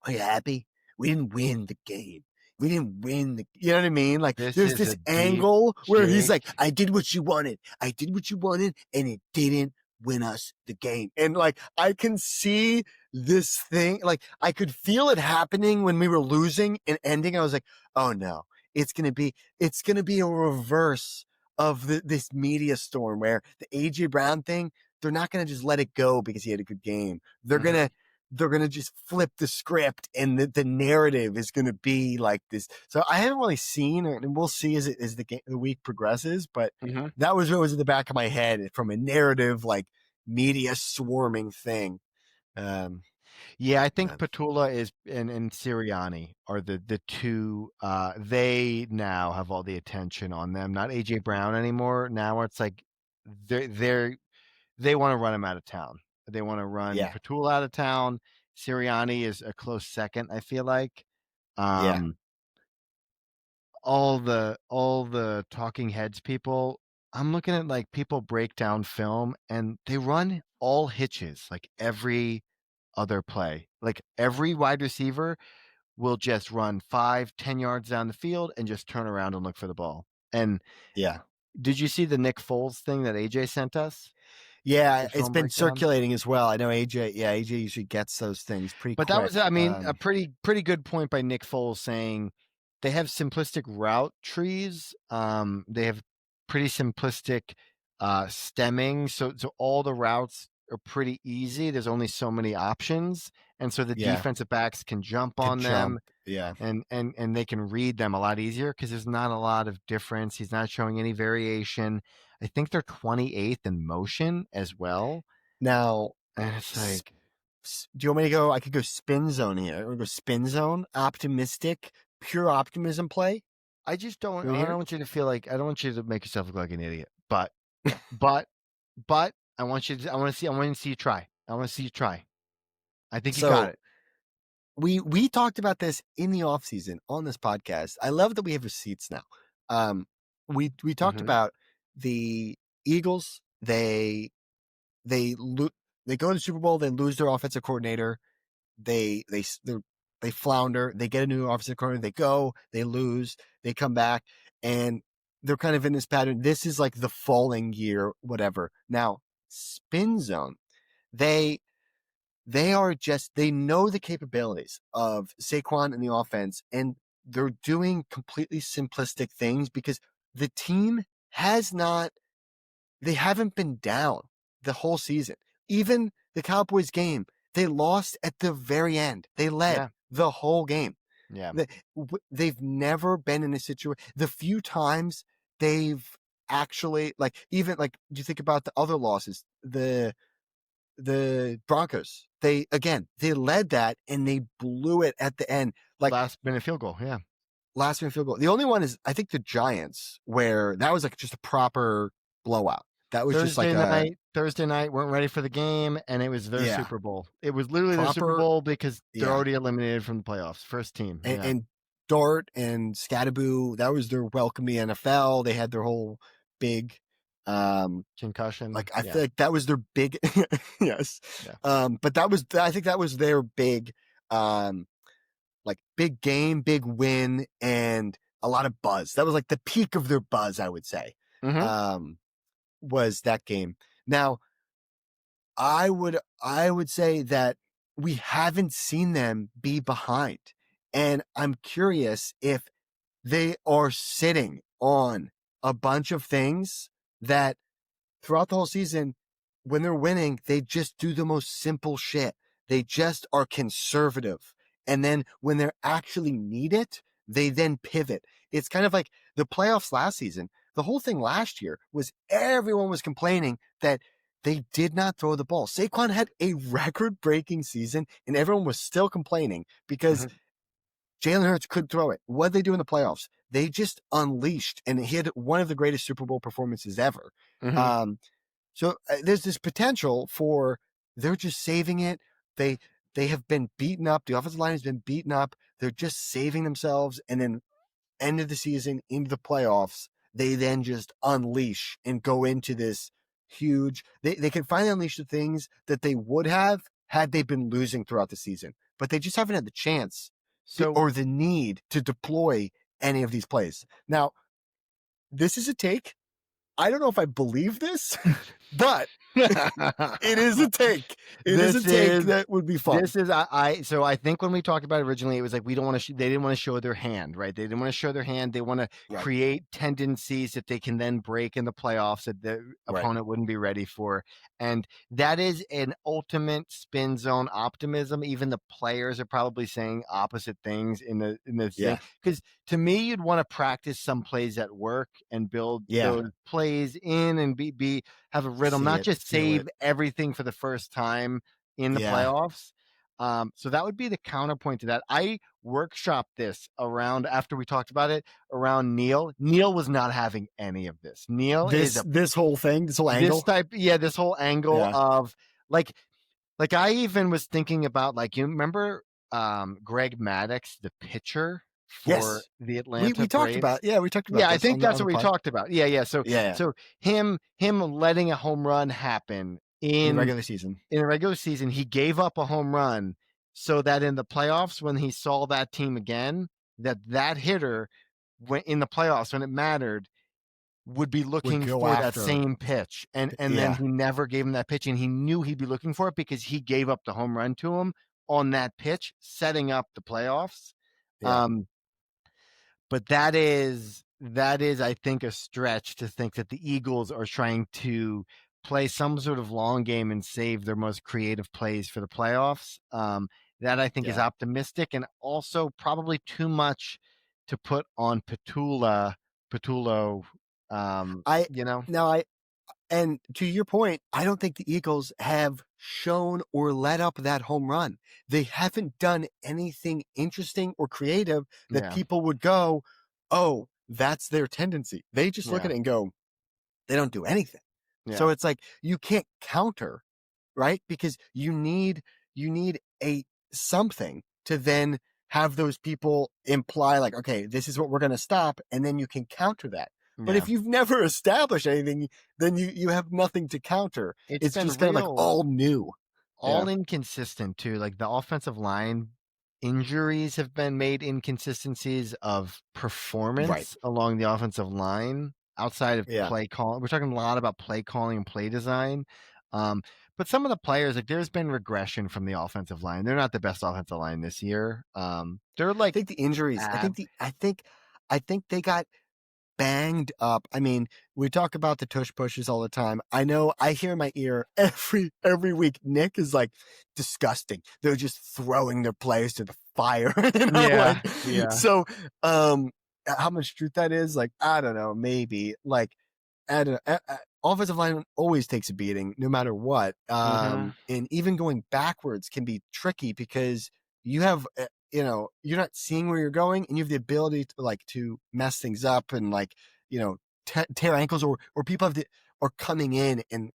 are you happy? We didn't win the game. We didn't win you know what I mean? Like This there's is this a deep angle where he's like, shake. I did what you wanted. I did what you wanted, and it didn't win us the game. And like I can see this thing, like I could feel it happening when we were losing and ending. I was like, oh no, it's gonna be a reverse of this media storm where the AJ Brown thing, they're not gonna just let it go because he had a good game. They're gonna just flip the script, and the narrative is gonna be like this. So I haven't really seen, and we'll see as the week progresses. But that was what was in the back of my head from a narrative, like media swarming thing. Yeah, I think Petula and Sirianni are the two. They now have all the attention on them, not AJ Brown anymore. Now it's like they want to run him out of town. They want to run Petula out of town. Sirianni is a close second, I feel like. All the talking heads people, I'm looking at like people break down film and they run all hitches like every other play. Like every wide receiver will just run 5-10 yards down the field and just turn around and look for the ball. And did you see the Nick Foles thing that AJ sent us? Yeah, it's been circulating as well. I know AJ usually gets those things pretty quick. But that was, I mean, a pretty good point by Nick Foles saying they have simplistic route trees. They have pretty simplistic stemming. So all the routes are pretty easy. There's only so many options. And so the defensive backs can jump on them. Yeah. And they can read them a lot easier because there's not a lot of difference. He's not showing any variation. I think they're 28th in motion as well. Now, and it's like, do you want me to go? I could go spin zone here. Or go spin zone, optimistic, pure optimism play. I just don't. I don't want you to feel like. I don't want you to make yourself look like an idiot. But I want you to. I want to see you try. I want to see you try. I think you got it. We talked about this in the off season on this podcast. I love that we have receipts now. We talked about the Eagles. They go to the Super Bowl. They lose their offensive coordinator. They flounder. They get a new offensive coordinator. They lose. They come back, and they're kind of in this pattern. This is like the falling year, whatever. Now, spin zone. They know the capabilities of Saquon in the offense, and they're doing completely simplistic things because the team they haven't been down the whole season. Even the Cowboys game, they lost at the very end. They led the whole game. Yeah. They've never been in a situation. The few times they've actually, like, even like, do you think about the other losses? The Broncos, they led that and they blew it at the end. Like last minute field goal. Yeah. Last minute field goal. The only one is, I think, the Giants, where that was like just a proper blowout. That was Thursday night, weren't ready for the game, and it was their Super Bowl. It was literally the Super Bowl because they're already eliminated from the playoffs. First team. And Dart and Scadaboo, that was their welcome to the NFL. They had their whole big concussion. Like I feel like that was their big yes. Yeah. But I think that was their big like big game, big win, and a lot of buzz. That was like the peak of their buzz, I would say. Was that game. Now, I would say that we haven't seen them be behind. And I'm curious if they are sitting on a bunch of things that throughout the whole season, when they're winning, they just do the most simple shit. They just are conservative. And then when they actually need it, they then pivot. It's kind of like the playoffs last season. The whole thing last year was everyone was complaining that they did not throw the ball. Saquon had a record-breaking season, and everyone was still complaining because Jalen Hurts could throw it. What did they do in the playoffs? They just unleashed, and he had one of the greatest Super Bowl performances ever. So there's this potential for they're just saving it. They have been beaten up. The offensive line has been beaten up. They're just saving themselves, and then end of the season into the playoffs, they then just unleash and go into this huge. They can finally unleash the things that they would have had they been losing throughout the season, but they just haven't had the chance or the need to deploy any of these plays. Now, this is a take. I don't know if I believe this, but it is a take. It is a take that would be fun. This is so I think when we talked about it originally, it was like we don't want to. They didn't want to show their hand, right? They didn't want to show their hand. They want to create tendencies that they can then break in the playoffs that the opponent wouldn't be ready for, and that is an ultimate spin zone optimism. Even the players are probably saying opposite things in the thing, because to me, you'd want to practice some plays at work and build those plays in and have a rhythm, not just save everything for the first time in the playoffs. So that would be the counterpoint to that. I workshopped this around, after we talked about it, around Neil. Neil was not having any of this. Neil this whole thing, this whole angle. This whole angle of like I even was thinking about, like, you remember Greg Maddux, the pitcher for the Atlanta we talked Braves? about we talked about I think that's what we talked about. So him letting a home run happen in the regular season. In the regular season, he gave up a home run so that in the playoffs, when he saw that team again, that hitter in the playoffs when it mattered would be looking for that same pitch, and then he never gave him that pitch, and he knew he'd be looking for it because he gave up the home run to him on that pitch, setting up the playoffs. But that is, I think, a stretch to think that the Eagles are trying to play some sort of long game and save their most creative plays for the playoffs. That I think is optimistic, and also probably too much to put on Petullo. And to your point, I don't think the Eagles have shown or let up that home run. They haven't done anything interesting or creative that people would go, oh, that's their tendency. They just look at it and go, they don't do anything. So it's like, you can't counter, right? Because you need a something to then have those people imply, like, okay, this is what we're going to stop. And then you can counter that. But if you've never established anything, then you have nothing to counter. It's just kind of like all new. All inconsistent too. Like the offensive line injuries have been made inconsistencies of performance along the offensive line outside of play calling. We're talking a lot about play calling and play design. But some of the players, like, there's been regression from the offensive line. They're not the best offensive line this year. They're like, I think the injuries. I think they got banged up. I mean, we talk about the tush pushes all the time. I know I hear in my ear every week, Nick is like, disgusting. They're just throwing their players to the fire. So, how much truth that is, like, I don't know, maybe, like, I don't know. Offensive line always takes a beating no matter what. And even going backwards can be tricky because you have, you're not seeing where you're going, and you have the ability to mess things up and tear ankles, or people are coming in and,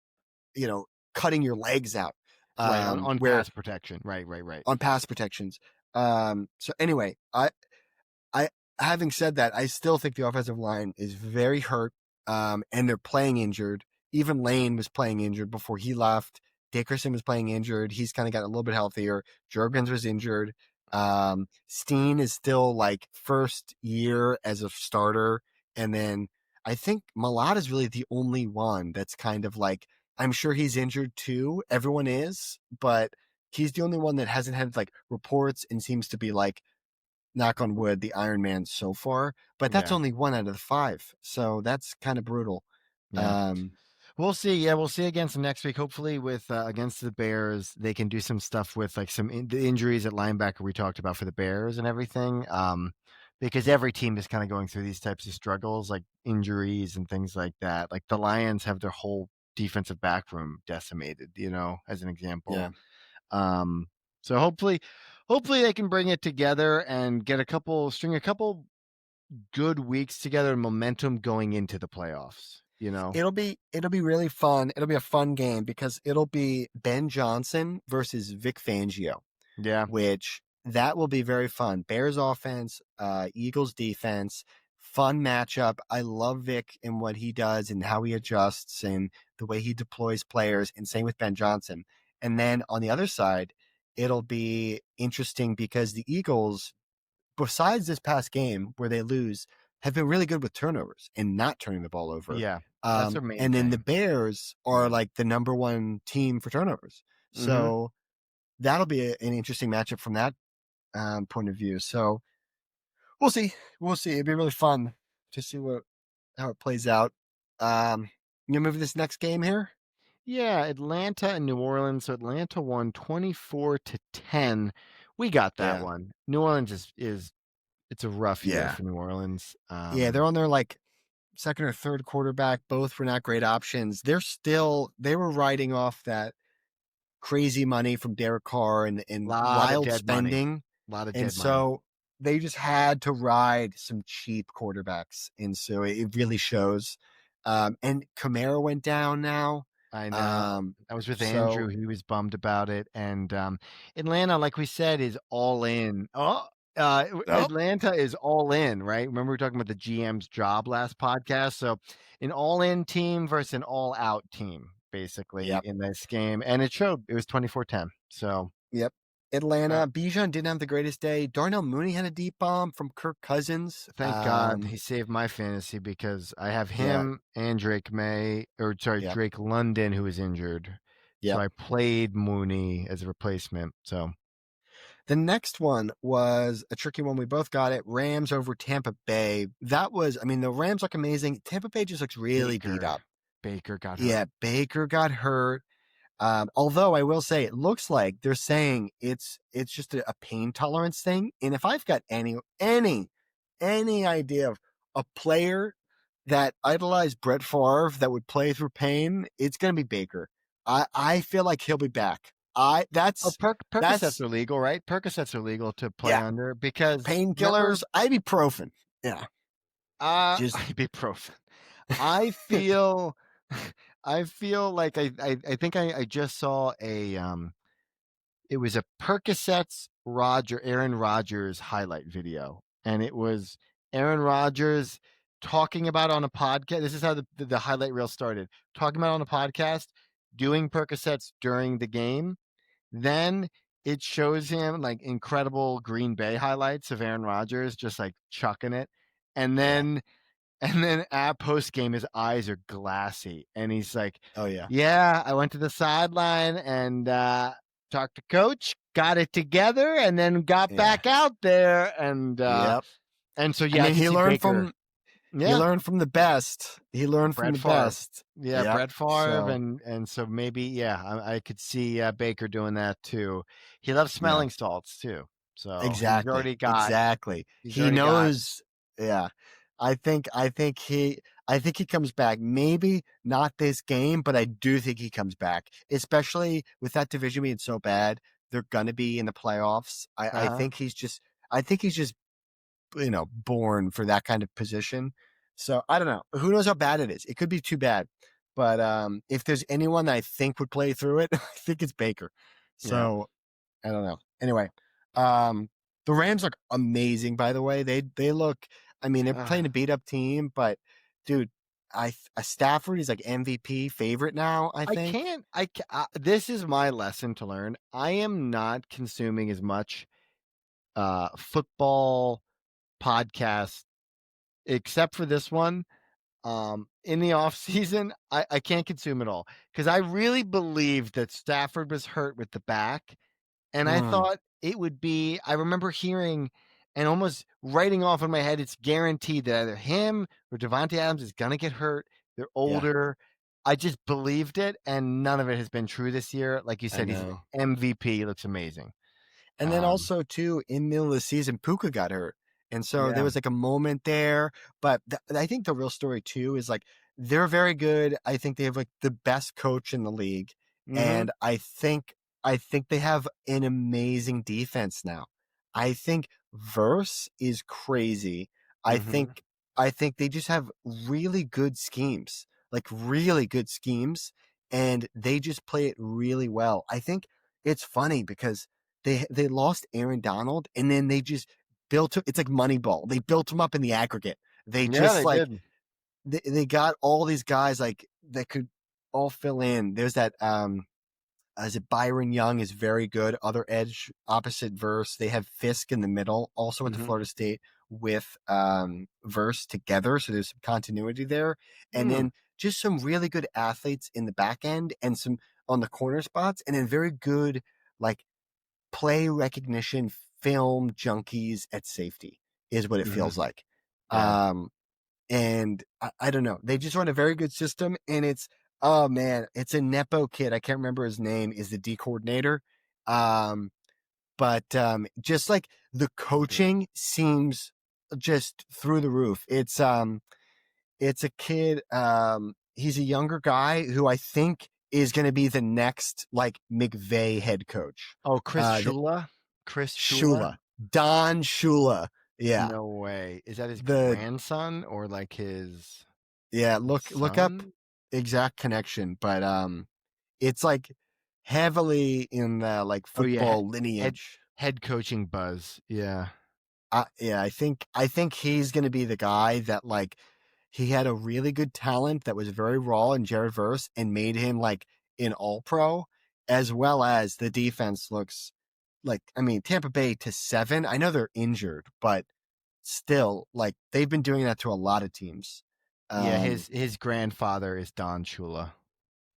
cutting your legs out. On pass protection. Right. On pass protections. So anyway, I having said that, I still think the offensive line is very hurt. And they're playing injured. Even Lane was playing injured before he left. Dickerson was playing injured. He's kind of got a little bit healthier. Jurgens was injured. Steen is still like first year as a starter. And then I think Malad is really the only one that's kind of like, I'm sure he's injured too. Everyone is, but he's the only one that hasn't had like reports and seems to be like knock on wood, the Iron Man so far, but that's Yeah. only 1 out of the 5. So that's kind of brutal. Yeah. We'll see. Yeah, we'll see against them next week. Hopefully, with against the Bears, they can do some stuff with like the injuries at linebacker we talked about for the Bears and everything. Because every team is kind of going through these types of struggles, like injuries and things like that. Like the Lions have their whole defensive back room decimated, as an example. Yeah. So hopefully they can bring it together and string a couple good weeks together and momentum going into the playoffs. It'll be really fun. It'll be a fun game because it'll be Ben Johnson versus Vic Fangio. Yeah. Which that will be very fun. Bears offense, Eagles defense, fun matchup. I love Vic and what he does and how he adjusts and the way he deploys players, and same with Ben Johnson. And then on the other side, it'll be interesting because the Eagles, besides this past game where they lose, have been really good with turnovers and not turning the ball over. Yeah, that's their main and then thing. the Bears are like the number one team for turnovers. So that'll be an interesting matchup from that point of view. So we'll see. It'd be really fun to see how it plays out. You move to this next game here? Yeah, Atlanta and New Orleans. So Atlanta won 24-10. We got that one. New Orleans is it's a rough year for New Orleans. They're on their like second or third quarterback. Both were not great options. They were riding off that crazy money from Derek Carr and wild spending. A lot of dead money. And so they just had to ride some cheap quarterbacks. And so it really shows. And Kamara went down now. I know. I was with Andrew. He was bummed about it. And Atlanta, like we said, is all in. Atlanta is all in, right? Remember we were talking about the GM's job last podcast? So an all-in team versus an all-out team, basically, in this game. And it showed. It was 24-10. So yep. Atlanta, Bijan didn't have the greatest day. Darnell Mooney had a deep bomb from Kirk Cousins. Thank God he saved my fantasy because I have him and Drake London, who was injured. So I played Mooney as a replacement. So the next one was a tricky one. We both got it. Rams over Tampa Bay. That was, the Rams look amazing. Tampa Bay just looks really beat up. Baker got hurt. Yeah, Baker got hurt. Although I will say, it looks like they're saying it's just a pain tolerance thing. And if I've got any idea of a player that idolized Brett Favre that would play through pain, it's going to be Baker. I feel like he'll be back. Percocets are legal, right? Percocets are legal to play under because painkillers. Ibuprofen. Yeah. Ibuprofen. I feel like I think I just saw it was a Percocets Aaron Rodgers highlight video, and it was Aaron Rodgers talking about on a podcast. This is how the highlight reel started. Talking about on a podcast, doing Percocets during the game. Then it shows him like incredible Green Bay highlights of Aaron Rodgers just like chucking it, and then at post game, his eyes are glassy, and he's like, "Oh yeah, I went to the sideline and talked to coach, got it together, and then got back out there, and so he learned from he learned from the best. He learned from the best. Yeah, Brett Favre, and so maybe I could see Baker doing that too. He loves smelling salts too, so exactly. He knows. I think he comes back. Maybe not this game, but I do think he comes back, especially with that division being so bad. They're gonna be in the playoffs. I think he's just born for that kind of position. So I don't know. Who knows how bad it is? It could be too bad. But if there's anyone that I think would play through it, I think it's Baker. So I don't know. Anyway, the Rams look amazing. By the way, they look. They're playing a beat up team, but dude, Stafford is like MVP favorite now. I think this is my lesson to learn. I am not consuming as much football podcast except for this one. In the off season, I can't consume it all because I really believed that Stafford was hurt with the back, and I thought it would be. I remember hearing and almost writing off in my head, it's guaranteed that either him or Devontae Adams is going to get hurt. They're Yeah, older. I just believed it, and none of it has been true this year. Like you I said, he's know. MVP. He looks amazing. And then also too, in the middle of the season, Puka got hurt, and so there Yeah. was like a moment there. But I think the real story too is like they're very good. I think they have like the best coach in the league, Mm-hmm. and I think they have an amazing defense now. I think Verse is crazy. I Mm-hmm. think I think they just have really good schemes, like really good schemes, and they just play it really well. I think it's funny because they lost Aaron Donald, and then they just built it's like Moneyball. They built him up in the aggregate. They Yeah, just they like did. they got all these guys like that could all fill in. There's that is it Byron Young is very good. Other edge opposite Verse. They have Fisk in the middle, also went to Mm-hmm. Florida State with Verse together. So there's some continuity there. And Mm. then just some really good athletes in the back end and some on the corner spots, and then very good like play recognition film junkies at safety is what it Mm-hmm. feels like. Yeah. Um, and I don't know. They just run a very good system, and it's oh man, it's a nepo kid. I can't remember his name. Is the D coordinator? Um, but just like the coaching seems just through the roof. It's a kid. He's a younger guy who I think is going to be the next like McVay head coach. Oh, Chris The Shula? Chris Shula? Shula, Don Shula. Yeah, No way. Is that his the grandson or like his yeah. Look up son? exact connection, but it's like heavily in the like Oh yeah, football head lineage. head coaching buzz. Yeah. Yeah, I think he's going to be the guy that like he had a really good talent that was very raw in Jared Verse and made him like an all pro, as well as the defense looks like, I mean, Tampa Bay to 7. I know they're injured, but still, like they've been doing that to a lot of teams. Yeah, Um, his grandfather is Don Shula.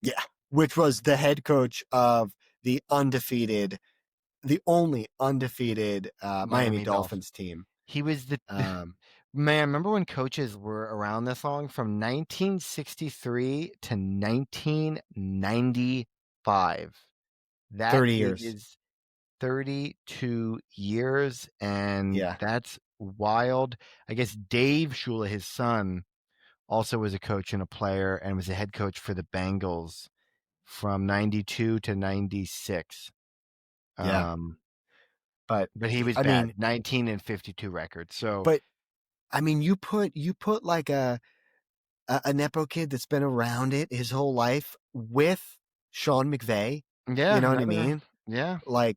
yeah, which was the head coach of the undefeated, the only undefeated Miami Miami Dolphins. Dolphins team. He was the Um, man, remember when coaches were around this long from 1963 to 1995. That 30 years. is 32 years, and Yeah, that's wild. I guess Dave Shula, his son, also was a coach and a player and was a head coach for the Bengals from 92 to 96. yeah. Um, But but he was I bad, mean, 19-52 record. So, but I mean, you put like a nepo kid that's been around it his whole life with Sean McVay. You yeah, know what I another, mean? yeah. Like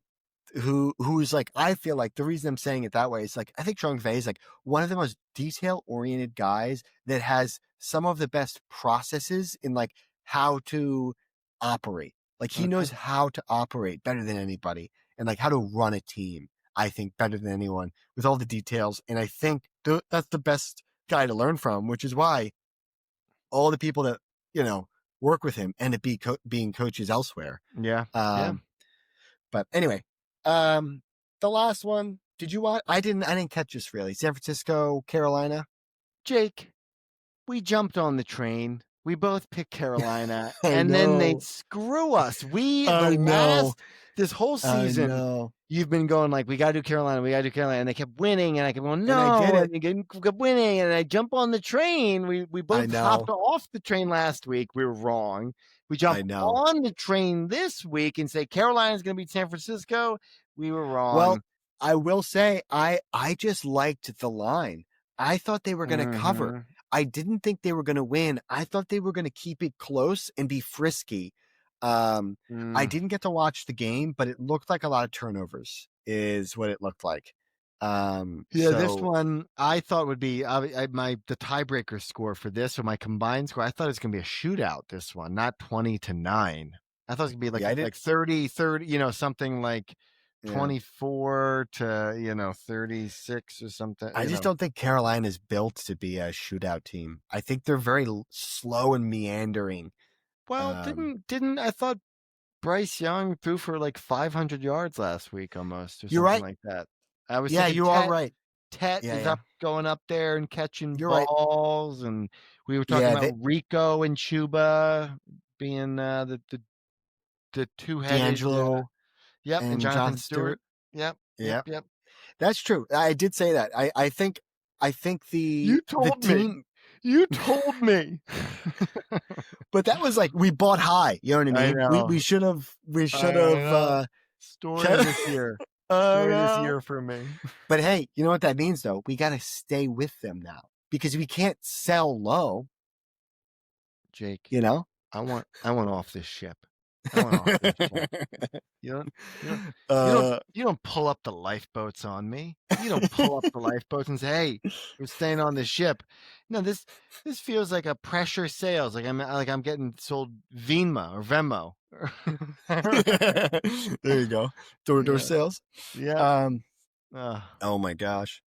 who's like I feel like the reason I'm saying it that way is like I think Sean McVay is like one of the most detail oriented guys that has some of the best processes in like how to operate. Like he Okay. knows how to operate better than anybody and like how to run a team. I think better than anyone with all the details. And I think that's the best guy to learn from, which is why all the people that work with him end up being coaches elsewhere. Yeah, yeah. Um, but anyway, um, the last one. Did you watch? I didn't catch this really. San Francisco, Carolina. Jake, we jumped on the train. We both picked Carolina, I and then they know. screw us. I know. This whole I season, know. you've been going like, we got to do Carolina, we got to do Carolina. And they kept winning, and I kept going, And I get no. it. And they kept winning, and I jump on the train. We I both hopped know. off the train last week. We were wrong. We jump I know. on the train this week and say Carolina's going to beat San Francisco. We were Well, wrong. I will say I just liked the line. I thought they were going to cover. Mm-hmm. I didn't think they were going to win. I thought they were going to keep it close and be frisky. I Mm. didn't get to watch the game, but it looked like a lot of turnovers is what it looked like. Yeah, this So one I thought would be the tiebreaker score for this or my combined score. I thought it was going to be a shootout. This one, not 20-9. I thought it was going to be yeah, I did. like 30, something like Yeah, 24 to 36 or something. I just don't think Carolina is built to be a shootout team. I think they're very slow and meandering. Well, Um, didn't I thought Bryce Young threw for like 500 yards last week almost or you're something right. like that. I was Yeah, thinking you are 10, right. Tet is going up there and catching You're right. balls, and we were talking about Rico and Chuba being the two-headed. D'Angelo. And Jonathan Stewart. Yep. That's true. I did say that. I think you told the team. You told me. But that was like we bought high. You know what I mean? I know. We should have. Story this year. Story this year for me. But hey, you know what that means though? We got to stay with them now because we can't sell low. Jake, you know, I want off this ship. I want off this ship. You don't pull up the lifeboats on me. You don't pull up the lifeboats and say, "Hey, we're staying on this ship." No, this feels like a pressure sales. Like I'm getting sold Venmo or Venmo. There you go. Door-to-door sales. Yeah. Oh my gosh.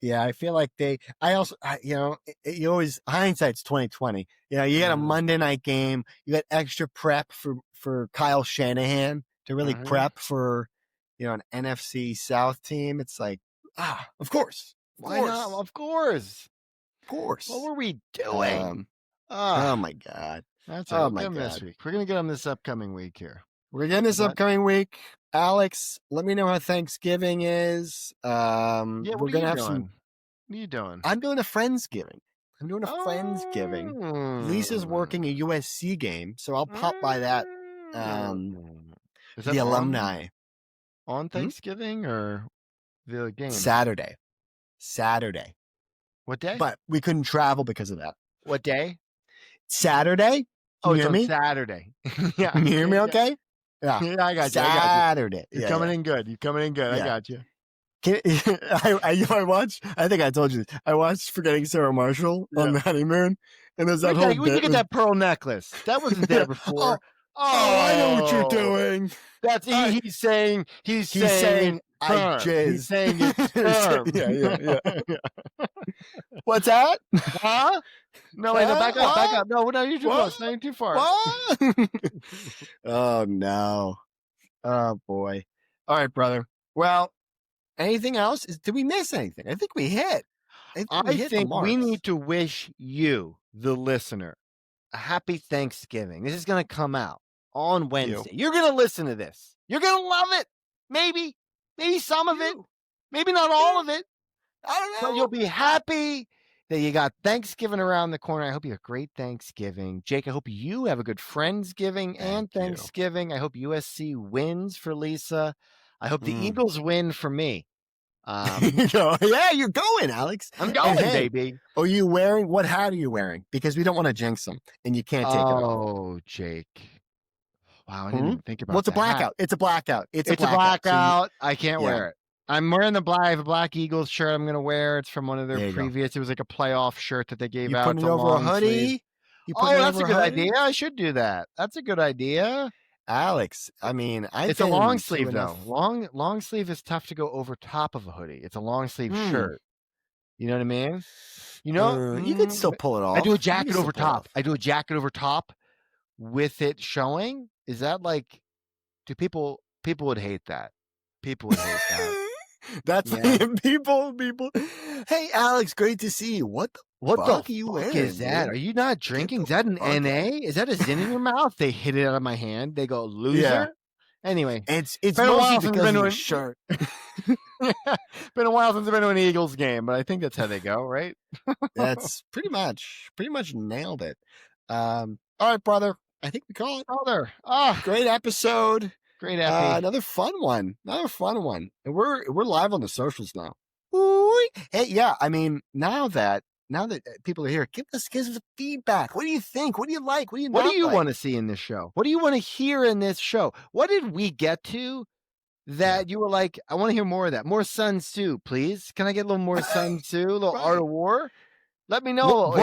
Yeah, I feel like you always hindsight's 2020. You know, you got a Monday night game. You got extra prep for Kyle Shanahan to really prep for, an NFC South team. It's like, of course. Why not? Of course. What were we doing? Oh my God. That's right. We'll get them this week. We're gonna get them this upcoming week here. We're getting this upcoming week. Alex, let me know how Thanksgiving is. We're gonna have some. What are you doing? I'm doing a Friendsgiving. Lisa's working a USC game, so I'll pop by that. Is that the alumni on Thanksgiving or the game? Saturday. What day? But we couldn't travel because of that. What day? Saturday. Can you hear me? Saturday. Yeah. Can you hear me okay? Yeah. I got you. Saturday. You're coming in good. I got you. I watched. I think I told you this. I watched Forgetting Sarah Marshall on the honeymoon, and there's that whole. We get that pearl necklace. That wasn't there before. I know what you're doing. That's he's saying. He's saying I jizz. He's saying it's term. Yeah. What's that? Huh? No, wait, no, back up. No, you're too close. Not too far. Oh no. Oh boy. All right, brother. Well, anything else? Did we miss anything? I think we hit. I think we need to wish you, the listener, a happy Thanksgiving. This is going to come out on Wednesday. You're going to listen to this. You're going to love it. Maybe some of it. Maybe not all of it. I don't know. But you'll be happy that you got Thanksgiving around the corner. I hope you have a great Thanksgiving. Jake, I hope you have a good Friendsgiving and Thanksgiving. I hope USC wins for Lisa. I hope the Eagles win for me. Yeah, you're going, Alex. I'm going, baby. Are you wearing, what hat are you wearing? Because we don't want to jinx them, and you can't take it off. Oh, Jake. Wow, I didn't even think about It's a blackout. Hat. It's a blackout. It's a blackout. I can't wear it. I'm wearing I have a black Eagles shirt I'm going to wear. It's from one of their previous. It was like a playoff shirt that they gave out. You put it over a hoodie? That's a good idea. I should do that. That's a good idea. Alex, I mean, it's a long sleeve though. Long sleeve is tough to go over top of a hoodie. It's a long sleeve shirt. You know what I mean? You could still pull it off. I do a jacket over top. With it showing. Is that like? Do people would hate that? People would hate that. That's people. Hey, Alex, great to see you. What the fuck are you wearing? Is that? Are you not drinking? Is that an NA? Is that a Zin in your mouth? They hit it out of my hand. They go, loser. Yeah. Anyway, it's been a while since I've been to a shirt. Been a while since I've been to an Eagles game, but I think that's how they go, right? That's pretty much nailed it. All right, brother. I think we call it. Brother. Great episode. Great episode. Another fun one. And we're live on the socials now. Ooh. Hey, yeah. I mean, now that people are here, give us feedback. What do you think? What do you like? What do you What do you want to see in this show? What do you want to hear in this show? What did we get to that you were like, I want to hear more of that? More Sun Tzu, please. Can I get a little more Sun Tzu? A little Art of War? Let me know.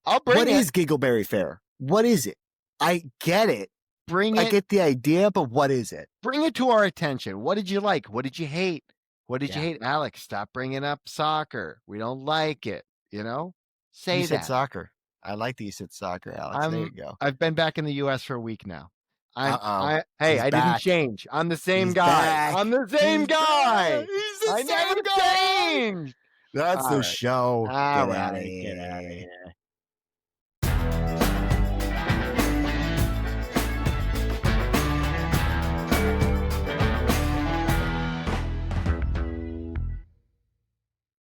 I'll bring it. What is Giggleberry Fair? What is it? I get it. I get the idea, but what is it? Bring it to our attention. What did you like? What did you hate? What did you hate? Alex, stop bringing up soccer. We don't like it. Say you said soccer. I like that you said soccer, Alex. There you go. I've been back in the U.S. for a week now. I didn't change. I'm the same guy. I'm the same guy. He's the same guy. Changed. That's All the right. show. All Get out of right. Get out of here. here.